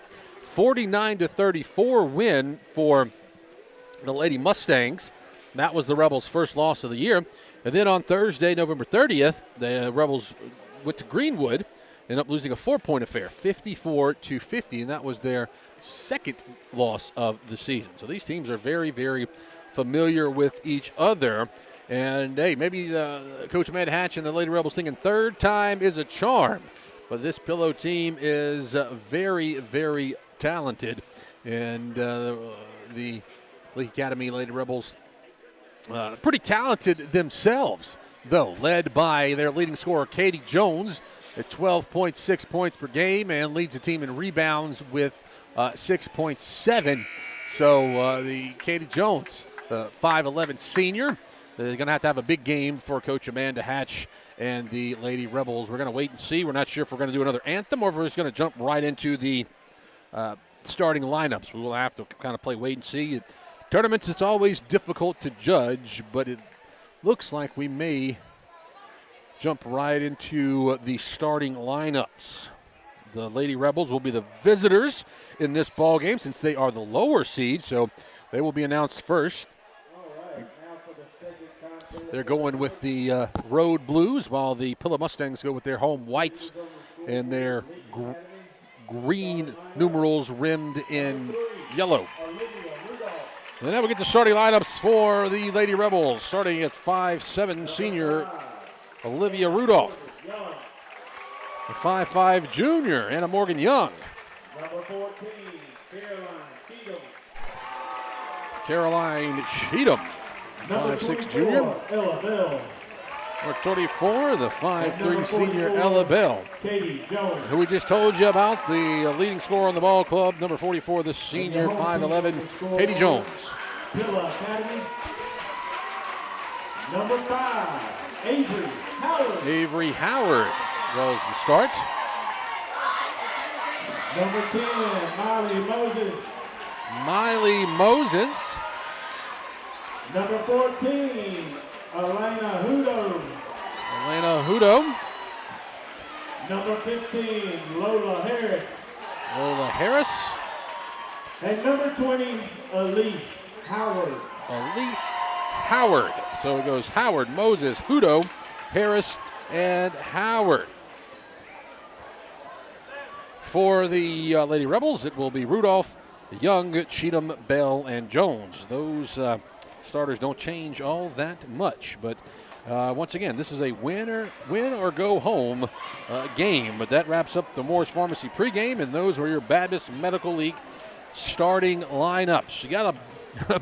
49-34 win for the Lady Mustangs. That was the Rebels' first loss of the year. And then on Thursday, November 30th, the Rebels went to Greenwood, ended up losing a 4-point affair, 54-50, and that was their second loss of the season. So these teams are very, very familiar with each other. And, hey, maybe Coach Matt Hatch and the Lady Rebels thinking third time is a charm. But this Pillow team is very, very talented. And the Leake Academy Lady Rebels, pretty talented themselves, though, led by their leading scorer, Katie Jones, at 12.6 points per game, and leads the team in rebounds with 6.7. So the Katie Jones, 5'11 senior, they're going to have a big game for Coach Amanda Hatch and the Lady Rebels. We're going to wait and see. We're not sure if we're going to do another anthem or if we're just going to jump right into the starting lineups. We will have to kind of play wait and see. Tournaments, it's always difficult to judge, but it looks like we may jump right into the starting lineups. The Lady Rebels will be the visitors in this ball game since they are the lower seed, so they will be announced first. They're going with the road blues, while the Pillow Mustangs go with their home whites and their green numerals rimmed in yellow. And then we get the starting lineups for the Lady Rebels, starting at 5'7 senior Olivia Rudolph. The 5'5 junior Anna Morgan Young. Number 14, Caroline Cheatham. 5'6 junior. Ella Bell. Number 24, the 5'3 senior Ella Bell. Katie Jones. Who we just told you about, the leading scorer on the ball club, number 44, the senior 5'11 Katie Jones. Pillow Academy. Number 5, Avery Howard. Avery Howard was the start. Number 10, Miley Moses. Miley Moses. Number 14, Elena Hudo. Elena Hudo. Number 15, Lola Harris. Lola Harris. And number 20, Elise Howard. Elise Howard. So it goes Howard, Moses, Hudo, Harris, and Howard. For the Lady Rebels, it will be Rudolph, Young, Cheatham, Bell, and Jones. Those starters don't change all that much, but once again, this is a win or go home game. But that wraps up the Morris Pharmacy pregame, and those were your Baptist Medical League starting lineups. You got a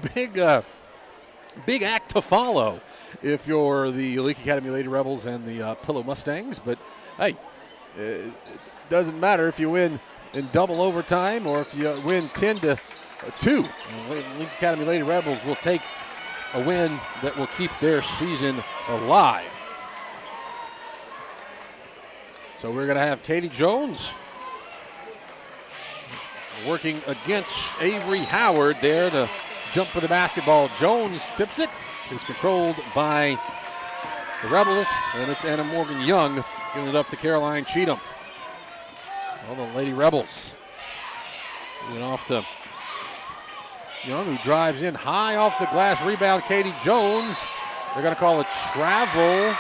big act to follow if you're the Leake Academy Lady Rebels and the Pillow Mustangs. But hey, it doesn't matter if you win in double overtime or if you win 10-2. Leake Academy Lady Rebels will take a win that will keep their season alive. So we're going to have Katie Jones working against Avery Howard there to jump for the basketball. Jones tips it. It's controlled by the Rebels, and it's Anna Morgan Young giving it up to Caroline Cheatham. Well, the Lady Rebels giving off to Young, who drives in high off the glass. Rebound, Katie Jones. They're going to call a travel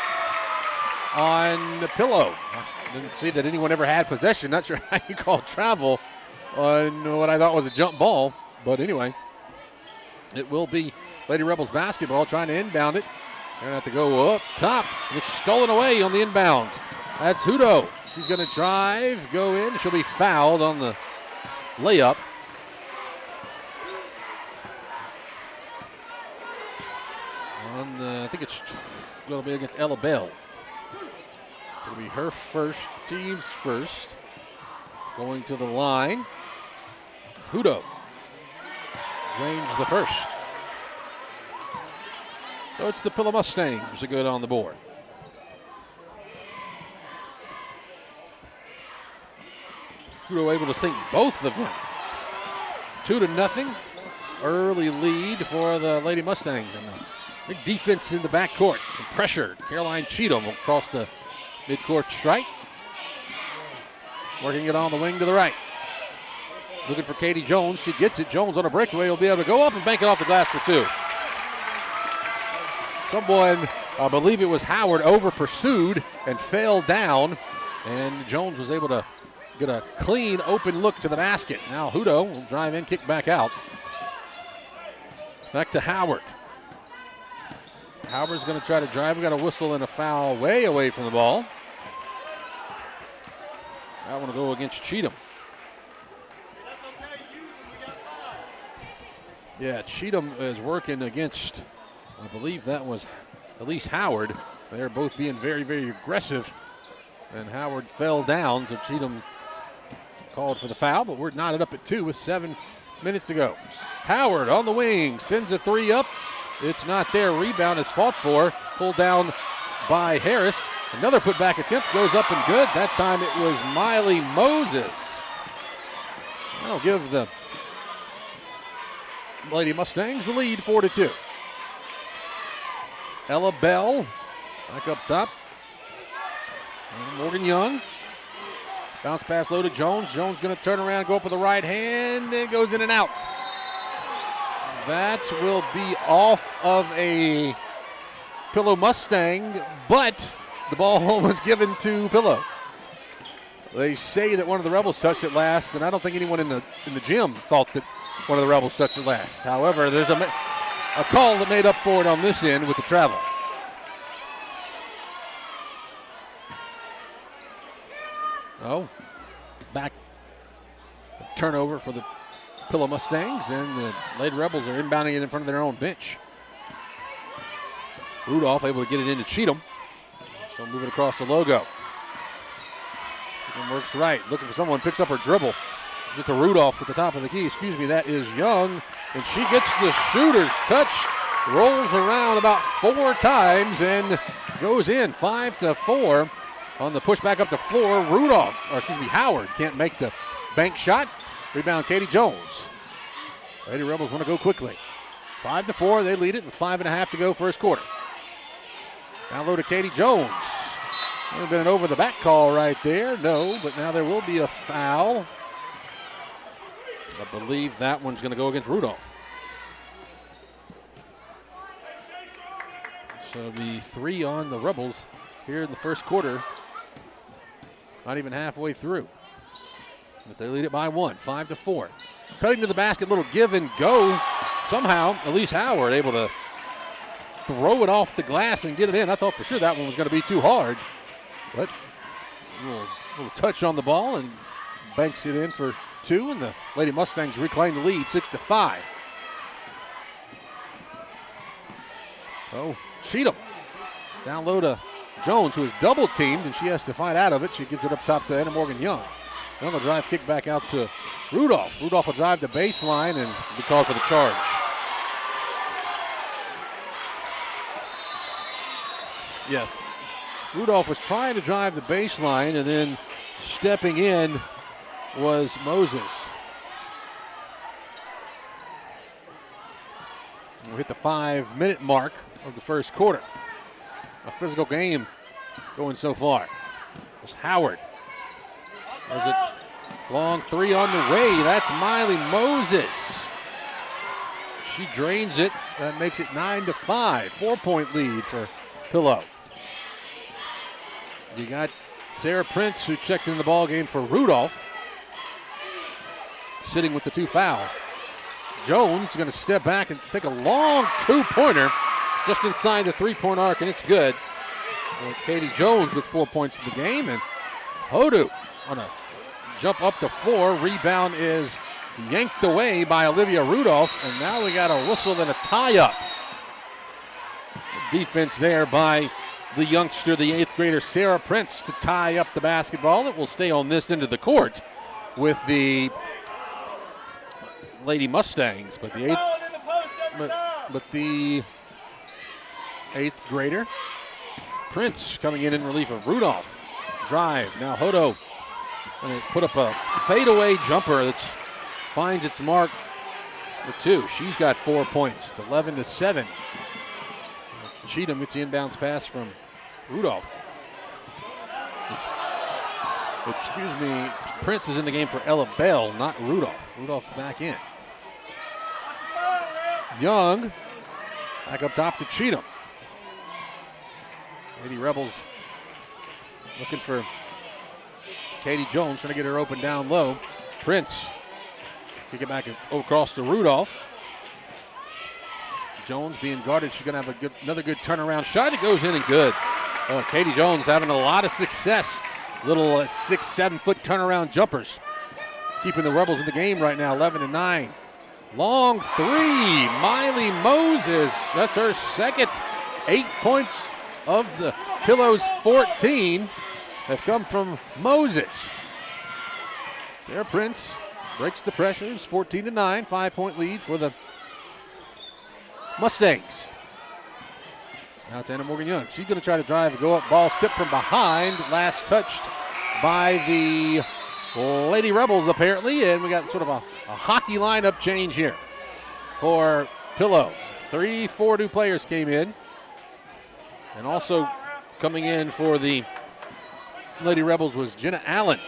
on the Pillow. I didn't see that anyone ever had possession. Not sure how you call travel on what I thought was a jump ball. But anyway, it will be Lady Rebels basketball trying to inbound it. They're going to have to go up top. It's stolen away on the inbounds. That's Hudo. She's going to drive, go in. She'll be fouled on the layup. I think it's going to be against Ella Bell. It'll be her first, team's first. Going to the line. It's Hudo. Range the first. So it's the Pillow Mustangs that go on the board. Hudo able to sink both of them. 2-0. Early lead for the Lady Mustangs. And big defense in the backcourt. Pressured. Caroline Cheatham across the midcourt stripe. Working it on the wing to the right. Looking for Katie Jones. She gets it. Jones on a breakaway will be able to go up and bank it off the glass for two. Someone, I believe it was Howard, over pursued and fell down. And Jones was able to get a clean open look to the basket. Now Hudo will drive in, kick back out. Back to Howard. Howard's going to try to drive. We got a whistle and a foul way away from the ball. That one will go against Cheatham. Yeah, Cheatham is working against, I believe that was at least Howard. They're both being very, very aggressive. And Howard fell down, so Cheatham called for the foul, but we're knotted up at 2 with 7 minutes to go. Howard on the wing, sends a 3 up. It's not there. Rebound is fought for. Pulled down by Harris. Another putback attempt goes up and good. That time it was Miley Moses. That'll give the Lady Mustangs the lead 4-2. Ella Bell back up top. And Morgan Young. Bounce pass low to Jones. Jones going to turn around, go up with the right hand. It goes in and out. That will be off of a Pillow Mustang, but the ball was given to Pillow. They say that one of the Rebels touched it last, and I don't think anyone in the gym thought that one of the Rebels touched it last. However, there's a call that made up for it on this end with the travel. Oh, back turnover for the Pillow Mustangs, and the Lady Rebels are inbounding it in front of their own bench. Rudolph able to get it into Cheatham. So move it across the logo. And works right, looking for someone, picks up her dribble. Get to Rudolph at the top of the key. Excuse me, that is Young. And she gets the shooter's touch, rolls around about 4 times and goes in 5-4 on the push back up the floor. Howard can't make the bank shot. Rebound, Katie Jones. Lady Rebels want to go quickly. 5-4, they lead it with 5.5 to go first quarter. Down low to Katie Jones. Would have been an over the back call right there. No, but now there will be a foul. I believe that one's going to go against Rudolph. So the 3 on the Rebels here in the first quarter. Not even halfway through. But they lead it by 1, 5-4. Cutting to the basket, little give and go. Somehow, Elise Howard able to throw it off the glass and get it in. I thought for sure that one was going to be too hard. But a little touch on the ball and banks it in for 2, and the Lady Mustangs reclaim the lead 6-5. Oh, Cheatham down low to Jones, who is double teamed, and she has to fight out of it. She gives it up top to Anna Morgan Young. Young will drive, kick back out to Rudolph. Rudolph will drive the baseline and be called for the charge. Yeah, Rudolph was trying to drive the baseline, and then stepping in was Moses. We'll hit the 5-minute mark of the first quarter. A physical game going so far. It's Howard. There's a long 3 on the way. That's Miley Moses. She drains it. That makes it 9-5. 4-point lead for Pillow. You got Sarah Prince, who checked in the ball game for Rudolph, sitting with the 2 fouls. Jones is going to step back and take a long 2-pointer just inside the 3-point arc, and it's good. And Katie Jones with 4 points in the game, and Hodu on a jump up the floor. Rebound is yanked away by Olivia Rudolph, and now we got a whistle and a tie-up. Defense there by the youngster, the 8th grader, Sarah Prince, to tie up the basketball. It will stay on this end of the court with the Lady Mustangs, but the 8th grader, Prince, coming in relief of Rudolph. Drive, now Hodo going to put up a fadeaway jumper that finds its mark for 2. She's got 4 points. It's 11-7. Cheatham gets the inbounds pass from Rudolph. Excuse me, Prince is in the game for Ella Bell, not Rudolph. Rudolph back in. Young back up top to Cheatham. Lady Rebels looking for Katie Jones, trying to get her open down low. Prince kick it back across to Rudolph. Jones being guarded. She's going to have another good turnaround shot. It goes in and good. Katie Jones having a lot of success. Little 6-7 foot turnaround jumpers. Keeping the Rebels in the game right now, 11-9. Long three, Miley Moses. That's her second. 8 points of the Pillows' 14 have come from Moses. Sarah Prince breaks the pressures, 14-9, 5-point lead for the Mustangs. Now it's Anna Morgan Young. She's going to try to drive, go up. Ball's tipped from behind. Last touched by the Lady Rebels, apparently. And we got sort of a hockey lineup change here for Pillow. 3-4 new players came in. And also coming in for the Lady Rebels was Jenna Allen.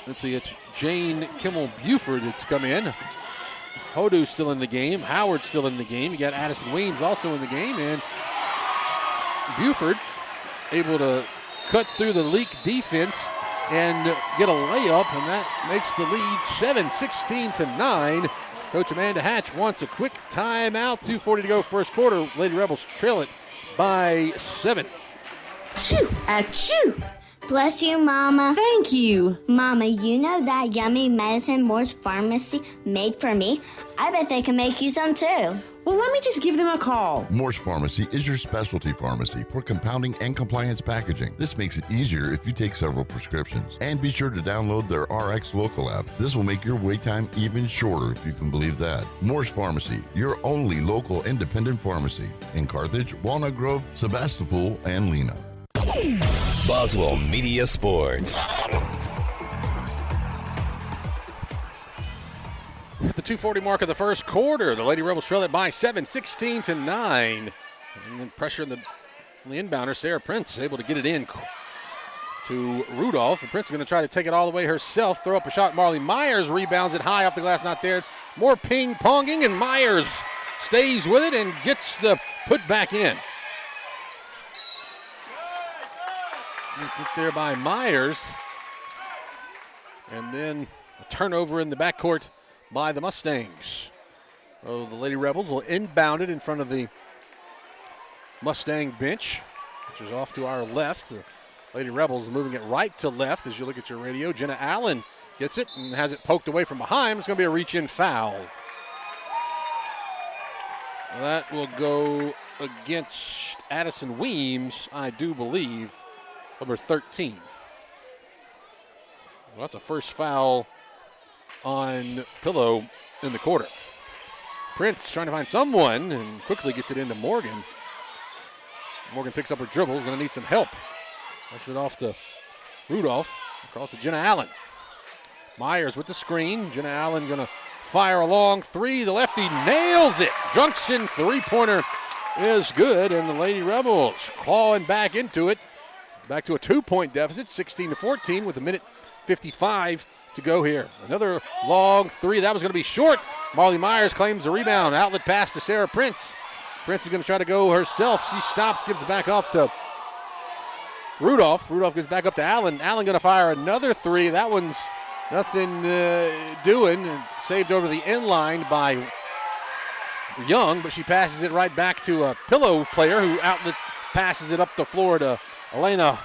Let's see, it's Jane Kimmel-Buford that's come in. Hodu's still in the game. Howard's still in the game. You got Addison Weems also in the game. And Buford able to cut through the Leake defense and get a layup, and that makes the lead 16-9. Coach Amanda Hatch wants a quick timeout. 2:40 to go, first quarter. Lady Rebels trail it by 7. Achoo! Achoo! Bless you, Mama. Thank you. Mama, you know that yummy medicine Moore's Pharmacy made for me? I bet they can make you some too. Well, let me just give them a call. Moore's Pharmacy is your specialty pharmacy for compounding and compliance packaging. This makes it easier if you take several prescriptions. And be sure to download their RX Local app. This will make your wait time even shorter, if you can believe that. Moore's Pharmacy, your only local independent pharmacy in Carthage, Walnut Grove, Sebastopol, and Lena. Boswell Media Sports. At the 2:40 mark of the first quarter, the Lady Rebels trail it by 7, 16-9. And then pressure on the inbounder, Sarah Prince, able to get it in to Rudolph. And Prince is going to try to take it all the way herself, throw up a shot. Marley Myers rebounds it high off the glass, not there. More ping-ponging, and Myers stays with it and gets the put back in. Get there by Myers. And then a turnover in the backcourt by the Mustangs. So the Lady Rebels will inbound it in front of the Mustang bench, which is off to our left. The Lady Rebels moving it right to left as you look at your radio. Jenna Allen gets it and has it poked away from behind. It's going to be a reach-in foul. That will go against Addison Weems, I do believe, number 13. Well, that's a first foul on Pillow in the quarter. Prince trying to find someone and quickly gets it into Morgan. Morgan picks up her dribble, is going to need some help. That's it off to Rudolph, across to Jenna Allen. Myers with the screen. Jenna Allen going to fire a long three. The lefty nails it. Junction three-pointer is good, and the Lady Rebels clawing back into it. Back to a 2-point deficit, 16-14 with a minute 55 to go here. Another long three. That was going to be short. Marley Myers claims the rebound. Outlet pass to Sarah Prince. Prince is going to try to go herself. She stops, gives it back off to Rudolph. Rudolph gives back up to Allen. Allen going to fire another three. That one's nothing doing. And saved over the end line by Young, but she passes it right back to a Pillow player who outlet passes it up the floor to Elena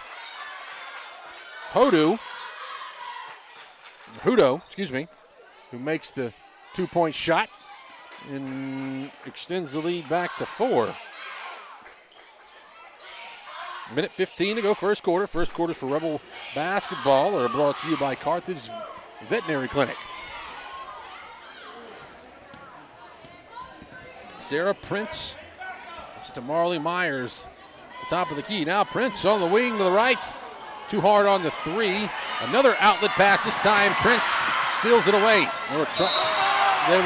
Hudo, who makes the 2-point shot and extends the lead back to 4. Minute 15 to go, first quarter. First quarters for Rebel basketball are brought to you by Carthage Veterinary Clinic. Sarah Prince to Marley Myers. Top of the key. Now Prince on the wing to the right. Too hard on the three. Another outlet pass. This time Prince steals it away. They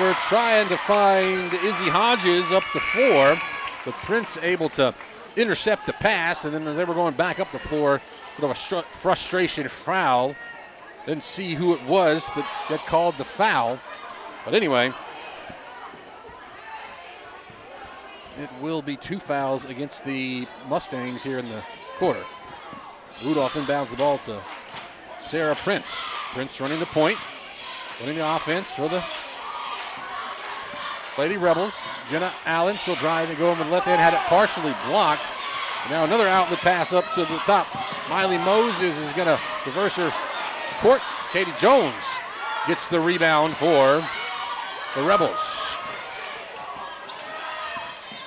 were trying to find Izzy Hodges up the floor, but Prince able to intercept the pass, and then as they were going back up the floor, sort of a frustration foul. Didn't see who it was that called the foul. But anyway, it will be 2 fouls against the Mustangs here in the quarter. Rudolph inbounds the ball to Sarah Prince. Prince running the point. Winning the offense for the Lady Rebels. Jenna Allen, she'll drive and go over the left hand, had it partially blocked. Now another outlet pass up to the top. Miley Moses is going to reverse her court. Katie Jones gets the rebound for the Rebels.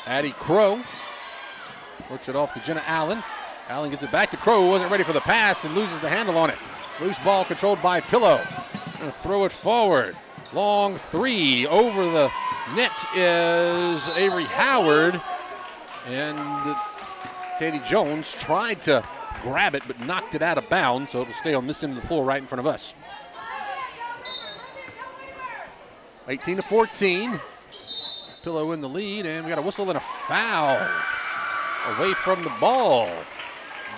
Addie Crow works it off to Jenna Allen. Allen gets it back to Crow, who wasn't ready for the pass and loses the handle on it. Loose ball controlled by Pillow. Gonna throw it forward. Long three over the net is Avery Howard. And Katie Jones tried to grab it but knocked it out of bounds, so it'll stay on this end of the floor right in front of us. 18-14. Pillow in the lead, and we got a whistle and a foul away from the ball.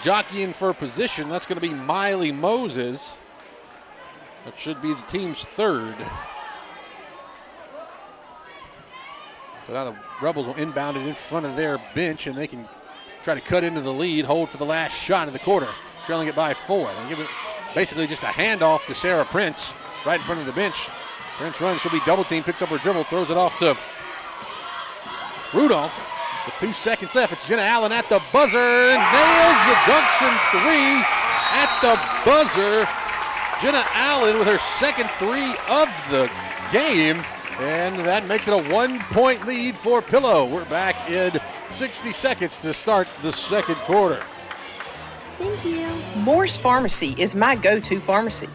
Jockeying for position, that's going to be Miley Moses. That should be the team's third. So now the Rebels will inbound it in front of their bench, and they can try to cut into the lead, hold for the last shot of the quarter, trailing it by 4. They give it basically just a handoff to Sarah Prince right in front of the bench. Prince runs, she'll be double teamed, picks up her dribble, throws it off to Rudolph. With 2 seconds left, it's Jenna Allen at the buzzer, nails the junction 3 at the buzzer. Jenna Allen with her second 3 of the game, and that makes it a 1-point lead for Pillow. We're back in 60 seconds to start the second quarter. Thank you. Moore's Pharmacy is my go-to pharmacy.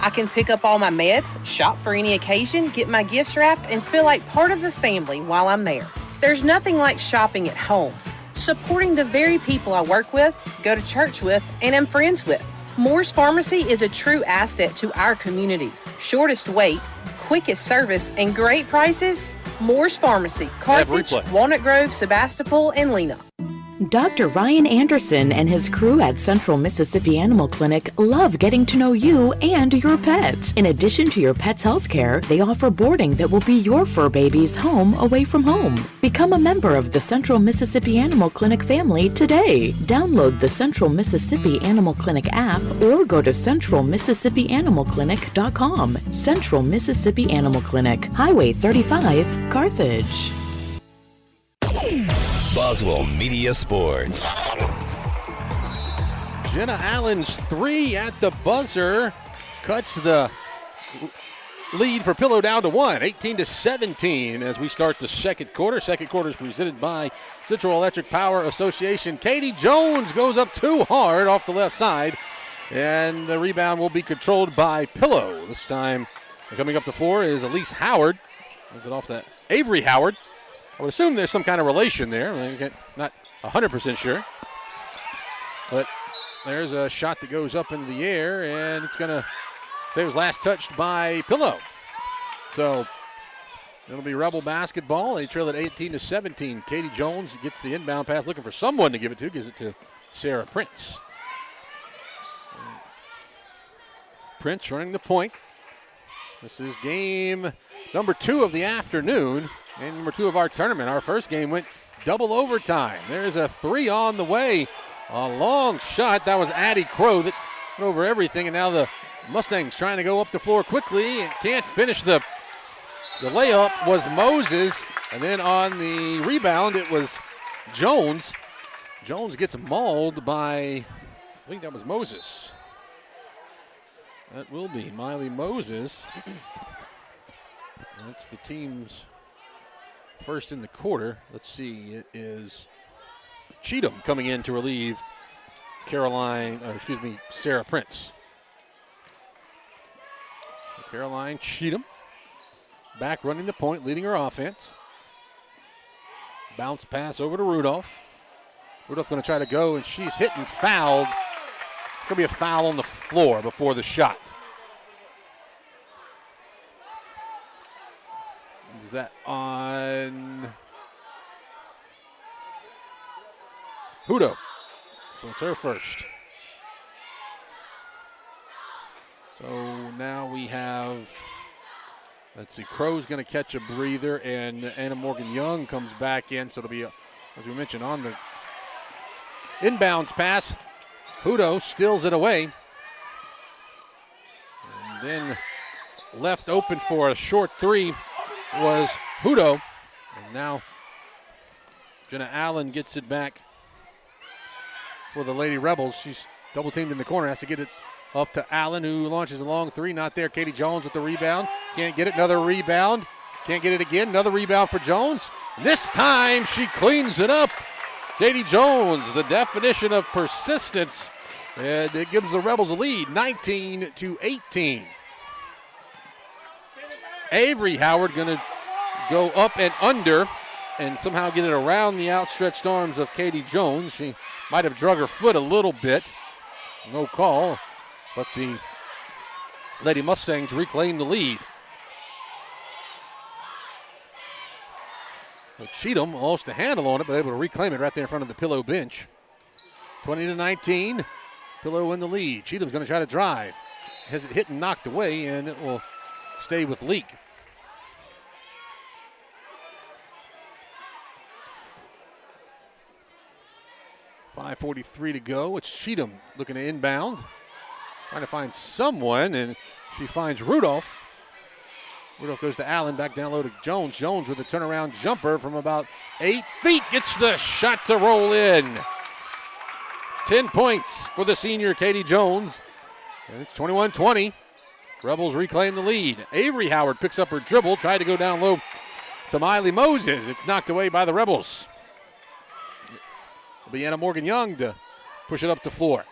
I can pick up all my meds, shop for any occasion, get my gifts wrapped, and feel like part of the family while I'm there. There's nothing like shopping at home, supporting the very people I work with, go to church with, and am friends with. Moore's Pharmacy is a true asset to our community. Shortest wait, quickest service, and great prices. Moore's Pharmacy, Carthage, Walnut Grove, Sebastopol, and Lena. Dr. Ryan Anderson and his crew at Central Mississippi Animal Clinic love getting to know you and your pets. In addition to your pet's health care, they offer boarding that will be your fur baby's home away from home. Become a member of the Central Mississippi Animal Clinic family today. Download the Central Mississippi Animal Clinic app or go to centralmississippianimalclinic.com. Central Mississippi Animal Clinic, Highway 35, Carthage. Boswell Media Sports. Jenna Allen's 3 at the buzzer cuts the lead for Pillow down to 1, 18-17 as we start the second quarter. Second quarter is presented by Central Electric Power Association. Katie Jones goes up too hard off the left side, and the rebound will be controlled by Pillow. This time coming up the floor is Elise Howard. Gives it off to Avery Howard. I would assume there's some kind of relation there. I'm not 100% sure. But there's a shot that goes up into the air, and it's going to say it was last touched by Pillow. So it'll be Rebel basketball. They trail at 18-17. Katie Jones gets the inbound pass, looking for someone to give it to. Gives it to Sarah Prince. Prince running the point. This is game number 2 of the afternoon. And number 2 of our tournament. Our first game went double overtime. There's a 3 on the way. A long shot. That was Addie Crow that went over everything. And now the Mustangs trying to go up the floor quickly and can't finish the layup was Moses. And then on the rebound, it was Jones. Jones gets mauled by, I think that was Moses. That will be Miley Moses. That's the team's first in the quarter. Let's see, it is Cheatham coming in to relieve Sarah Prince. Caroline Cheatham back running the point, leading her offense. Bounce pass over to Rudolph. Rudolph going to try to go, and she's hit and fouled. It's going to be a foul on the floor before the shot. Is that on Hudo? So it's her first. So now we have, let's see, Crow's going to catch a breather, and Anna Morgan Young comes back in. So it'll be, as we mentioned, on the inbounds pass. Hudo steals it away. And then left open for a short three was Hudo. And now Jenna Allen gets it back for the Lady Rebels. She's double teamed in the corner, has to get it up to Allen, who launches a long three. Not there. Katie Jones with the rebound. Can't get it. Another rebound. Can't get it again. Another rebound for Jones. This time she cleans it up. Katie Jones, the definition of persistence. And it gives the Rebels a lead, 19-18. Avery Howard going to go up and under and somehow get it around the outstretched arms of Katie Jones. She might have drug her foot a little bit. No call, but the Lady Mustangs reclaim the lead. But Cheatham lost a handle on it, but able to reclaim it right there in front of the Pillow bench. 20-19, Pillow in the lead. Cheatham's going to try to drive. Has it hit and knocked away, and it will stay with Leake. .5:43 to go. It's Cheatham looking to inbound. Trying to find someone, and she finds Rudolph. Rudolph goes to Allen, back down low to Jones. Jones with a turnaround jumper from about 8 feet. Gets the shot to roll in. 10 points for the senior Katie Jones. And it's 21-20. Rebels reclaim the lead. Avery Howard picks up her dribble, tried to go down low to Miley Moses. It's knocked away by the Rebels. It'll be Anna Morgan Young to push it up the floor.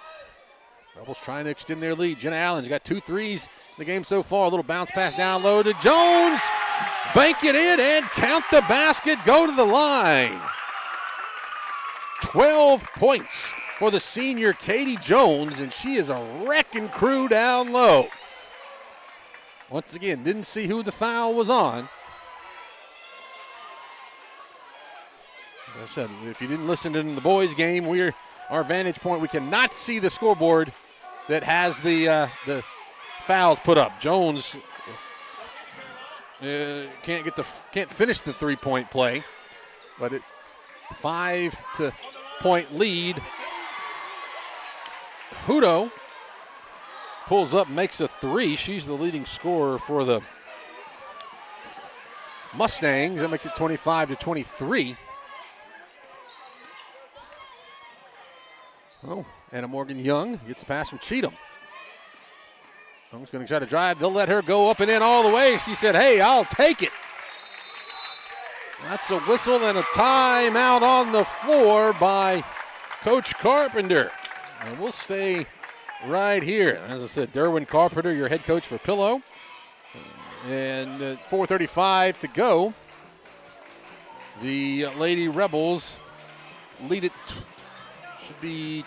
Rebels trying to extend their lead. Jenna Allen's got 2 threes in the game so far. A little bounce pass down low to Jones. Bank it in and count the basket. Go to the line. 12 points for the senior Katie Jones, and she is a wrecking crew down low. Once again, didn't see who the foul was on. As I said, if you didn't listen to the boys' game, our vantage point, we cannot see the scoreboard that has the fouls put up. Jones can't finish the 3-point play, but it 5-point lead. Hudo pulls up, makes a 3. She's the leading scorer for the Mustangs. That makes it 25-23. Oh, Anna Morgan Young gets the pass from Cheatham. Young's going to try to drive. They'll let her go up and in all the way. She said, hey, I'll take it. That's a whistle and a timeout on the floor by Coach Carpenter. And we'll stay right here. As I said, Derwin Carpenter, your head coach for Pillow. And 4:35 to go. The Lady Rebels lead it. Should be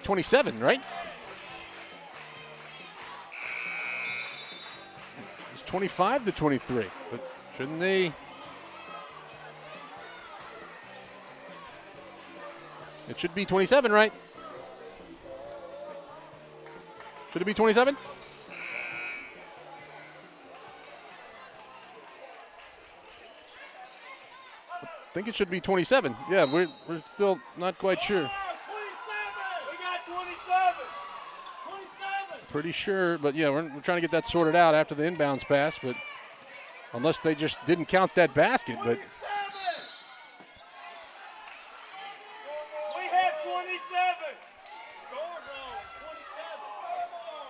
27, right? It's 25-23, but shouldn't they? It should be 27, right? Should it be 27? I think it should be 27. Yeah, we're still not quite sure. 27. We got 27. 27. Pretty sure, but yeah, we're trying to get that sorted out after the inbounds pass, but unless they just didn't count that basket, but We had 27.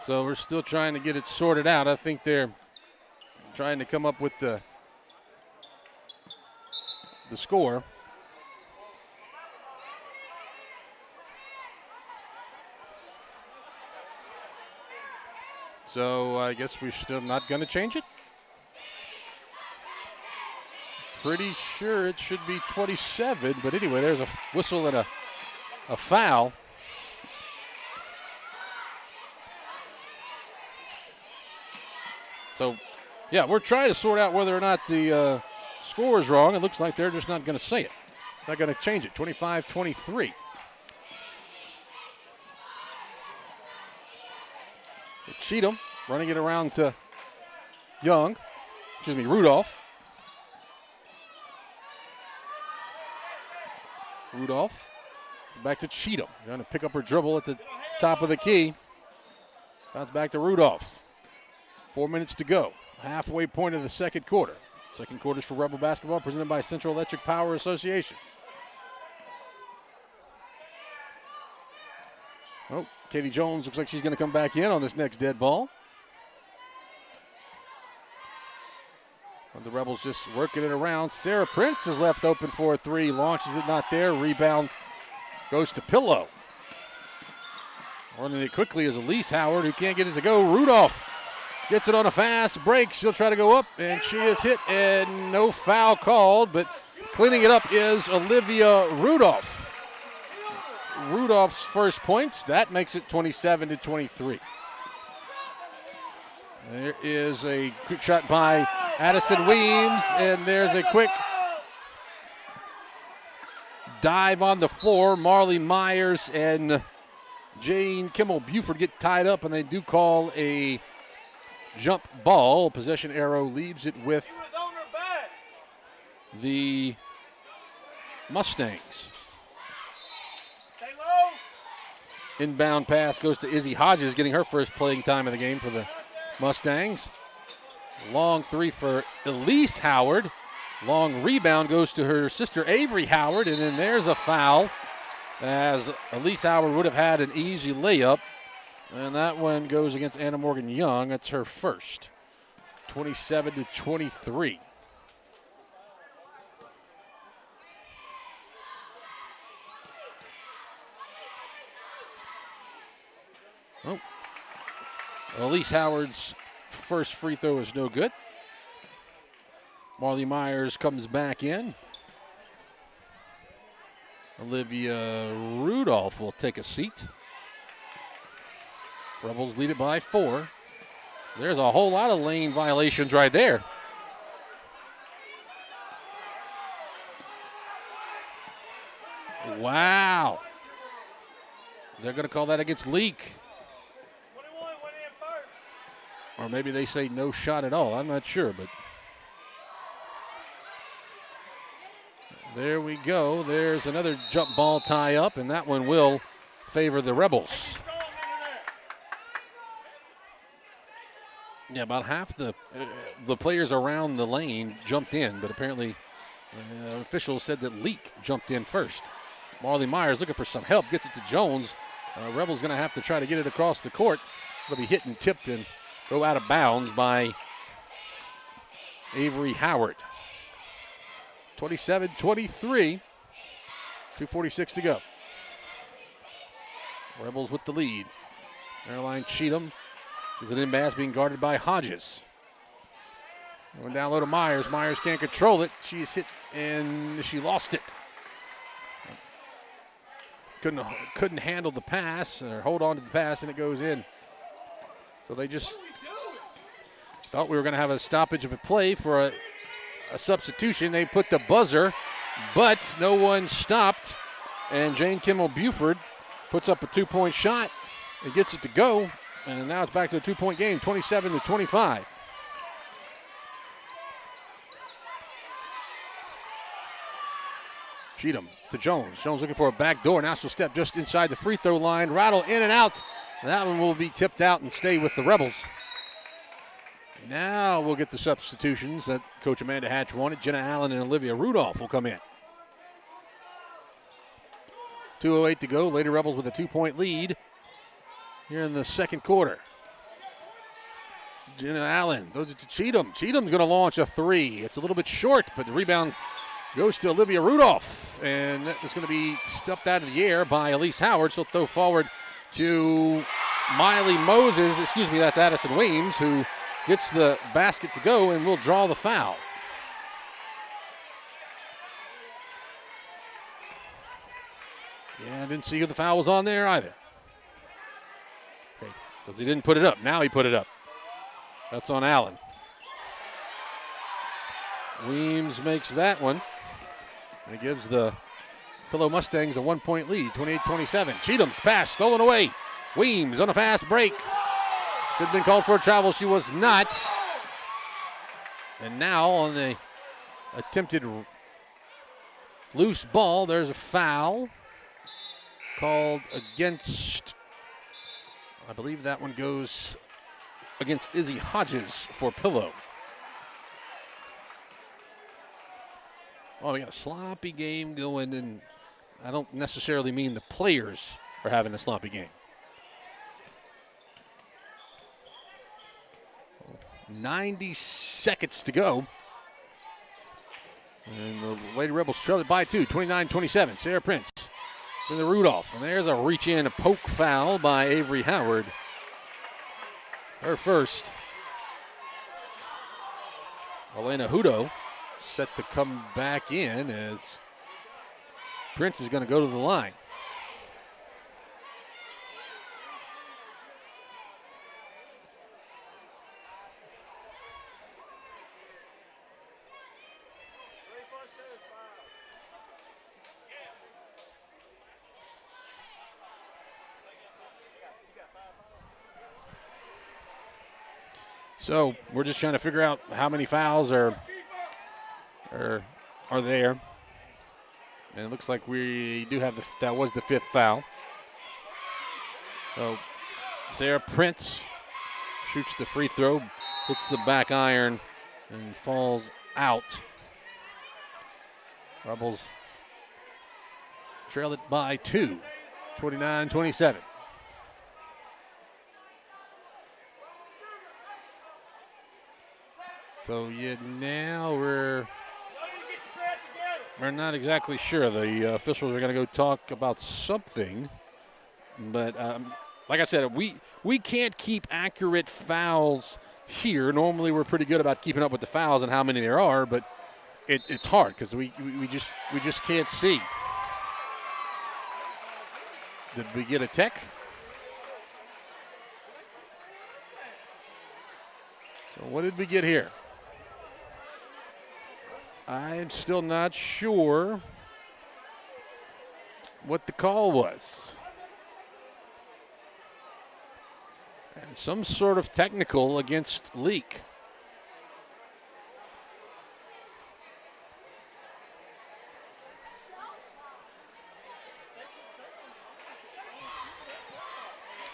so we're still trying to get it sorted out. I think they're trying to come up with the score. So I guess we're still not going to change it. Pretty sure it should be 27, but anyway, there's a whistle and a foul. So, yeah, we're trying to sort out whether or not the score is wrong. It looks like they're just not going to say it. Not going to change it. 25-23. Cheatham running it around to Rudolph. Rudolph back to Cheatham. Going to pick up her dribble at the top of the key. Bounce back to Rudolph. 4 minutes to go. Halfway point of the second quarter. Second quarter's for Rebel basketball, presented by Central Electric Power Association. Oh, Katie Jones looks like she's going to come back in on this next dead ball. And the Rebels just working it around. Sarah Prince is left open for a three. Launches it, not there. Rebound goes to Pillow. Running it quickly is Elise Howard, who can't get it to go. Rudolph gets it on a fast break. She'll try to go up, and she is hit, and no foul called. But cleaning it up is Olivia Rudolph. Rudolph's first points. That makes it 27-23. There is a quick shot by Addison Weems, and there's a quick dive on the floor. Marley Myers and Jane Kimmel-Buford get tied up, and they do call a jump ball. Possession arrow leaves it with the Mustangs. Inbound pass goes to Izzy Hodges, getting her first playing time of the game for the Mustangs. Long three for Elise Howard. Long rebound goes to her sister Avery Howard, and then there's a foul as Elise Howard would have had an easy layup. And that one goes against Anna Morgan Young. That's her first. 27-23. Oh. Elise Howard's first free throw is no good. Marley Myers comes back in. Olivia Rudolph will take a seat. Rebels lead it by 4. There's a whole lot of lane violations right there. Wow. They're going to call that against Leake. Or maybe they say no shot at all. I'm not sure, but there we go. There's another jump ball tie up, and that one will favor the Rebels. Yeah, about half the players around the lane jumped in, but apparently officials said that Leake jumped in first. Marley Myers looking for some help, gets it to Jones. Rebels going to have to try to get it across the court. It'll be hit and tipped and go out of bounds by Avery Howard. 27-23, 2:46 to go. Rebels with the lead. Caroline Cheatham is an inbound being guarded by Hodges. Going down low to Myers. Myers can't control it. She's hit and she lost it. Couldn't handle the pass or hold on to the pass, and it goes in. So they just thought we were going to have a stoppage of a play for a substitution. They put the buzzer, but no one stopped. And Jane Kimmel-Buford puts up a 2-point shot and gets it to go. And now it's back to a 2-point game, 27-25. Cheatham to Jones. Jones looking for a back door. Now she'll step just inside the free throw line. Rattle in and out. That one will be tipped out and stay with the Rebels. Now we'll get the substitutions that Coach Amanda Hatch wanted. Jenna Allen and Olivia Rudolph will come in. 2:08 to go. Lady Rebels with a 2-point lead here in the second quarter. Jenna Allen throws it to Cheatham. Cheatham's going to launch a three. It's a little bit short, but the rebound goes to Olivia Rudolph. And it's going to be stuffed out of the air by Elise Howard. She'll throw forward to Miley Moses. Excuse me, that's Addison Weems, who gets the basket to go and will draw the foul. Yeah, I didn't see who the foul was on there either. Okay, because he didn't put it up. Now he put it up. That's on Allen. Weems makes that one. And it gives the Pillow Mustangs a 1-point lead, 28-27. Cheatham's pass stolen away. Weems on a fast break. Should have been called for a travel. She was not. And now on the attempted loose ball, there's a foul called against, I believe that one goes against Izzy Hodges for Pillow. Oh, we got a sloppy game going, and I don't necessarily mean the players are having a sloppy game. 90 seconds to go. And the Lady Rebels trail it by 2, 29-27. Sarah Prince to the Rudolph. And there's a reach in, a poke foul by Avery Howard. Her first. Elena Hudo set to come back in as Prince is going to go to the line. So we're just trying to figure out how many fouls are there. And it looks like we do have that was the 5th foul. So Sarah Prince shoots the free throw, hits the back iron, and falls out. Rebels trail it by 2, 29-27. So now we're not exactly sure. The officials are going to go talk about something. But like I said, we can't keep accurate fouls here. Normally we're pretty good about keeping up with the fouls and how many there are, but it's hard because we just can't see. Did we get a tech? So what did we get here? I'm still not sure what the call was. And some sort of technical against Leake.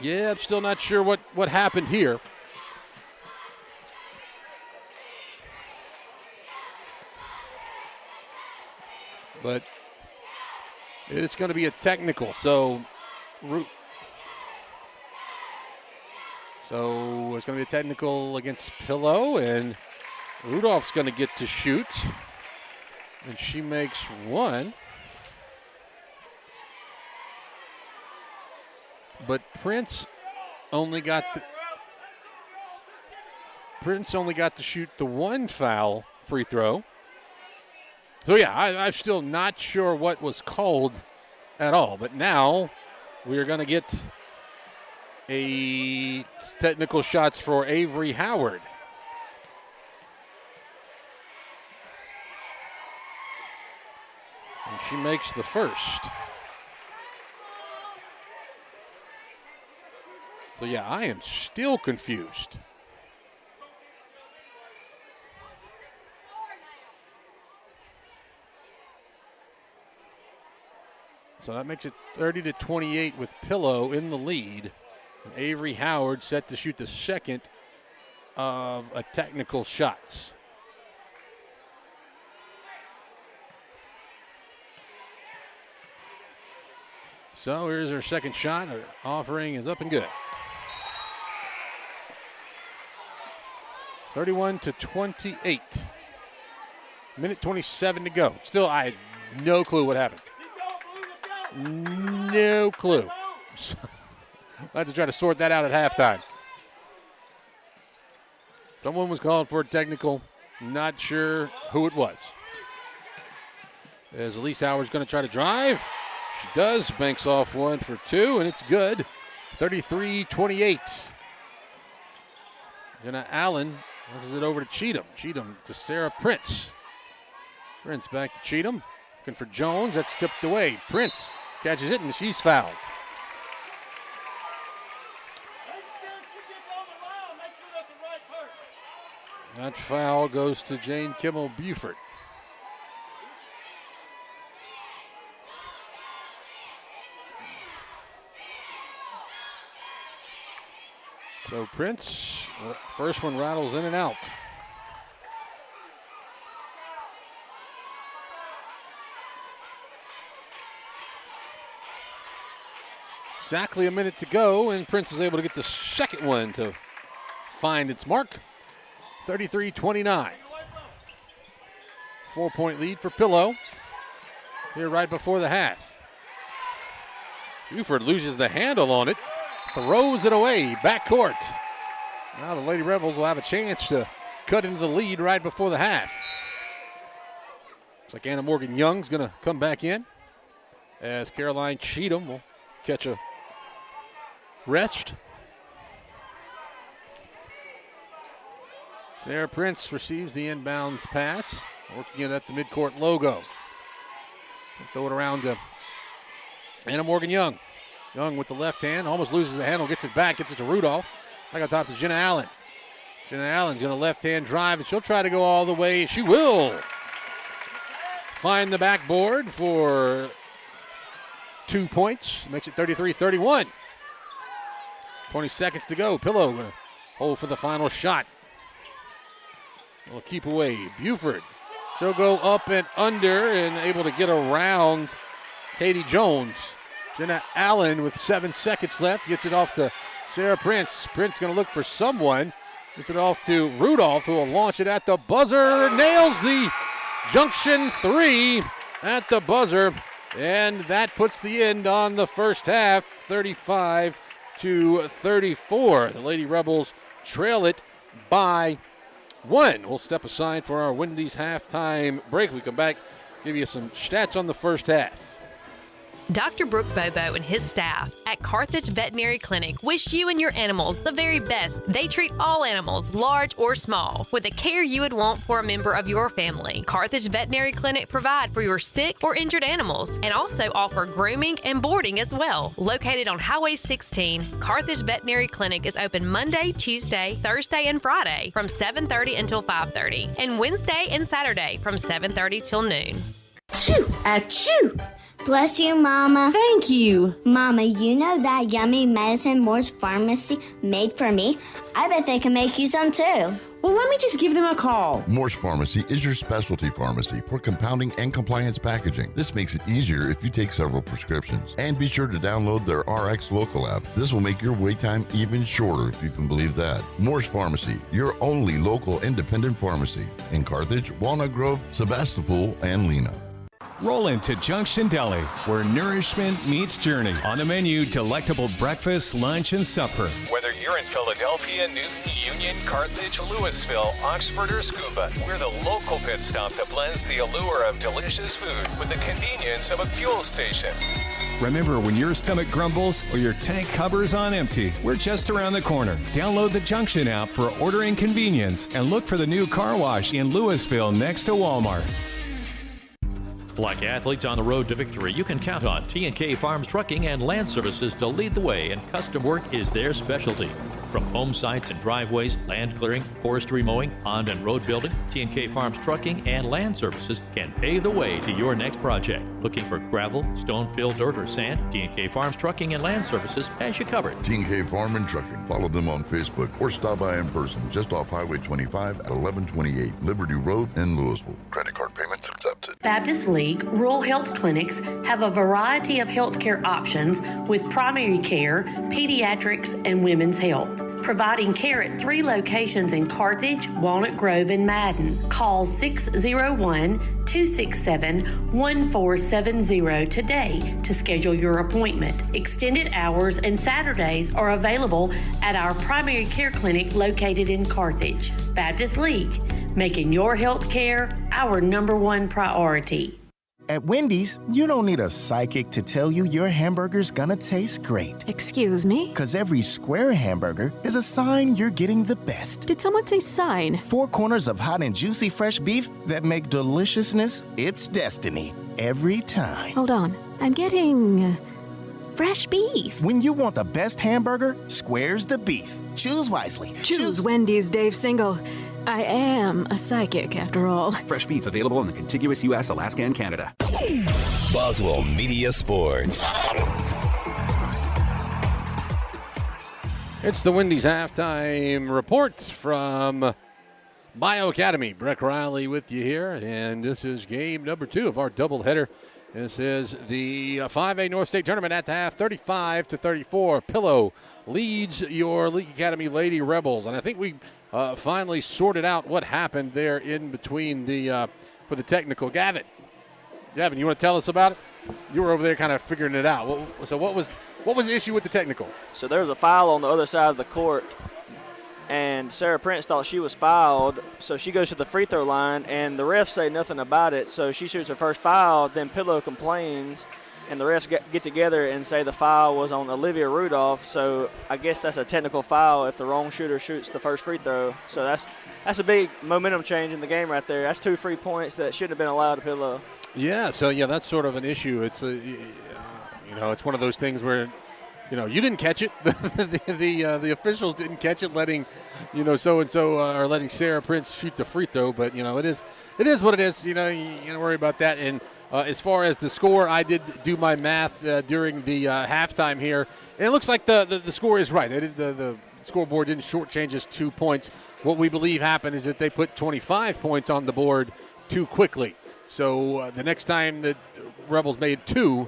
Yeah, I'm still not sure what happened here. But it's going to be a technical. So it's going to be a technical against Pillow, and Rudolph's going to get to shoot. And she makes one. But Prince only got to shoot the 1 foul free throw. So, yeah, I'm still not sure what was called at all. But now we are going to get a technical shots for Avery Howard. And she makes the first. So, yeah, I am still confused. So that makes it 30-28 with Pillow in the lead. And Avery Howard set to shoot the second of a technical shots. So here's her second shot. Her offering is up and good. 31-28. Minute 27 to go. Still, I had no clue what happened. No clue. I had to try to sort that out at halftime. Someone was called for a technical. Not sure who it was. As Elise Howard's going to try to drive. She does. Banks off one for 2, and it's good. 33-28. Jenna Allen passes it over to Cheatham. Cheatham to Sarah Prince. Prince back to Cheatham. Looking for Jones. That's tipped away. Prince catches it, and she's fouled. That foul goes to Jane Kimmel Buford. So Prince, first one rattles in and out. Exactly a minute to go, and Prince is able to get the second one to find its mark. 33-29. 4-point lead for Pillow here right before the half. Buford loses the handle on it, throws it away, backcourt. Now the Lady Rebels will have a chance to cut into the lead right before the half. Looks like Anna Morgan Young's going to come back in as Caroline Cheatham will catch a rest. Sarah Prince receives the inbounds pass, working it at the midcourt logo. Throw it around to Anna Morgan Young. Young with the left hand, almost loses the handle, gets it back, gets it to Rudolph. Back on top to Jenna Allen. Jenna Allen's going to left-hand drive, and she'll try to go all the way. She will find the backboard for 2 points. Makes it 33-31. 20 seconds to go. Pillow going to hold for the final shot. We'll keep away. Buford. She'll go up and under and able to get around Katie Jones. Jenna Allen with 7 seconds left gets it off to Sarah Prince. Prince going to look for someone. Gets it off to Rudolph, who will launch it at the buzzer. Nails the junction three at the buzzer. And that puts the end on the first half, 35-34. The Lady Rebels trail it by 1. We'll step aside for our Wendy's halftime break. We come back, give you some stats on the first half. Dr. Brooke Bobo and his staff at Carthage Veterinary Clinic wish you and your animals the very best. They treat all animals, large or small, with the care you would want for a member of your family. Carthage Veterinary Clinic provide for your sick or injured animals and also offer grooming and boarding as well. Located on Highway 16, Carthage Veterinary Clinic is open Monday, Tuesday, Thursday, and Friday from 7:30 until 5:30, and Wednesday and Saturday from 7:30 till noon. Achoo! Achoo! Bless you, Mama. Thank you. Mama, you know that yummy medicine Moore's Pharmacy made for me? I bet they can make you some too. Well, let me just give them a call. Moore's Pharmacy is your specialty pharmacy for compounding and compliance packaging. This makes it easier if you take several prescriptions. And be sure to download their RX Local app. This will make your wait time even shorter, if you can believe that. Moore's Pharmacy, your only local independent pharmacy in Carthage, Walnut Grove, Sebastopol, and Lena. Roll into Junction Deli, where nourishment meets journey. On the menu, delectable breakfast, lunch, and supper. Whether you're in Philadelphia, Newton, Union, Carthage, Louisville, Oxford, or Scuba, we're the local pit stop that blends the allure of delicious food with the convenience of a fuel station. Remember, when your stomach grumbles or your tank covers on empty, we're just around the corner. Download the Junction app for ordering convenience and look for the new car wash in Louisville next to Walmart. Like athletes on the road to victory, you can count on T&K Farms Trucking and Land Services to lead the way, and custom work is their specialty. From home sites and driveways, land clearing, forestry mowing, pond and road building, T&K Farms Trucking and Land Services can pave the way to your next project. Looking for gravel, stone, fill, dirt, or sand? T&K Farms Trucking and Land Services has you covered. T&K Farm and Trucking. Follow them on Facebook or stop by in person just off Highway 25 at 1128 Liberty Road in Louisville. Credit card payments accepted. Baptist League Rural Health Clinics have a variety of healthcare options with primary care, pediatrics, and women's health. Providing care at 3 locations in Carthage, Walnut Grove, and Madden. Call 601-267-1470 today to schedule your appointment. Extended hours and Saturdays are available at our primary care clinic located in Carthage. Baptist League, making your health care our #1 priority. At Wendy's, you don't need a psychic to tell you your hamburger's gonna taste great. Excuse me? Because every square hamburger is a sign you're getting the best. Did someone say sign? 4 corners of hot and juicy fresh beef that make deliciousness its destiny every time. Hold on. I'm getting fresh beef. When you want the best hamburger, square's the beef. Choose wisely. Choose Wendy's, Dave Single. I am a psychic, after all. Fresh beef available in the contiguous U.S., Alaska, and Canada. Boswell Media Sports. It's the Wendy's halftime report from Bayou Academy. Breck Riley with you here, and this is game number 2 of our doubleheader. This is the 5A North State Tournament at the half, 35-34. Pillow leads your Leake Academy Lady Rebels, and I think we finally sorted out what happened there in between for the technical. Gavin, you want to tell us about it? You were over there kind of figuring it out. What was the issue with the technical? So there was a foul on the other side of the court, and Sarah Prince thought she was fouled, so she goes to the free throw line, and the refs say nothing about it, so she shoots her first foul. Then Pillow complains, and the refs get together and say the foul was on Olivia Rudolph, so I guess that's a technical foul if the wrong shooter shoots the first free throw. So that's a big momentum change in the game right there. That's 2 free points that shouldn't have been allowed to Pillow. Yeah, so that's sort of an issue. It's it's one of those things where you didn't catch it. the officials didn't catch it, letting so and so or letting Sarah Prince shoot the free throw. But it is what it is. You don't worry about that. And as far as the score, I did do my math during the halftime here, and it looks like the score is right. The scoreboard didn't shortchange us 2 points. What we believe happened is that they put 25 points on the board too quickly. So the next time the Rebels made 2,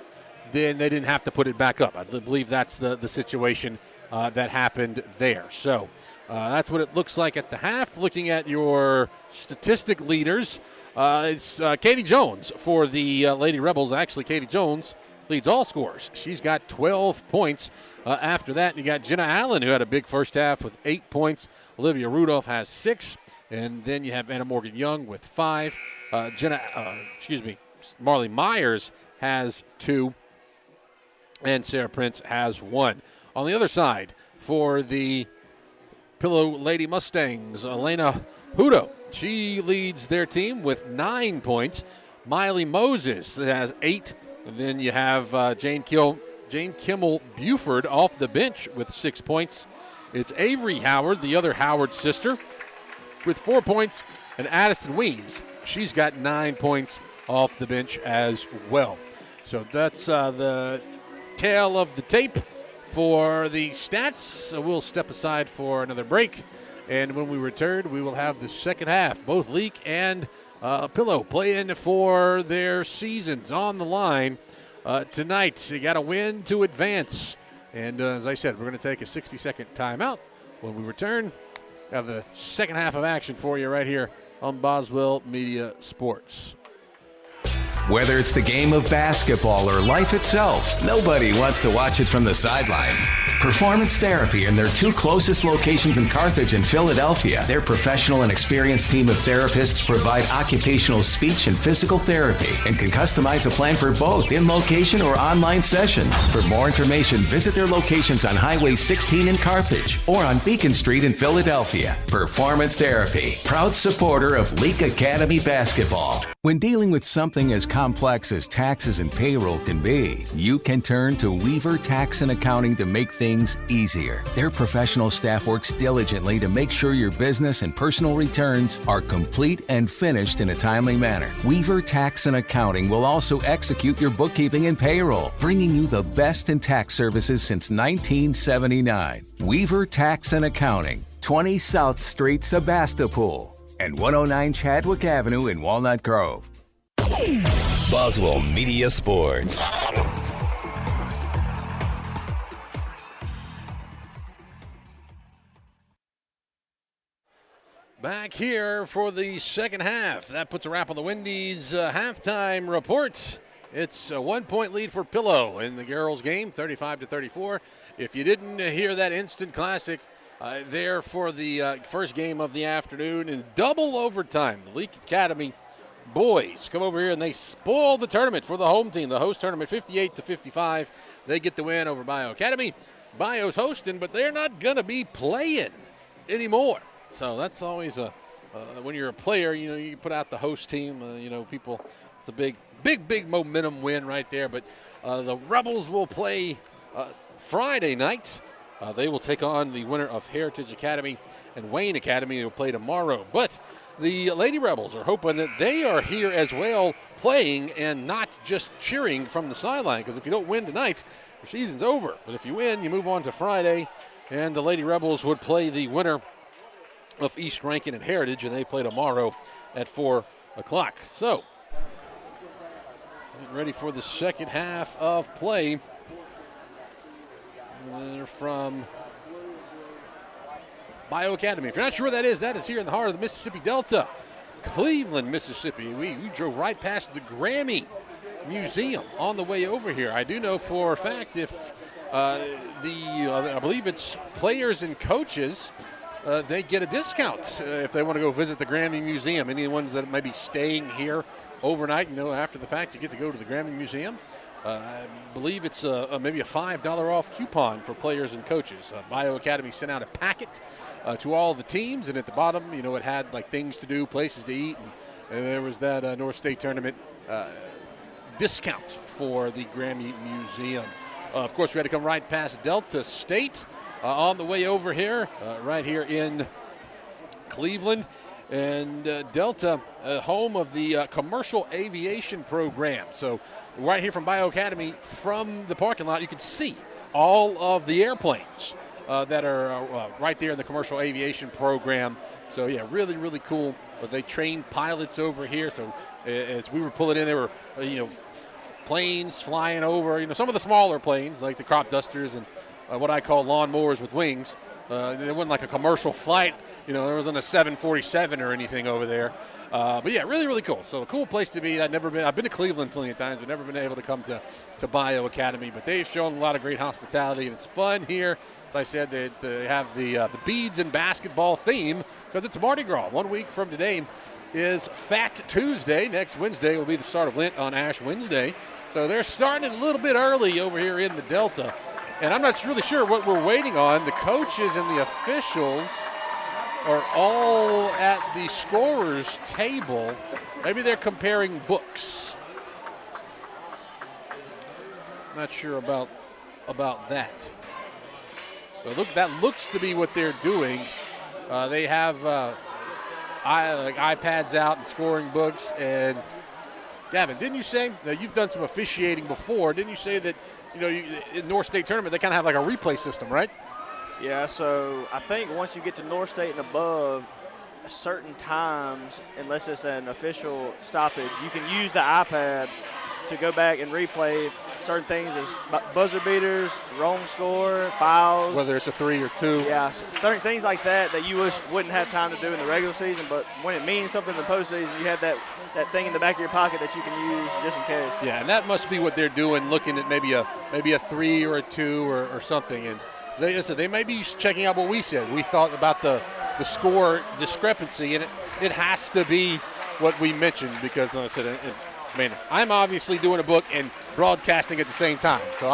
then they didn't have to put it back up. I believe that's the situation that happened there. So that's what it looks like at the half. Looking at your statistic leaders, it's Katie Jones for the Lady Rebels. Actually, Katie Jones leads all scorers. She's got 12 points. After that, you got Jenna Allen, who had a big first half with 8 points. Olivia Rudolph has 6. And then you have Anna Morgan Young with 5. Marley Myers has 2. And Sarah Prince has 1. On the other side, for the Pillow Lady Mustangs, Elena Hudo. She leads their team with 9 points. Miley Moses has 8. And then you have Jane Kimmel Buford off the bench with 6 points. It's Avery Howard, the other Howard sister, with 4 points. And Addison Weems, she's got 9 points off the bench as well. So that's the tail of the tape for the stats. So we'll step aside for another break. And when we return, we will have the second half. Both Leake and Pillow playing for their seasons on the line tonight. You got to win to advance. And as I said, we're going to take a 60-second timeout. When we return, have the second half of action for you right here on Boswell Media Sports. Whether it's the game of basketball or life itself, nobody wants to watch it from the sidelines. Performance Therapy and their 2 closest locations in Carthage and Philadelphia. Their professional and experienced team of therapists provide occupational speech and physical therapy and can customize a plan for both in-location or online sessions. For more information, visit their locations on Highway 16 in Carthage or on Beacon Street in Philadelphia. Performance Therapy, proud supporter of Leake Academy basketball. When dealing with something as complex as taxes and payroll can be, you can turn to Weaver Tax and Accounting to make things easier. Their professional staff works diligently to make sure your business and personal returns are complete and finished in a timely manner. Weaver Tax and Accounting will also execute your bookkeeping and payroll, bringing you the best in tax services since 1979. Weaver Tax and Accounting, 20 South Street, Sebastopol, and 109 Chadwick Avenue in Walnut Grove. Boswell Media Sports. Back here for the second half. That puts a wrap on the Wendy's halftime report. It's a 1-point lead for Pillow in the girls' game, 35-34. If you didn't hear that instant classic there for the first game of the afternoon in double overtime, the Leake Academy boys come over here and they spoil the tournament for the home team. The host tournament, 58-55. They get the win over Bayou Academy. Bayou's hosting, but they're not going to be playing anymore. So that's always when you're a player, you put out the host team. People, it's a big momentum win right there. But the Rebels will play Friday night. They will take on the winner of Heritage Academy and Wayne Academy. They will play tomorrow. But the Lady Rebels are hoping that they are here as well, playing and not just cheering from the sideline. Because if you don't win tonight, your season's over. But if you win, you move on to Friday. And the Lady Rebels would play the winner of East Rankin and Heritage, and they play tomorrow at 4 o'clock. So, getting ready for the second half of play. They're from Bayou Academy. If you're not sure where that is here in the heart of the Mississippi Delta, Cleveland, Mississippi. We drove right past the Grammy Museum on the way over here. I do know for a fact if I believe it's players and coaches, they get a discount if they want to go visit the Grammy Museum. Any ones that may be staying here overnight, after the fact, you get to go to the Grammy Museum. I believe it's maybe a $5 off coupon for players and coaches. Bayou Academy sent out a packet to all the teams, and at the bottom, it had like things to do, places to eat, and there was that North State tournament discount for the Grammy Museum. Of course, we had to come right past Delta State on the way over here, right here in Cleveland. And Delta, home of the commercial aviation program. So right here from Bayou Academy, from the parking lot, you can see all of the airplanes that are right there in the commercial aviation program. So, yeah, really, really cool. But they train pilots over here. So as we were pulling in, there were, planes flying over, some of the smaller planes like the crop dusters and what I call lawnmowers with wings. It wasn't like a commercial flight. There wasn't a 747 or anything over there. But, yeah, really, really cool. So a cool place to be. I've been to Cleveland plenty of times, but never been able to come to Bayou Academy. But they've shown a lot of great hospitality, and it's fun here. As I said, they have the beads and basketball theme because it's Mardi Gras. 1 week from today is Fat Tuesday. Next Wednesday will be the start of Lent on Ash Wednesday. So they're starting a little bit early over here in the Delta. And I'm not really sure what we're waiting on. The coaches and the officials are all at the scorer's table. Maybe they're comparing books. Not sure about that. So that looks to be what they're doing. They have iPads out and scoring books. And Gavin, didn't you say that you've done some officiating before? Didn't you say that in North State tournament they kind of have like a replay system, right? Yeah, so I think once you get to North State and above, certain times, unless it's an official stoppage, you can use the iPad to go back and replay certain things as buzzer beaters, wrong score, fouls. Whether it's a 3 or 2. Yeah, certain things like that you wouldn't have time to do in the regular season, but when it means something in the postseason, you have that thing in the back of your pocket that you can use just in case. Yeah, and that must be what they're doing, looking at maybe a 3 or a 2 or something. And they may be checking out what we said. We thought about the score discrepancy, and it has to be what we mentioned because I said, I'm obviously doing a book and broadcasting at the same time. So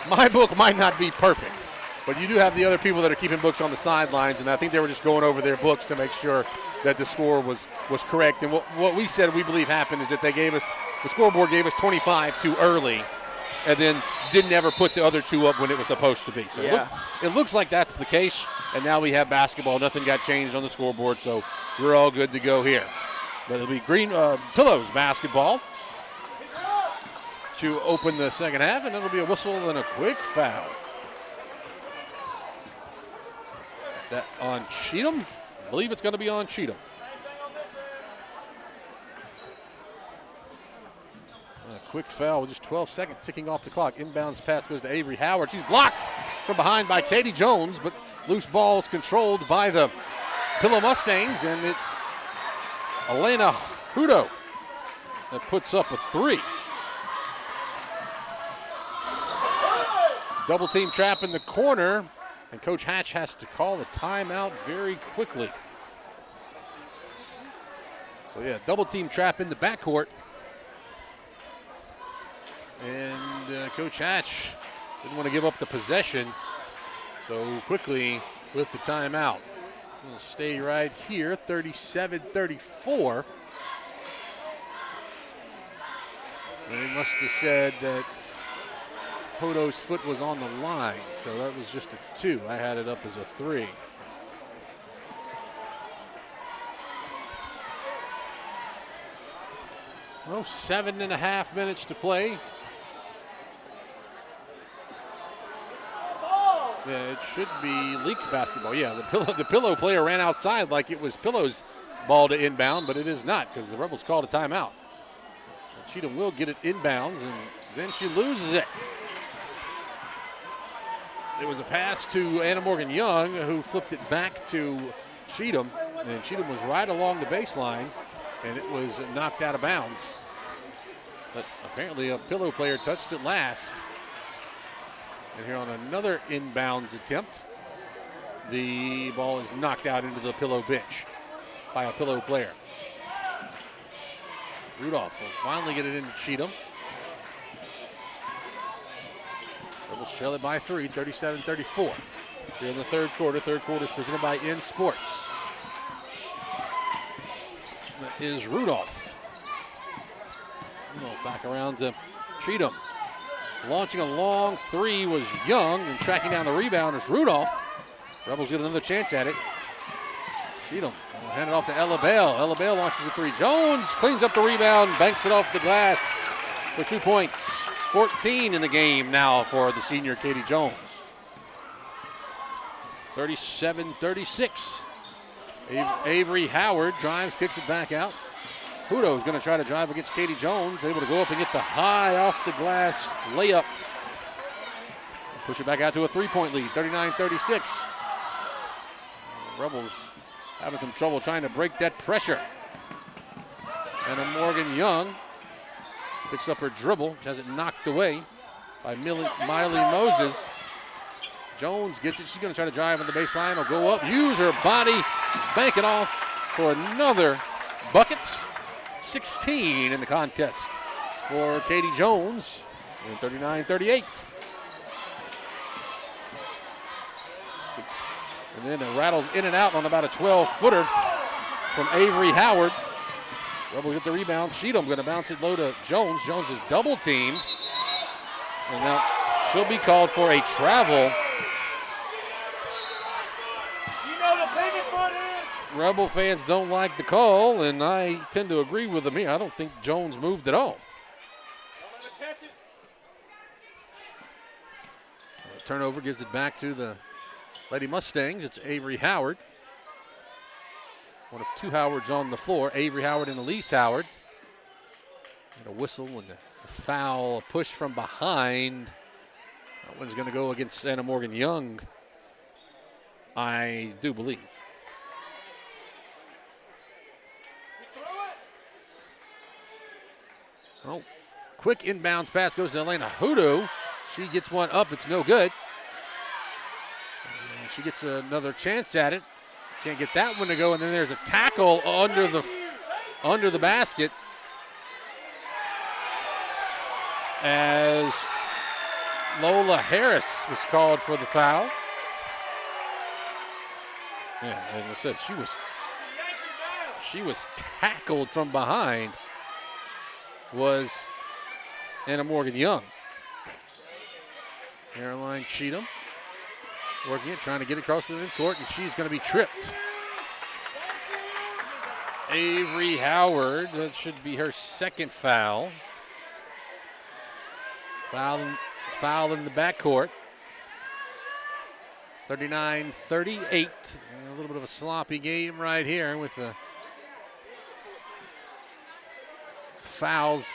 my book might not be perfect, but you do have the other people that are keeping books on the sidelines, and I think they were just going over their books to make sure that the score was correct. And what we said we believe happened is that the scoreboard gave us 25 too early, and then didn't ever put the other 2 up when it was supposed to be. So yeah. It looks like that's the case, and now we have basketball. Nothing got changed on the scoreboard, so we're all good to go here. But it'll be Green Pillows basketball to open the second half, and it'll be a whistle and a quick foul. Is that on Cheatham? I believe it's going to be on Cheatham. A quick foul with just 12 seconds ticking off the clock. Inbounds pass goes to Avery Howard. She's blocked from behind by Katie Jones, but loose ball is controlled by the Pillow Mustangs, and it's Elena Hudo that puts up a 3. Double team trap in the corner, and Coach Hatch has to call a timeout very quickly. So, yeah, double team trap in the backcourt. And Coach Hatch didn't want to give up the possession, so quickly with the timeout. We'll stay right here, 37-34. They must have said that Hodo's foot was on the line, so that was just a 2. I had it up as a 3. Well, 7.5 minutes to play. Yeah, it should be Leake's basketball. Yeah, the Pillow player ran outside like it was Pillow's ball to inbound, but it is not because the Rebels called a timeout. Cheatham will get it inbounds, and then she loses it. It was a pass to Anna Morgan Young, who flipped it back to Cheatham, and Cheatham was right along the baseline, and it was knocked out of bounds. But apparently a Pillow player touched it last. And here on another inbounds attempt, the ball is knocked out into the Pillow bench by a Pillow player. Rudolph will finally get it into Cheatham. Rebels trail it by 3, 37-34. Here in the third quarter. Third quarter is presented by In Sports. That is Rudolph. Rudolph back around to Cheatham. Launching a long three was Young, and tracking down the rebound is Rudolph. Rebels get another chance at it. Cheatham will hand it off to Ella Bell. Ella Bell launches a three. Jones cleans up the rebound, banks it off the glass for 2 points. 14 in the game now for the senior Katie Jones. 37-36. Avery Howard drives, kicks it back out. Hudo is going to try to drive against Katie Jones, able to go up and get the high off the glass layup. Push it back out to a three-point lead, 39-36. Rebels having some trouble trying to break that pressure. And Morgan Young picks up her dribble, has it knocked away by Miley Moses. Jones gets it. She's going to try to drive on the baseline. Will go up, use her body, bank it off for another bucket. 16 in the contest for Katie Jones. And 39-38. And then it rattles in and out on about a 12-footer from Avery Howard. Rebels get the rebound. Cheatham going to bounce it low to Jones. Jones is double teamed. And now she'll be called for a travel. Rebel fans don't like the call, and I tend to agree with them here. I don't think Jones moved at all. Turnover gives it back to the Lady Mustangs. It's Avery Howard. One of two Howards on the floor, Avery Howard and Elise Howard. And a whistle and a foul, a push from behind. That one's going to go against Anna Morgan Young, I do believe. Oh, quick inbounds pass goes to Elena Hudo. She gets one up, it's no good. And she gets another chance at it. Can't get that one to go, and then there's a tackle under the basket as Lola Harris was called for the foul. Yeah, and I said she was tackled from behind. Was Anna Morgan Young. Caroline Cheatham working it, trying to get across the midcourt, and she's going to be tripped. Avery Howard, that should be her second foul. Foul in the backcourt. 39-38. A little bit of a sloppy game right here with the fouls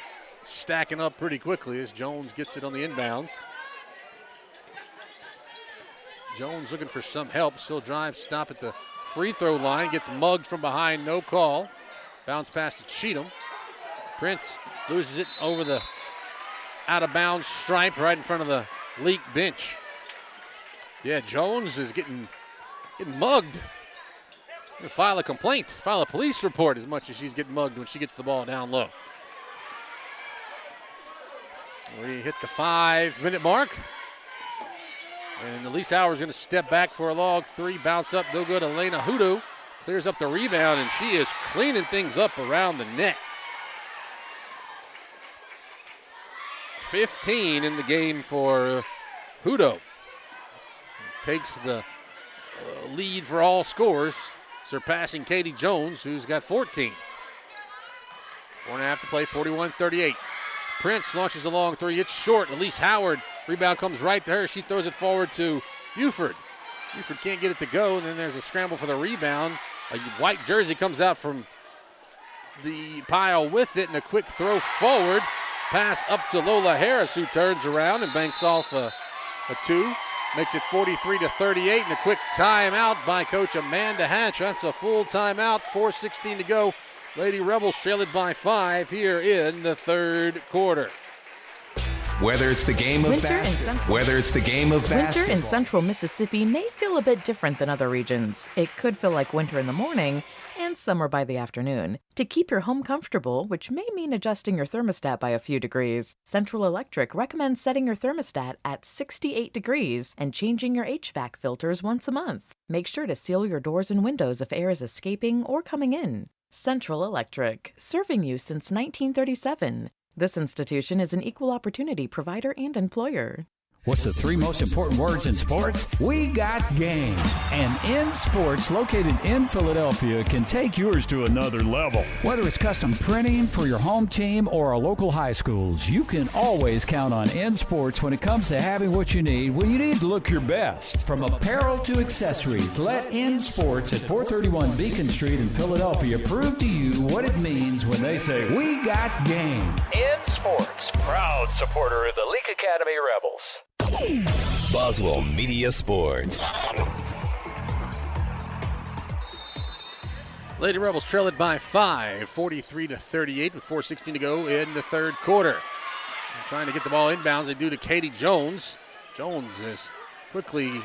stacking up pretty quickly as Jones gets it on the inbounds. Jones looking for some help. Still drive, stop at the free throw line. Gets mugged from behind, no call. Bounce pass to Cheatham. Prince loses it over the out of bounds stripe right in front of the Leake bench. Yeah, Jones is getting mugged. File a complaint, file a police report as much as she's getting mugged when she gets the ball down low. We hit the 5-minute mark. And Elise Howard's going to step back for a long three. Bounce up, no good. Elena Hudo clears up the rebound, and she is cleaning things up around the net. 15 in the game for Hudo. Takes the lead for all scores, surpassing Katie Jones, who's got 14. 4.5 to play, 41-38. Prince launches a long three. It's short. Elise Howard, rebound comes right to her. She throws it forward to Buford. Buford can't get it to go, and then there's a scramble for the rebound. A white jersey comes out from the pile with it, and a quick throw forward. Pass up to Lola Harris, who turns around and banks off a two. Makes it 43-38, and a quick timeout by Coach Amanda Hatch. That's a full timeout, 4:16 to go. Lady Rebels trail it by 5 here in the third quarter. Whether it's the game of basketball, Winter in central Mississippi may feel a bit different than other regions. It could feel like winter in the morning and summer by the afternoon. To keep your home comfortable, which may mean adjusting your thermostat by a few degrees, Central Electric recommends setting your thermostat at 68 degrees and changing your HVAC filters once a month. Make sure to seal your doors and windows if air is escaping or coming in. Central Electric, serving you since 1937. This institution is an equal opportunity provider and employer. What's the 3 most important words in sports? We got game. And In Sports, located in Philadelphia, can take yours to another level. Whether it's custom printing for your home team or our local high schools, you can always count on In Sports when it comes to having what you need when you need to look your best. From apparel to accessories, let In Sports at 431 Beacon Street in Philadelphia prove to you what it means when they say, we got game. In Sports, proud supporter of the Leake Academy Rebels. Boswell Media Sports. Lady Rebels trail it by 5, 43-38 with 4:16 to go in the third quarter. They're trying to get the ball inbounds. They do to Katie Jones. Jones is quickly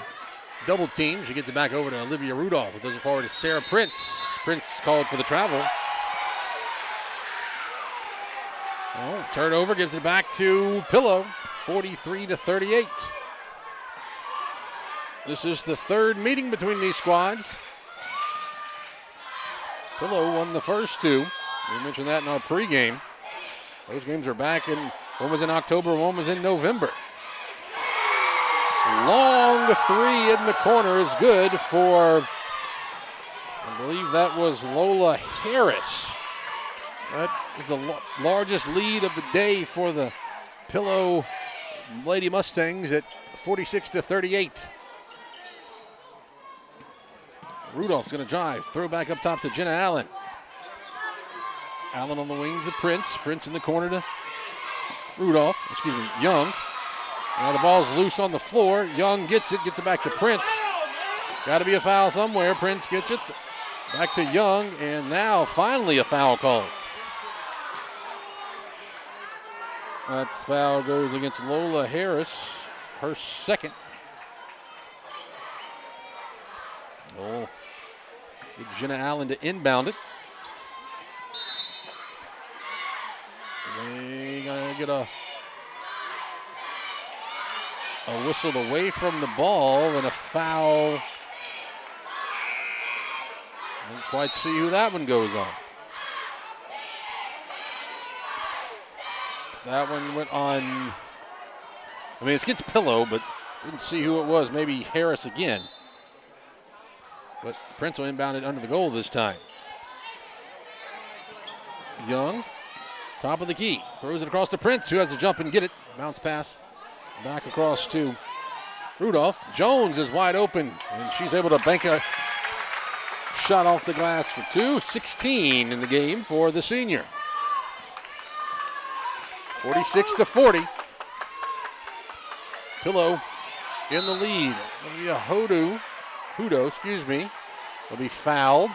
double teamed. She gets it back over to Olivia Rudolph. It does it forward to Sarah Prince. Prince called for the travel. Oh, turnover, gives it back to Pillow. 43-38. This is the third meeting between these squads. Pillow won the first 2. We mentioned that in our pregame. Those games are back in, one was in October, one was in November. Long 3 in the corner is good for, I believe that was Lola Harris. That is the largest lead of the day for the Pillow Lady Mustangs at 46-38. Rudolph's going to drive. Throw back up top to Jenna Allen. Allen on the wing to Prince. Prince in the corner to Young. Now the ball's loose on the floor. Young gets it back to Prince. Got to be a foul somewhere. Prince gets it back to Young, and now finally a foul call. That foul goes against Lola Harris, her second. Oh, get Jenna Allen to inbound it. They're going to get a whistle away from the ball and a foul. Don't quite see who that one goes on. That one went on, I mean, it's against Pillow, but didn't see who it was. Maybe Harris again. But Prince will inbound it under the goal this time. Young, top of the key, throws it across to Prince, who has to jump and get it. Bounce pass back across to Rudolph. Jones is wide open, and she's able to bank a shot off the glass for 2. 16 in the game for the senior. 46-40. Pillow in the lead. It'll be a Hudo, will be fouled.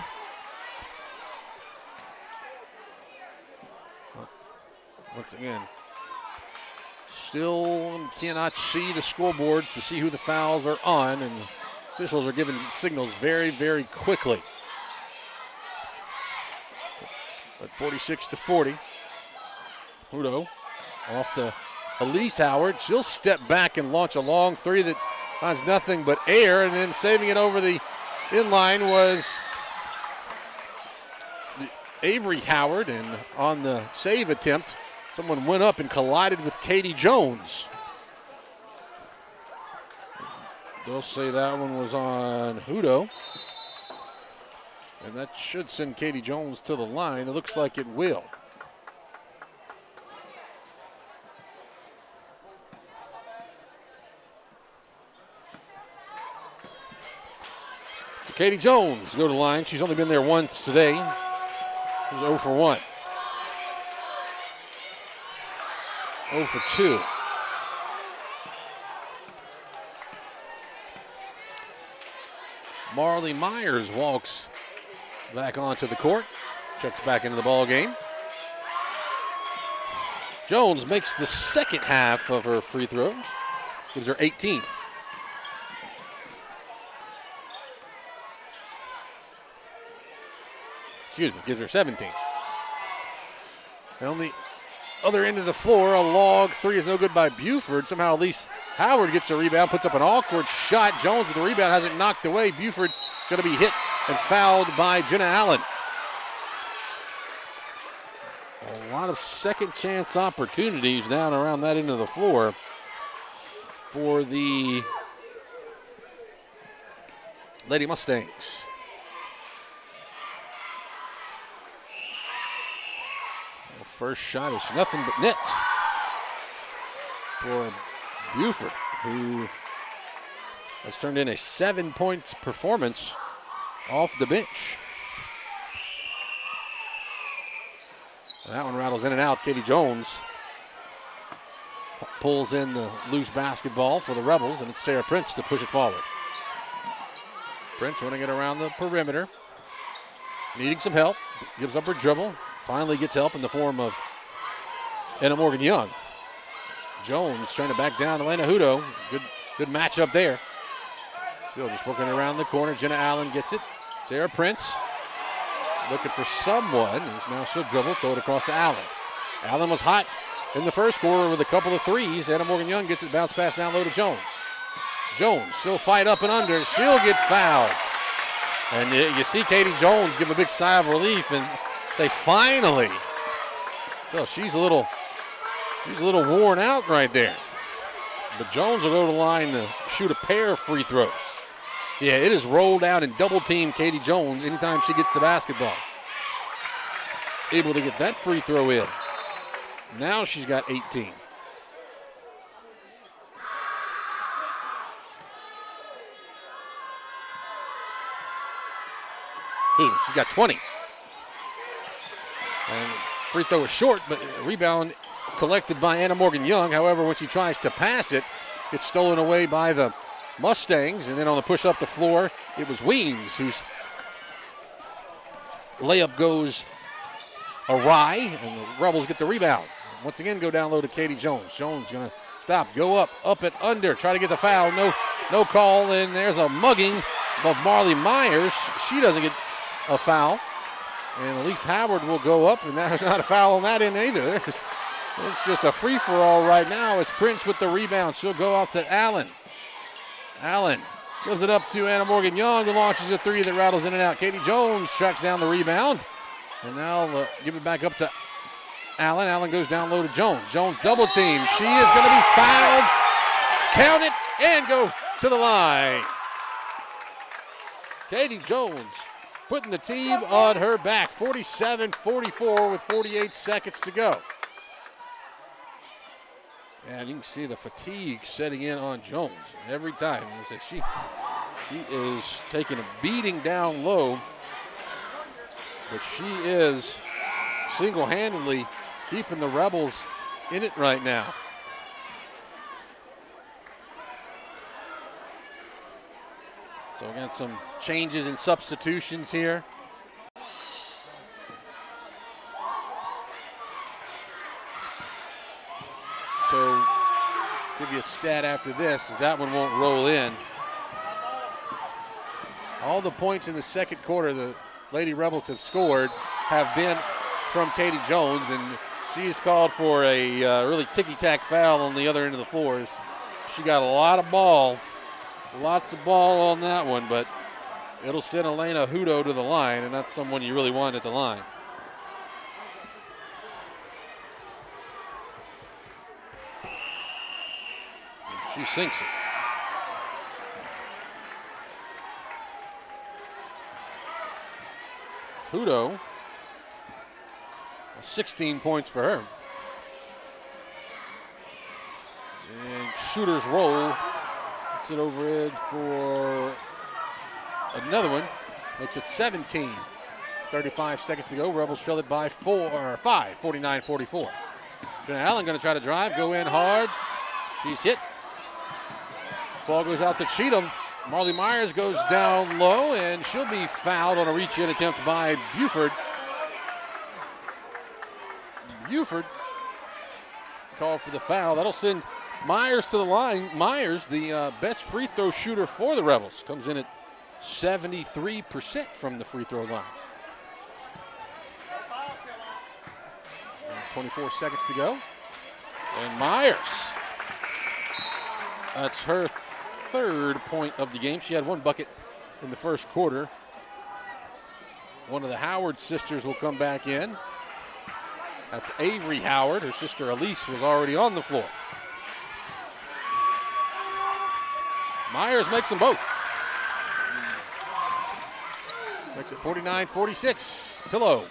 Once again, still cannot see the scoreboards to see who the fouls are on, and officials are giving signals very, very quickly. But 46-40. Hudo off to Elise Howard. She'll step back and launch a long 3 that finds nothing but air, and then saving it over the inline was Avery Howard, and on the save attempt, someone went up and collided with Katie Jones. They'll say that one was on Hudo, and that should send Katie Jones to the line. It looks like it will. Katie Jones go to the line. She's only been there once today. She's 0 for 1. 0 for 2. Marley Myers walks back onto the court. Checks back into the ball game. Jones makes the second half of her free throws. Gives her 18. Excuse me, gives her 17. And on the other end of the floor, a log three is no good by Buford. Somehow Elise Howard gets a rebound, puts up an awkward shot. Jones with the rebound has it knocked away. Buford going to be hit and fouled by Jenna Allen. A lot of second chance opportunities down around that end of the floor for the Lady Mustangs. The first shot is nothing but net for Buford, who has turned in a 7-point performance off the bench. That one rattles in and out. Katie Jones pulls in the loose basketball for the Rebels, and it's Sarah Prince to push it forward. Prince running it around the perimeter, needing some help, gives up her dribble, finally gets help in the form of Anna Morgan Young. Jones trying to back down Elena Hudo. Good matchup there. Still just working around the corner. Jenna Allen gets it. Sarah Prince looking for someone. Now she'll dribble, throw it across to Allen. Allen was hot in the first quarter with a couple of threes. Anna Morgan Young gets it, bounce pass down low to Jones. Jones, she'll fight up and under. She'll get fouled. And you see Katie Jones give a big sigh of relief and say, finally. So she's a little worn out right there. But Jones will go to the line to shoot a pair of free throws. Yeah, it is rolled out and double team Katie Jones anytime she gets the basketball. Able to get that free throw in. Now she's got 18. Excuse me, she's got 20. And free throw is short, but rebound collected by Anna Morgan Young. However, when she tries to pass it, it's stolen away by the Mustangs. And then on the push up the floor, it was Weems whose layup goes awry, and the Rebels get the rebound. Once again, go down low to Katie Jones. Jones going to stop, go up and under, try to get the foul. No call, and there's a mugging of Marley Myers. She doesn't get a foul. And Elise Howard will go up, and there's not a foul on that end either. It's just a free-for-all right now as Prince with the rebound. She'll go off to Allen. Allen gives it up to Anna Morgan Young, who launches a three that rattles in and out. Katie Jones tracks down the rebound. And now give it back up to Allen. Allen goes down low to Jones. Jones double team. She is going to be fouled. Count it and go to the line. Katie Jones putting the team on her back. 47-44 with 48 seconds to go. And you can see the fatigue setting in on Jones every time. She is taking a beating down low, but she is single-handedly keeping the Rebels in it right now. So we got some changes and substitutions here. So give you a stat after this, as that one won't roll in. All the points in the second quarter the Lady Rebels have scored have been from Katie Jones, and she's called for a really ticky-tack foul on the other end of the floor. She got a lot of ball, lots of ball on that one, but it'll send Elena Hudo to the line, and that's someone you really want at the line. She sinks it. Hudo, 16 points for her. And shooter's roll. Puts it over it for another one. Makes it 17. 35 seconds to go. Rebels trail it by 5, 49-44. Jenna Allen going to try to drive, go in hard. She's hit. Ball goes out to Cheatham. Marley Myers goes down low, and she'll be fouled on a reach-in attempt by Buford. Buford called for the foul. That'll send Myers to the line. Myers, the best free throw shooter for the Rebels, comes in at 73% from the free throw line. 24 seconds to go. And Myers, that's her third point of the game. She had one bucket in the first quarter. One of the Howard sisters will come back in. That's Avery Howard. Her sister Elise was already on the floor. Myers makes them both. Makes it 49-46. Pillow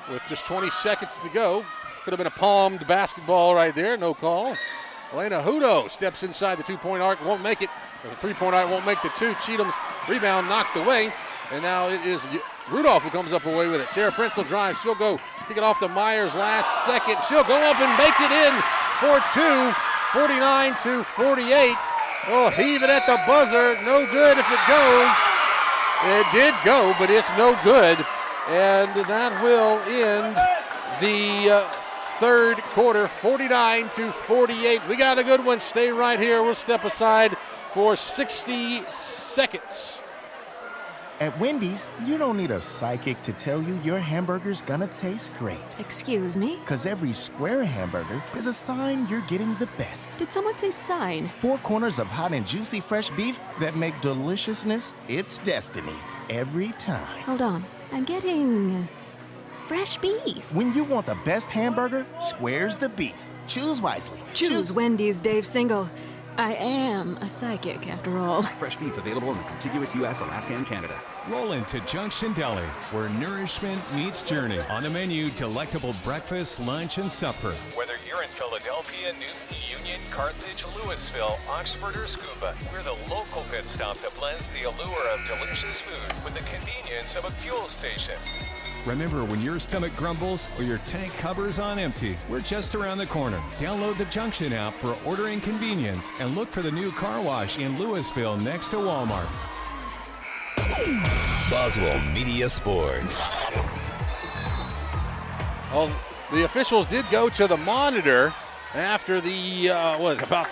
with just 20 seconds to go. Could have been a palmed basketball right there. No call. Elena Hudo steps inside the two-point arc. Won't make it. The three-point arc won't make the two. Cheatham's rebound knocked away. And now it is Rudolph who comes up away with it. Sarah Prince will drive. She'll go pick it off to Myers last second. She'll go up and make it in for two. 49-48. Oh, heave it at the buzzer. No good if it goes. It did go, but it's no good. And that will end the third quarter, 49-48. We got a good one. Stay right here. We'll step aside for 60 seconds. At Wendy's, you don't need a psychic to tell you your hamburger's gonna taste great. Excuse me? Because every square hamburger is a sign you're getting the best. Did someone say sign? 4 corners of hot and juicy fresh beef that make deliciousness its destiny every time. Hold on. I'm getting fresh beef. When you want the best hamburger, Square's the beef. Choose wisely. Choose Wendy's Dave Single. I am a psychic, after all. Fresh beef available in the contiguous U.S., Alaska, and Canada. Roll into Junction Deli, where nourishment meets journey. On the menu, delectable breakfast, lunch, and supper. Whether you're in Philadelphia, Newton, Union, Carthage, Louisville, Oxford, or Scuba, we're the local pit stop that blends the allure of delicious food with the convenience of a fuel station. Remember, when your stomach grumbles or your tank covers on empty, we're just around the corner. Download the Junction app for ordering convenience and look for the new car wash in Louisville next to Walmart. Boswell Media Sports. Well, the officials did go to the monitor after the, about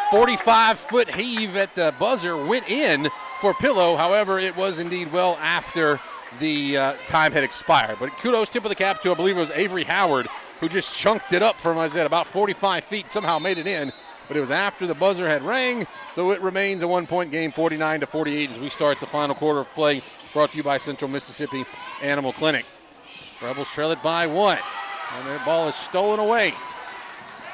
45-foot heave at the buzzer went in for Pillow. However, it was indeed well after the time had expired. But kudos, tip of the cap to, I believe it was Avery Howard, who just chunked it up from, I said, about 45 feet, somehow made it in. But it was after the buzzer had rang, so it remains a one-point game, 49-48, as we start the final quarter of play, brought to you by Central Mississippi Animal Clinic. Rebels trail it by 1, and their ball is stolen away.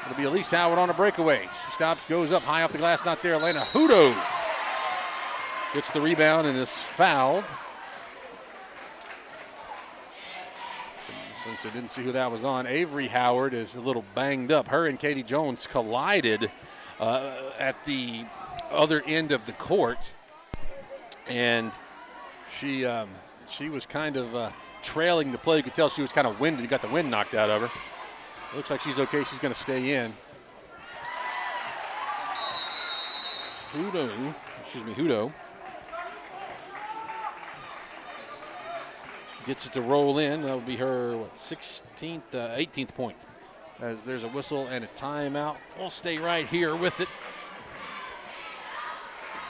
It'll be Elise Howard on a breakaway. She stops, goes up, high off the glass, not there. Elena Hudo gets the rebound and is fouled. Since I didn't see who that was on, Avery Howard is a little banged up. Her and Katie Jones collided at the other end of the court, and she was kind of trailing the play. You could tell she was kind of winded. Got the wind knocked out of her. It looks like she's okay. She's going to stay in. Hudo. Gets it to roll in. That'll be her 18th point. As there's a whistle and a timeout. We'll stay right here with it.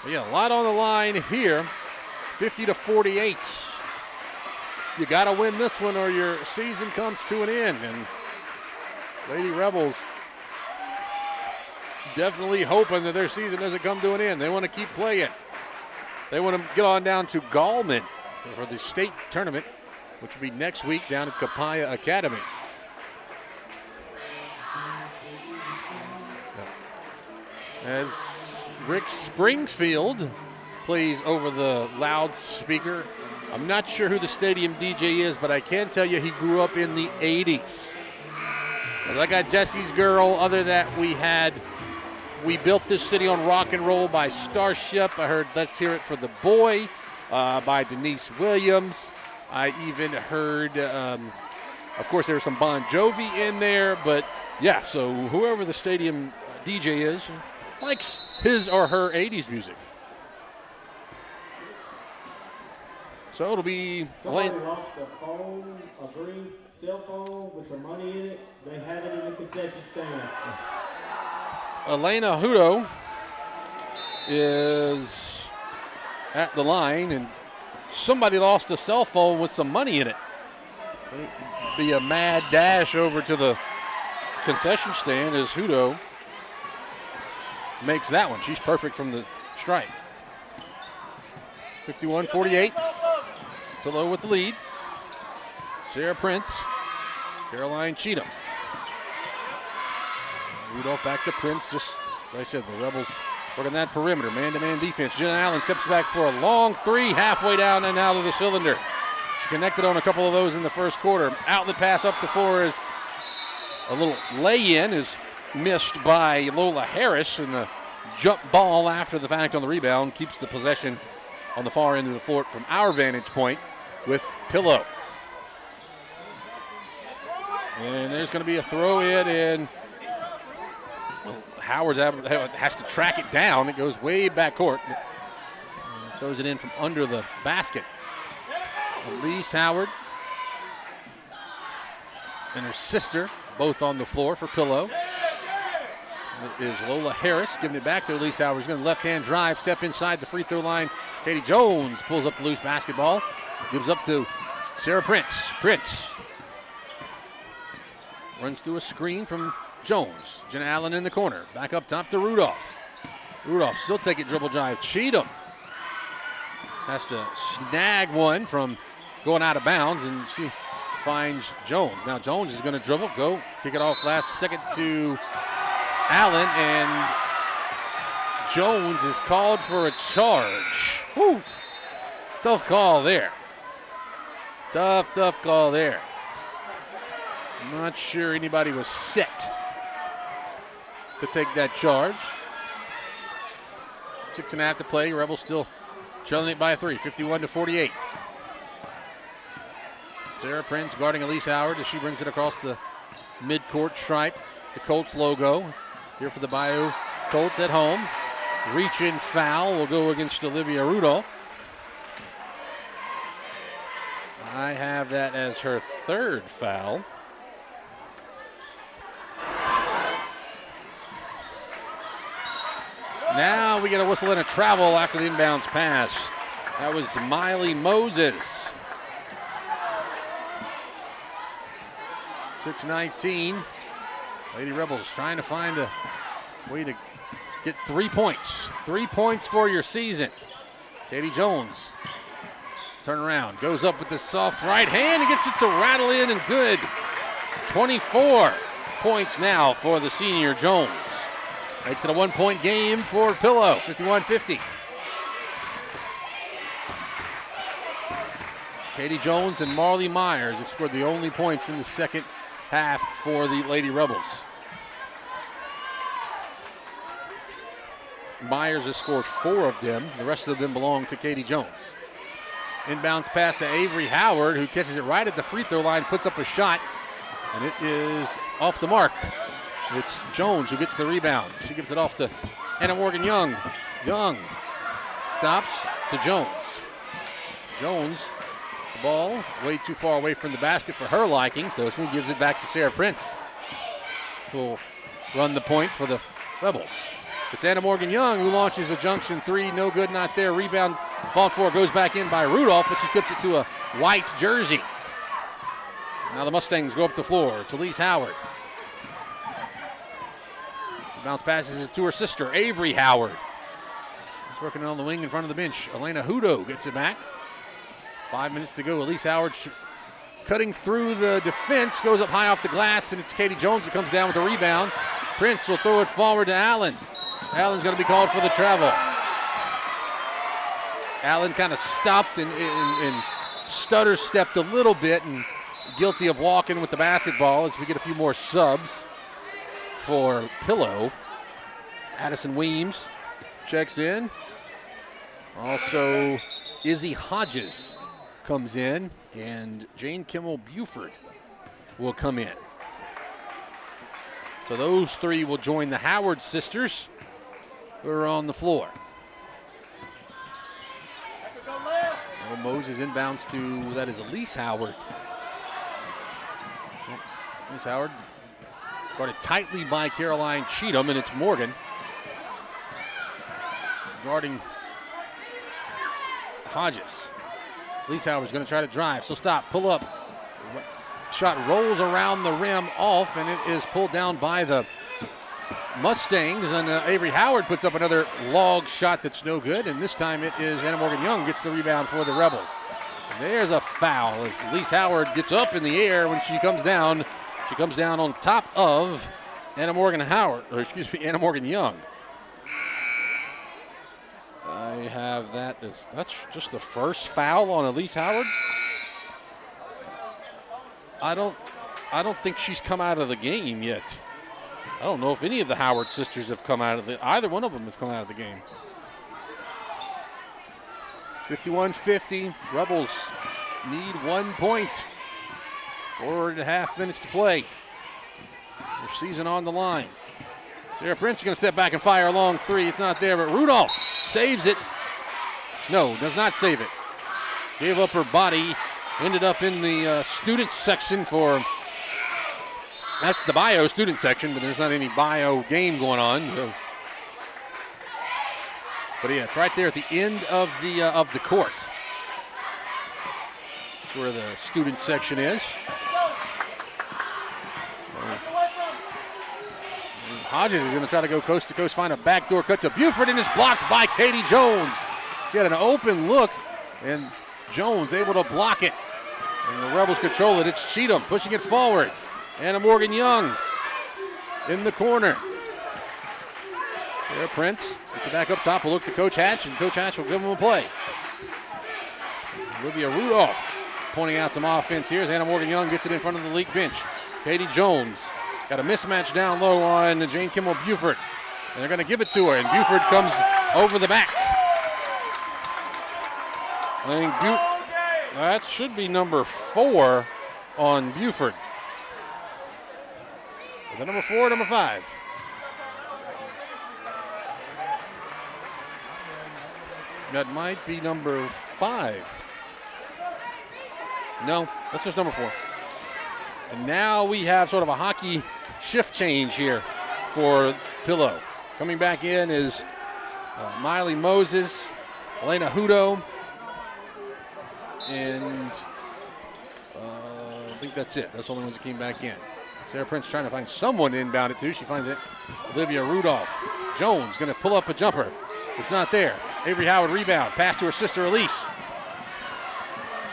But yeah, a lot on the line here. 50-48. You got to win this one or your season comes to an end. And Lady Rebels definitely hoping that their season doesn't come to an end. They want to keep playing. They want to get on down to Gallman for the state tournament, which will be next week down at Capaya Academy. As Rick Springfield plays over the loudspeaker. I'm not sure who the stadium DJ is, but I can tell you he grew up in the 80s. As I got Jesse's Girl, other that We Built This City on Rock and Roll by Starship. I heard Let's Hear It for the Boy. by Denise Williams. I even heard, of course, there was some Bon Jovi in there. But, yeah, so whoever the stadium DJ is likes his or her 80s music. So it'll be Somebody lost a phone, a green cell phone with some money in it. They had it in the concession stand. Elena Hudo is at the line, and somebody lost a cell phone with some money in it. It'd be a mad dash over to the concession stand as Hudo makes that one. She's perfect from the stripe. 51-48. Pillow with the lead. Sarah Prince. Caroline Cheatham. Rudolph back to Prince. Just as I said, the Rebels working that perimeter. Man-to-man defense. Jenna Allen steps back for a long three. Halfway down and out of the cylinder. She connected on a couple of those in the first quarter. Outlet pass up the floor is a little lay-in is missed by Lola Harris. And the jump ball after the fact on the rebound keeps the possession on the far end of the floor from our vantage point with Pillow. And there's going to be a throw in, and Howard has to track it down. It goes way back court. Throws it in from under the basket. Elise Howard and her sister both on the floor for Pillow. It is Lola Harris giving it back to Elise Howard. She's going to left-hand drive, step inside the free throw line. Katie Jones pulls up the loose basketball. Gives up to Sarah Prince. Prince runs through a screen from Jones. Jenna Allen in the corner. Back up top to Rudolph. Rudolph still taking dribble drive. Cheatham has to snag one from going out of bounds, and she finds Jones. Now Jones is going to dribble, go, kick it off last second to Allen, and Jones is called for a charge. Whew. Tough call there. Tough call there. I'm not sure anybody was set to take that charge. 6.5 to play. Rebels still trailing it by 3, 51-48. Sarah Prince guarding Elise Howard as she brings it across the midcourt stripe. The Colts logo here for the Bayou Colts at home. Reach-in foul will go against Olivia Rudolph. I have that as her third foul. Now we get a whistle and a travel after the inbounds pass. That was Miley Moses. 6:19. Lady Rebels trying to find a way to get 3 points. 3 points for your season. Katie Jones. Turn around. Goes up with the soft right hand and gets it to rattle in and good. 24 points now for the senior Jones. Makes it a 1-point game for Pillow. 51-50. Katie Jones and Marley Myers have scored the only points in the second half for the Lady Rebels. Myers has scored 4 of them. The rest of them belong to Katie Jones. Inbounds pass to Avery Howard, who catches it right at the free throw line, puts up a shot, and it is off the mark. It's Jones who gets the rebound. She gives it off to Anna Morgan Young. Young stops to Jones. Jones, the ball way too far away from the basket for her liking, so she gives it back to Sarah Prince, who will run the point for the Rebels. It's Anna Morgan Young who launches a junction three. No good, not there. Rebound fought for, goes back in by Rudolph, but she tips it to a white jersey. Now the Mustangs go up the floor. It's Elise Howard. She bounce passes it to her sister, Avery Howard. She's working on the wing in front of the bench. Elena Hudo gets it back. 5 minutes to go. Elise Howard cutting through the defense, goes up high off the glass, and it's Katie Jones that comes down with the rebound. Prince will throw it forward to Allen. Allen's going to be called for the travel. Allen kind of stopped and stutter-stepped a little bit and guilty of walking with the basketball as we get a few more subs for Pillow. Addison Weems checks in. Also Izzy Hodges comes in, and Jane Kimmel Buford will come in. So those three will join the Howard sisters who are on the floor. Moses inbounds to, that is Elise Howard. Elise Howard guarded tightly by Caroline Cheatham, and it's Morgan guarding Hodges. Elise Howard's going to try to drive, so stop, pull up. Shot rolls around the rim off, and it is pulled down by the Mustangs, and Avery Howard puts up another log shot that's no good, and this time it is Anna Morgan Young gets the rebound for the Rebels. And there's a foul as Elise Howard gets up in the air when she comes down. She comes down on top of Anna Morgan Young. I have that's just the first foul on Elise Howard. I don't think she's come out of the game yet. I don't know if any of the Howard sisters have come out of either one of them have come out of the game. 51-50, Rebels need 1 point. 4.5 minutes to play. Their season on the line. Sarah Prince is going to step back and fire a long three. It's not there, but Rudolph saves it. No, does not save it. Gave up her body. Ended up in the student section for, that's the Bayou student section, but there's not any Bayou game going on. So. But yeah, it's right there at the end of the court. That's where the student section is. Hodges is going to try to go coast to coast, find a backdoor cut to Buford, and is blocked by Katie Jones. She had an open look, and Jones able to block it. And the Rebels control it. It's Cheatham pushing it forward. Anna Morgan Young in the corner. Sarah Prince gets it back up top. Will look to Coach Hatch, and Coach Hatch will give him a play. Olivia Rudolph pointing out some offense here as Anna Morgan Young gets it in front of the Leake bench. Katie Jones got a mismatch down low on Jane Kimmel Buford. And they're going to give it to her, and Buford comes over the back. I think that should be number 4 on Buford. Is that number 4 or number 5? That might be number 5. No, that's just number 4. And now we have sort of a hockey shift change here for Pillow. Coming back in is Miley Moses, Elena Hudo, and I think that's it. That's the only ones that came back in. Sarah Prince trying to find someone to inbound it to. She finds it. Olivia Rudolph. Jones going to pull up a jumper. It's not there. Avery Howard rebound. Pass to her sister Elise.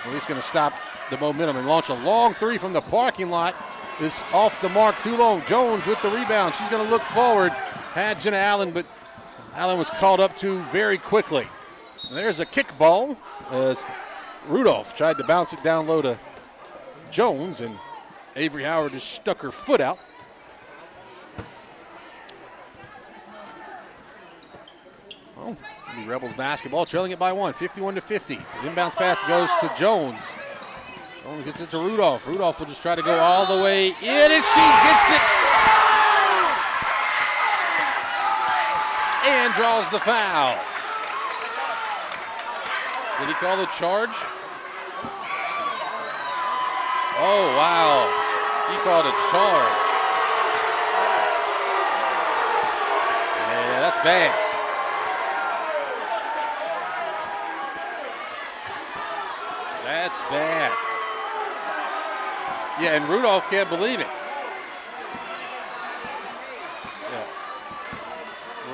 Elise going to stop the momentum and launch a long three from the parking lot. Is off the mark, too long. Jones with the rebound. She's going to look forward. Had Jenna Allen, but Allen was called up to very quickly. And there's a kick ball as Rudolph tried to bounce it down low to Jones, and Avery Howard just stuck her foot out. Well, the Rebels basketball trailing it by 1, 51-50. The inbounds pass goes to Jones. Jones gets it to Rudolph. Rudolph will just try to go all the way in, and she gets it. And draws the foul. Did he call the charge? Oh, wow. He called a charge. Yeah, that's bad. That's bad. Yeah, and Rudolph can't believe it. Yeah.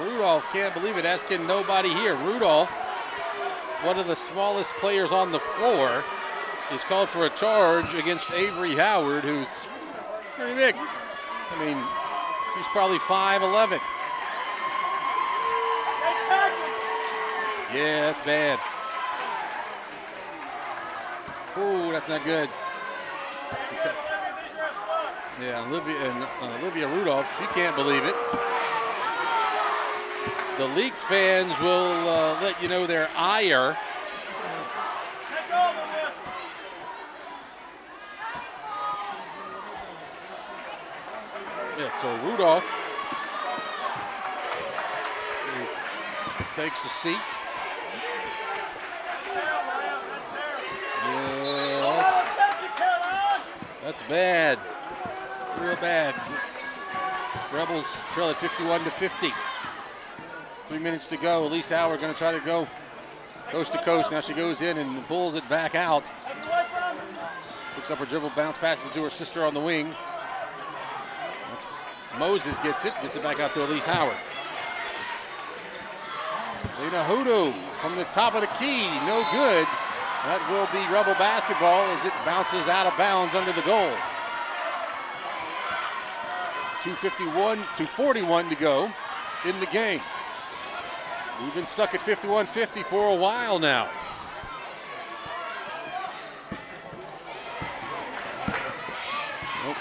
Rudolph can't believe it. Asking nobody here. Rudolph, one of the smallest players on the floor, is called for a charge against Avery Howard, who's pretty big. I mean, she's probably 5'11". Yeah, that's bad. Ooh, that's not good. Okay. Yeah, Olivia Rudolph, she can't believe it. The Leake fans will let you know their ire Yeah, so Rudolph takes the seat. Yeah, that's bad. Real bad. Rebels trail at 51-50. 3 minutes to go. Elise Howard going to try to go coast to coast. Now she goes in and pulls it back out. Picks up her dribble, bounce passes to her sister on the wing. Moses gets it back out to Elise Howard. Lena Hoodoo from the top of the key, no good. That will be Rebel basketball as it bounces out of bounds under the goal. 2:41 to go in the game. We've been stuck at 51-50 for a while now. Nope.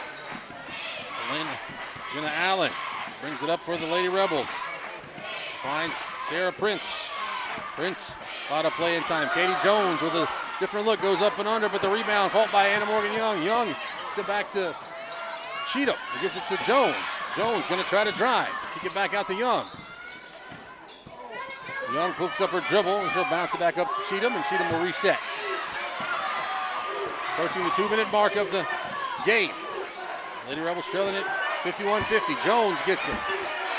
Jenna Allen brings it up for the Lady Rebels. Finds Sarah Prince. Prince, a lot of play in time. Katie Jones with a different look, goes up and under, but the rebound, fault by Anna Morgan Young. Young gets it back to Cheatham. He gives it to Jones. Jones going to try to drive. Kick it back out to Young. Young picks up her dribble, and she'll bounce it back up to Cheatham, and Cheatham will reset. Approaching the 2-minute mark of the game. Lady Rebels trailing it 51-50. Jones gets it.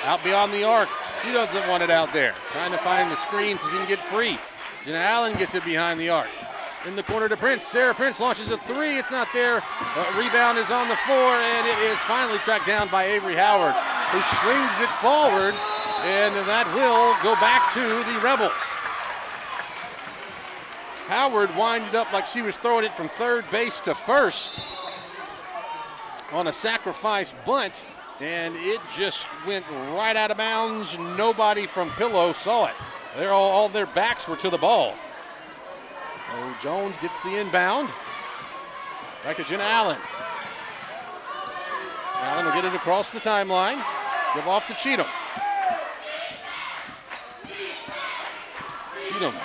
Out beyond the arc. She doesn't want it out there. Trying to find the screen so she can get free. Jenna Allen gets it behind the arc. In the corner to Prince. Sarah Prince launches a three. It's not there. Rebound is on the floor, and it is finally tracked down by Avery Howard, who slings it forward, and that will go back to the Rebels. Howard winded up like she was throwing it from third base to first on a sacrifice bunt, and it just went right out of bounds. Nobody from Pillow saw it. All their backs were to the ball. Oh, Jones gets the inbound. Back to Jenna Allen. Allen will get it across the timeline. Give off to Cheatham. Cheatham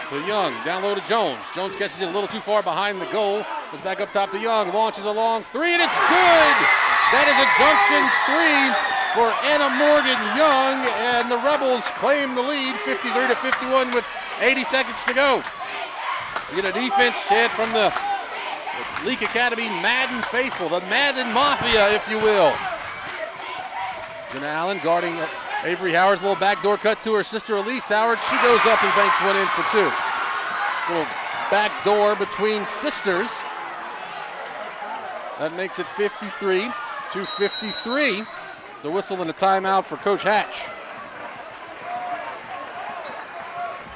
to Young. Down low to Jones. Jones catches it a little too far behind the goal. Goes back up top to Young. Launches a long three, and it's good! That is a junction three for Anna Morgan Young, and the Rebels claim the lead 53-51 with 80 seconds to go. We get a defense chant from the Leake Academy Madden faithful, the Madden Mafia, if you will. Jenna Allen guarding Avery Howard's little backdoor cut to her sister Elise Howard. She goes up and banks one in for two. Little backdoor between sisters. That makes it 53-53. The whistle and a timeout for Coach Hatch.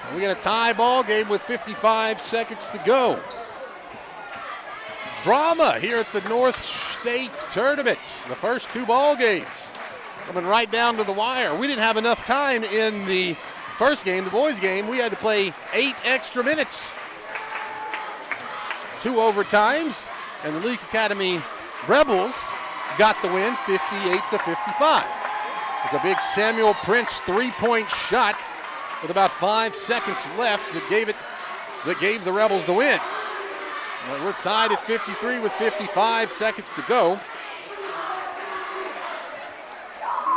And we got a tie ball game with 55 seconds to go. Drama here at the North State Tournament. The first two ball games coming right down to the wire. We didn't have enough time in the first game, the boys' game. We had to play 8 extra minutes. 2 overtimes, and the Leake Academy Rebels got the win 58-55. It's a big Samuel Prince three-point shot with about 5 seconds left that gave the Rebels the win. Well, we're tied at 53 with 55 seconds to go.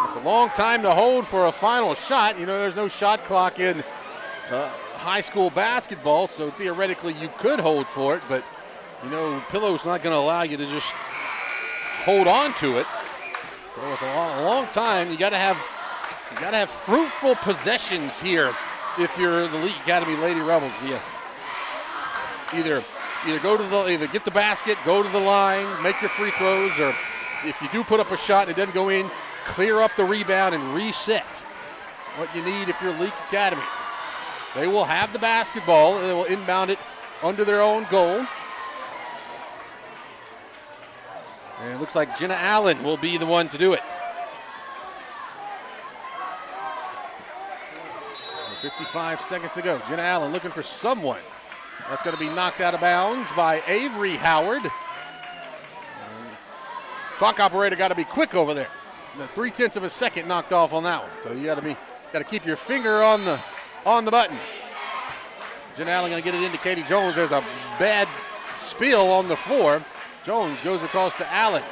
It's a long time to hold for a final shot. You know, there's no shot clock in high school basketball, so theoretically you could hold for it, but you know, Pillow's not going to allow you to just hold on to it. So it's a long time. You got to have fruitful possessions here if you're the Leake Academy Lady Rebels. Yeah. Either get the basket, go to the line, make your free throws, or if you do put up a shot and it doesn't go in, clear up the rebound and reset. What you need if you're Leake Academy. They will have the basketball. They will inbound it under their own goal. And it looks like Jenna Allen will be the one to do it. 55 seconds to go. Jenna Allen looking for someone. That's going to be knocked out of bounds by Avery Howard. Clock operator got to be quick over there. The 0.3 of a second knocked off on that one. So you got to keep your finger on the button. Jenna Allen going to get it into Katie Jones. There's a bad spill on the floor. Jones goes across to Allen.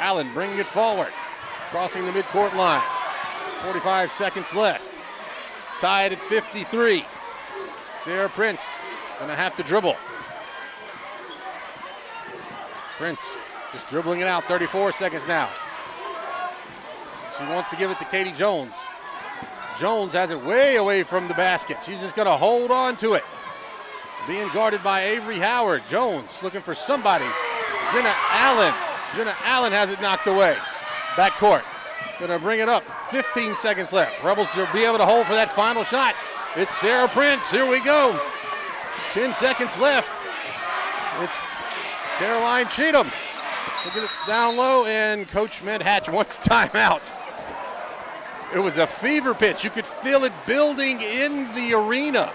Allen bringing it forward, crossing the midcourt line. 45 seconds left. Tied at 53. Sarah Prince gonna have to dribble. Prince just dribbling it out, 34 seconds now. She wants to give it to Katie Jones. Jones has it way away from the basket. She's just gonna hold on to it. Being guarded by Avery Howard. Jones looking for somebody. Jenna Allen. Jenna Allen has it knocked away. Backcourt. Gonna bring it up. 15 seconds left. Rebels will be able to hold for that final shot. It's Sarah Prince. Here we go. 10 seconds left. It's Caroline Cheatham. Look at it down low, and Coach Medhatch wants timeout. It was a fever pitch. You could feel it building in the arena.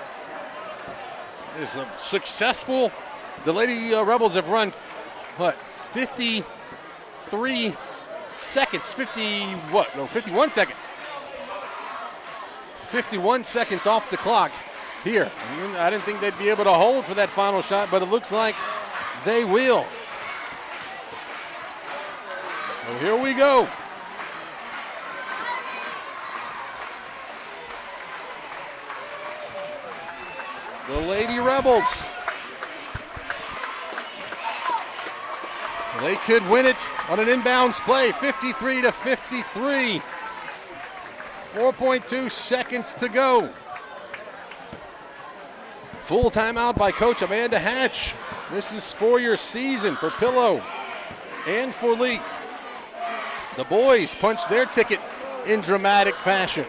It's a successful. The Lady Rebels have run, 53 seconds. 51 seconds. 51 seconds off the clock here. I didn't think they'd be able to hold for that final shot, but it looks like they will. So here we go. The Lady Rebels. They could win it on an inbounds play, 53-53. 4.2 seconds to go. Full timeout by Coach Amanda Hatch. This is for your season for Pillow and for Leake. The boys punched their ticket in dramatic fashion.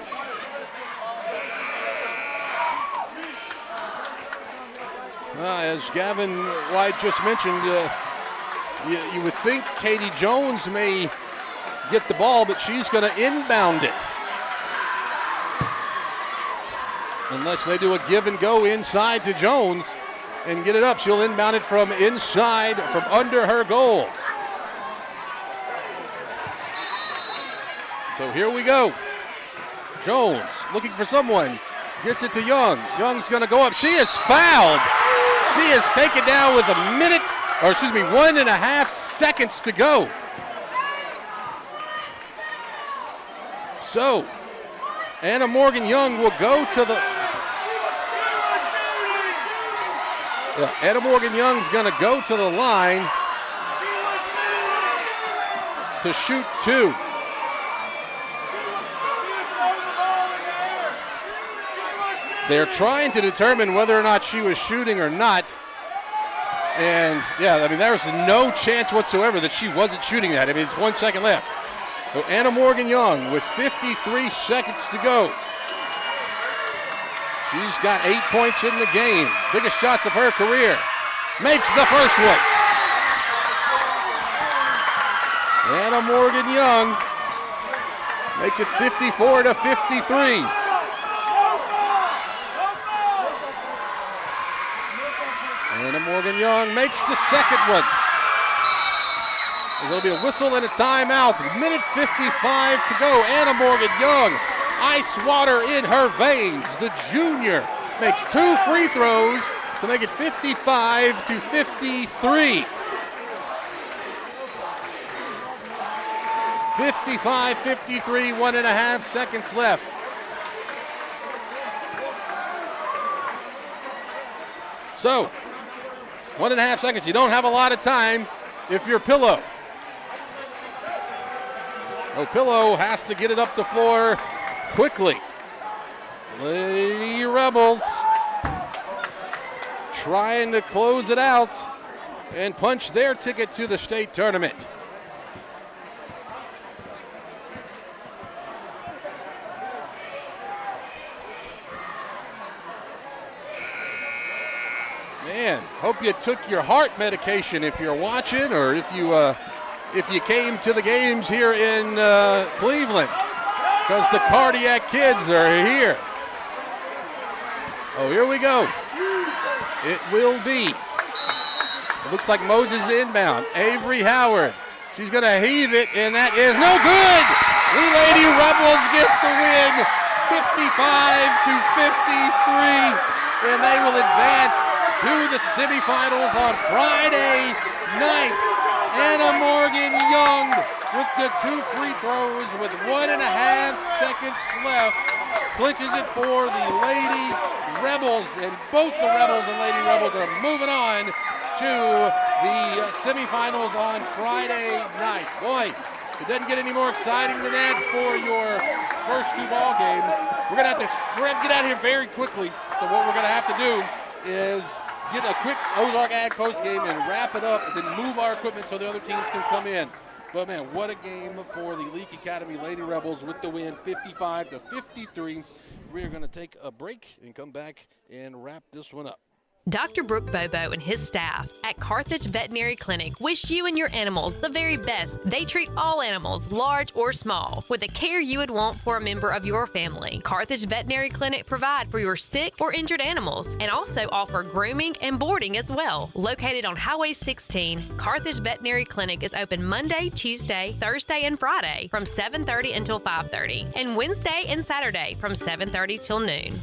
As Gavin White just mentioned, you would think Katie Jones may get the ball, but she's going to inbound it. Unless they do a give and go inside to Jones and get it up. She'll inbound it from inside, from under her goal. So here we go. Jones looking for someone. Gets it to Young. Young's going to go up. She is fouled. She is taken down with 1.5 seconds to go. So, Anna Morgan Young will go to the... Anna Morgan Young's going to go to the line to shoot 2. They're trying to determine whether or not she was shooting or not. And, there was no chance whatsoever that she wasn't shooting that. It's 1 second left. So Anna Morgan Young with 53 seconds to go. She's got 8 points in the game. Biggest shots of her career. Makes the first one. Anna Morgan Young makes it 54-53. Anna Morgan Young makes the second one. There's going to be a whistle and a timeout. 1:55 to go. Anna Morgan Young, ice water in her veins. The junior makes 2 free throws to make it 55-53. 55-53, 1.5 seconds left. So, 1.5 seconds. You don't have a lot of time if you're Pillow. Pillow has to get it up the floor quickly. Lady Rebels trying to close it out and punch their ticket to the state tournament. Man, hope you took your heart medication if you're watching, or if you came to the games here in Cleveland, because the cardiac kids are here. Oh, here we go. It will be. It looks like Moses the inbound. Avery Howard. She's going to heave it, and that is no good. The Lady Rebels get the win, 55-53, and they will advance to the semifinals on Friday night. Anna Morgan Young with the 2 free throws with 1.5 seconds left. Clinches it for the Lady Rebels, and both the Rebels and Lady Rebels are moving on to the semifinals on Friday night. Boy, it doesn't get any more exciting than that for your first 2 ball games. We're gonna get out of here very quickly. So what we're gonna have to do is get a quick Ozark Ag post game and wrap it up, and then move our equipment so the other teams can come in. But man, what a game for the Leake Academy Lady Rebels with the win, 55-53. We are going to take a break and come back and wrap this one up. Dr. Brooke Bobo and his staff at Carthage Veterinary Clinic wish you and your animals the very best. They treat all animals, large or small, with the care you would want for a member of your family. Carthage Veterinary Clinic provide for your sick or injured animals and also offer grooming and boarding as well. Located on Highway 16, Carthage Veterinary Clinic is open Monday, Tuesday, Thursday, and Friday from 7:30 until 5:30, and Wednesday and Saturday from 7:30 till noon.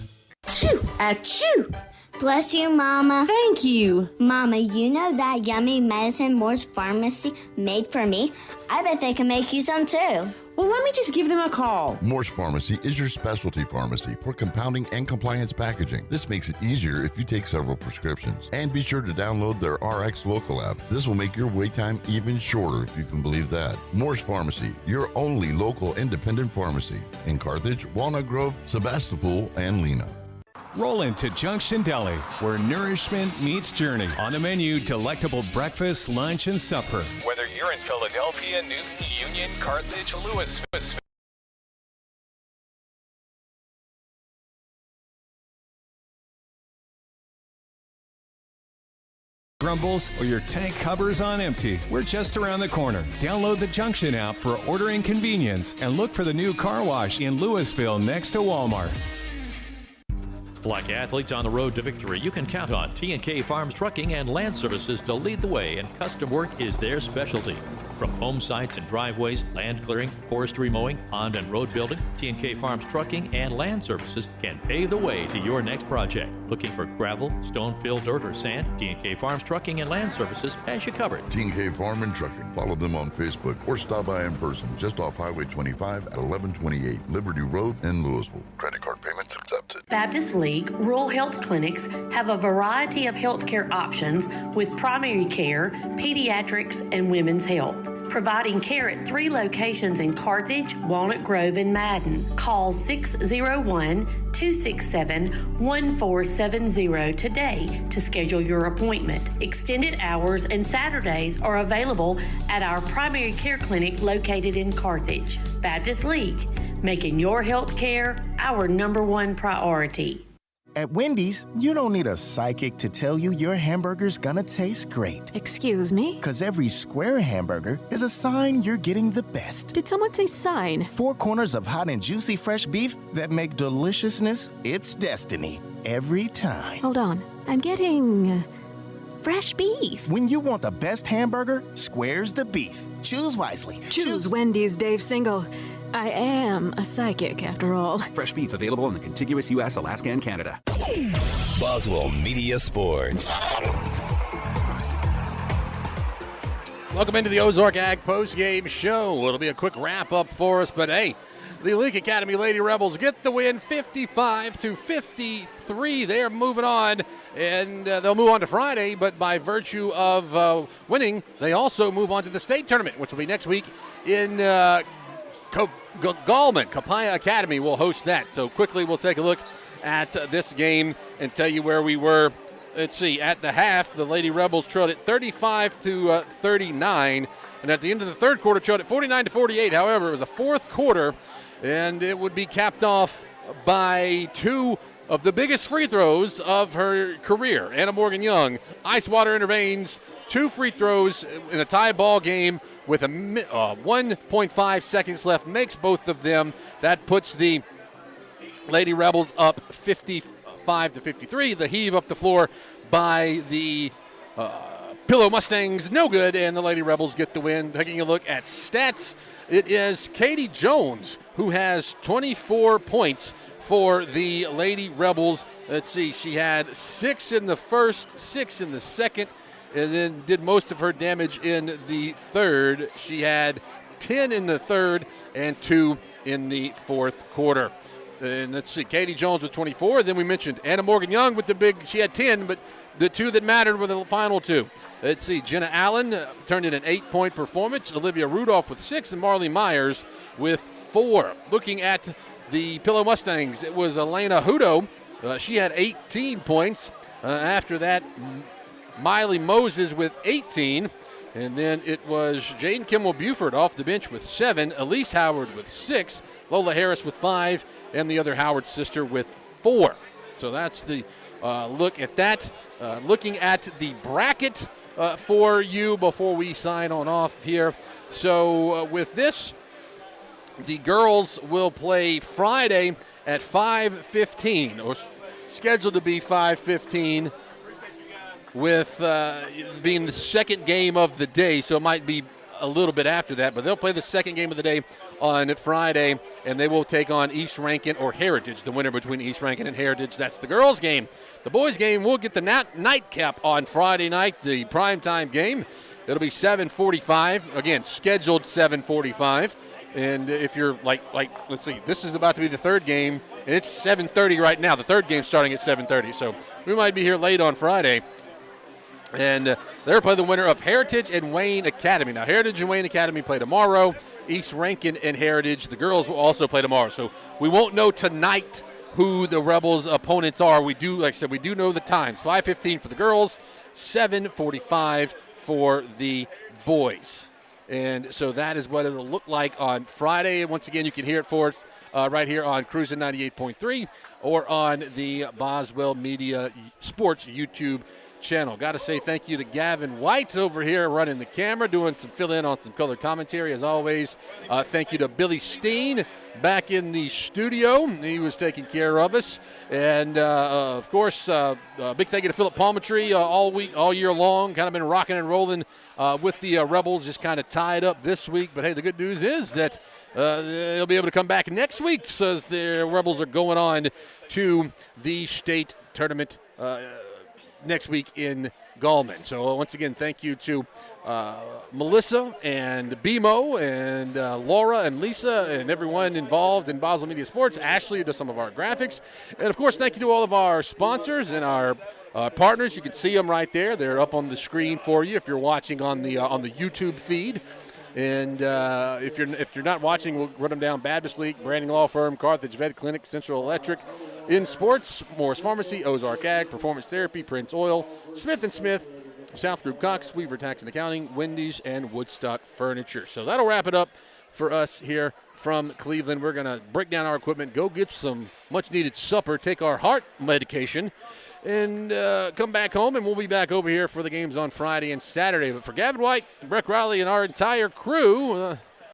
Achoo! Achoo! Bless you, Mama. Thank you. Mama, you know that yummy medicine Moore's Pharmacy made for me? I bet they can make you some too. Well, let me just give them a call. Moore's Pharmacy is your specialty pharmacy for compounding and compliance packaging. This makes it easier if you take several prescriptions. And be sure to download their RX Local app. This will make your wait time even shorter, if you can believe that. Moore's Pharmacy, your only local independent pharmacy in Carthage, Walnut Grove, Sebastopol, and Lena. Roll into Junction Deli, where nourishment meets journey. On the menu, delectable breakfast, lunch, and supper. Whether you're in Philadelphia, Newton, Union, Carthage, Louisville, Grumbles, or your tank covers on empty, we're just around the corner. Download the Junction app for ordering convenience and look for the new car wash in Louisville next to Walmart. Like athletes on the road to victory, you can count on T&K Farms Trucking and Land Services to lead the way, and custom work is their specialty. From home sites and driveways, land clearing, forestry mowing, pond and road building, T&K Farms Trucking and Land Services can pave the way to your next project. Looking for gravel, stone, fill, dirt, or sand? T&K Farms Trucking and Land Services has you covered. T&K Farm and Trucking. Follow them on Facebook or stop by in person just off Highway 25 at 1128 Liberty Road in Louisville. Credit card payments accepted. Baptist League Rural Health Clinics have a variety of healthcare options with primary care, pediatrics, and women's health. Providing care at 3 locations in Carthage, Walnut Grove, and Madden. Call 601-267-1470 today to schedule your appointment. Extended hours and Saturdays are available at our primary care clinic located in Carthage. Baptist League, making your health care our #1 priority. At Wendy's, you don't need a psychic to tell you your hamburger's gonna taste great. Excuse me? Because every square hamburger is a sign you're getting the best. Did someone say sign? 4 corners of hot and juicy fresh beef that make deliciousness its destiny every time. Hold on. I'm getting fresh beef. When you want the best hamburger, square's the beef. Choose wisely. Choose Wendy's, Dave Single. I am a psychic, after all. Fresh beef available in the contiguous U.S., Alaska, and Canada. Boswell Media Sports. Welcome into the Ozark Ag Postgame Show. It'll be a quick wrap-up for us, but hey, the Leake Academy Lady Rebels get the win 55-53. They're moving on, and they'll move on to Friday, but by virtue of winning, they also move on to the state tournament, which will be next week in Gallman. Copiah Academy will host that. So quickly we'll take a look at this game and tell you where we were. Let's see, at the half, the Lady Rebels trailed it 35-39, and at the end of the third quarter trailed it 49-48. However, it was a fourth quarter, and it would be capped off by 2 of the biggest free throws of her career. Anna Morgan Young, ice water in her veins, 2 free throws in a tie ball game with 1.5 seconds left, makes both of them. That puts the Lady Rebels up 55-53. The heave up the floor by the Pillow Mustangs, no good, and the Lady Rebels get the win. Taking a look at stats, it is Katie Jones who has 24 points for the Lady Rebels. Let's see, she had 6 in the first, 6 in the second, and then did most of her damage in the third. She had 10 in the third and 2 in the fourth quarter. And let's see, Katie Jones with 24. Then we mentioned Anna Morgan Young with the big, she had 10, but the 2 that mattered were the final 2. Let's see, Jenna Allen turned in an 8-point performance. Olivia Rudolph with 6 and Marley Myers with 4. Looking at the Pillow Mustangs, it was Elena Hudo. She had 18 points. After that, Miley Moses with 18. And then it was Jane Kimmel-Buford off the bench with 7, Elise Howard with 6, Lola Harris with 5, and the other Howard sister with 4. So that's the look at that. Looking at the bracket for you before we sign on off here. So with this, the girls will play Friday at 5:15, or scheduled to be 5:15, with being the second game of the day, so it might be a little bit after that, but they'll play the second game of the day on Friday, and they will take on East Rankin or Heritage, the winner between East Rankin and Heritage. That's the girls' game. The boys' game will get the nightcap on Friday night, the primetime game. It'll be 7:45, again, scheduled 7:45. And if you're like, let's see, this is about to be the third game, and it's 7:30 right now. The third game's starting at 7:30, so we might be here late on Friday. And they're playing the winner of Heritage and Wayne Academy. Now, Heritage and Wayne Academy play tomorrow. East Rankin and Heritage, the girls, will also play tomorrow. So we won't know tonight who the Rebels' opponents are. We do, like I said, we do know the times. 5:15 for the girls, 7:45 for the boys. And so that is what it'll look like on Friday. And once again, you can hear it for us right here on Cruisin' 98.3 or on the Boswell Media Sports YouTube channel. Got to say thank you to Gavin White over here running the camera, doing some fill-in on some color commentary as always. Thank you to Billy Steen back in the studio. He was taking care of us. And, of course, big thank you to Philip Palmetry all year long. Kind of been rocking and rolling with the Rebels, just kind of tied up this week. But, hey, the good news is that they'll be able to come back next week, says the Rebels are going on to the state tournament next week in Gallman. So once again, thank you to Melissa and BMO and Laura and Lisa and everyone involved in Boswell Media Sports. Ashley, who does some of our graphics. And, of course, thank you to all of our sponsors and our partners. You can see them right there. They're up on the screen for you if you're watching on the YouTube feed. And if you're not watching, we'll run them down. Baptist Leake, Branding Law Firm, Carthage Vet Clinic, Central Electric, In Sports, Morris Pharmacy, Ozark Ag, Performance Therapy, Prince Oil, Smith & Smith, South Group Cox, Weaver Tax and Accounting, Wendy's, and Woodstock Furniture. So that'll wrap it up for us here from Cleveland. We're going to break down our equipment, go get some much-needed supper, take our heart medication, and come back home, and we'll be back over here for the games on Friday and Saturday. But for Gavin White, Breck Riley, and our entire crew,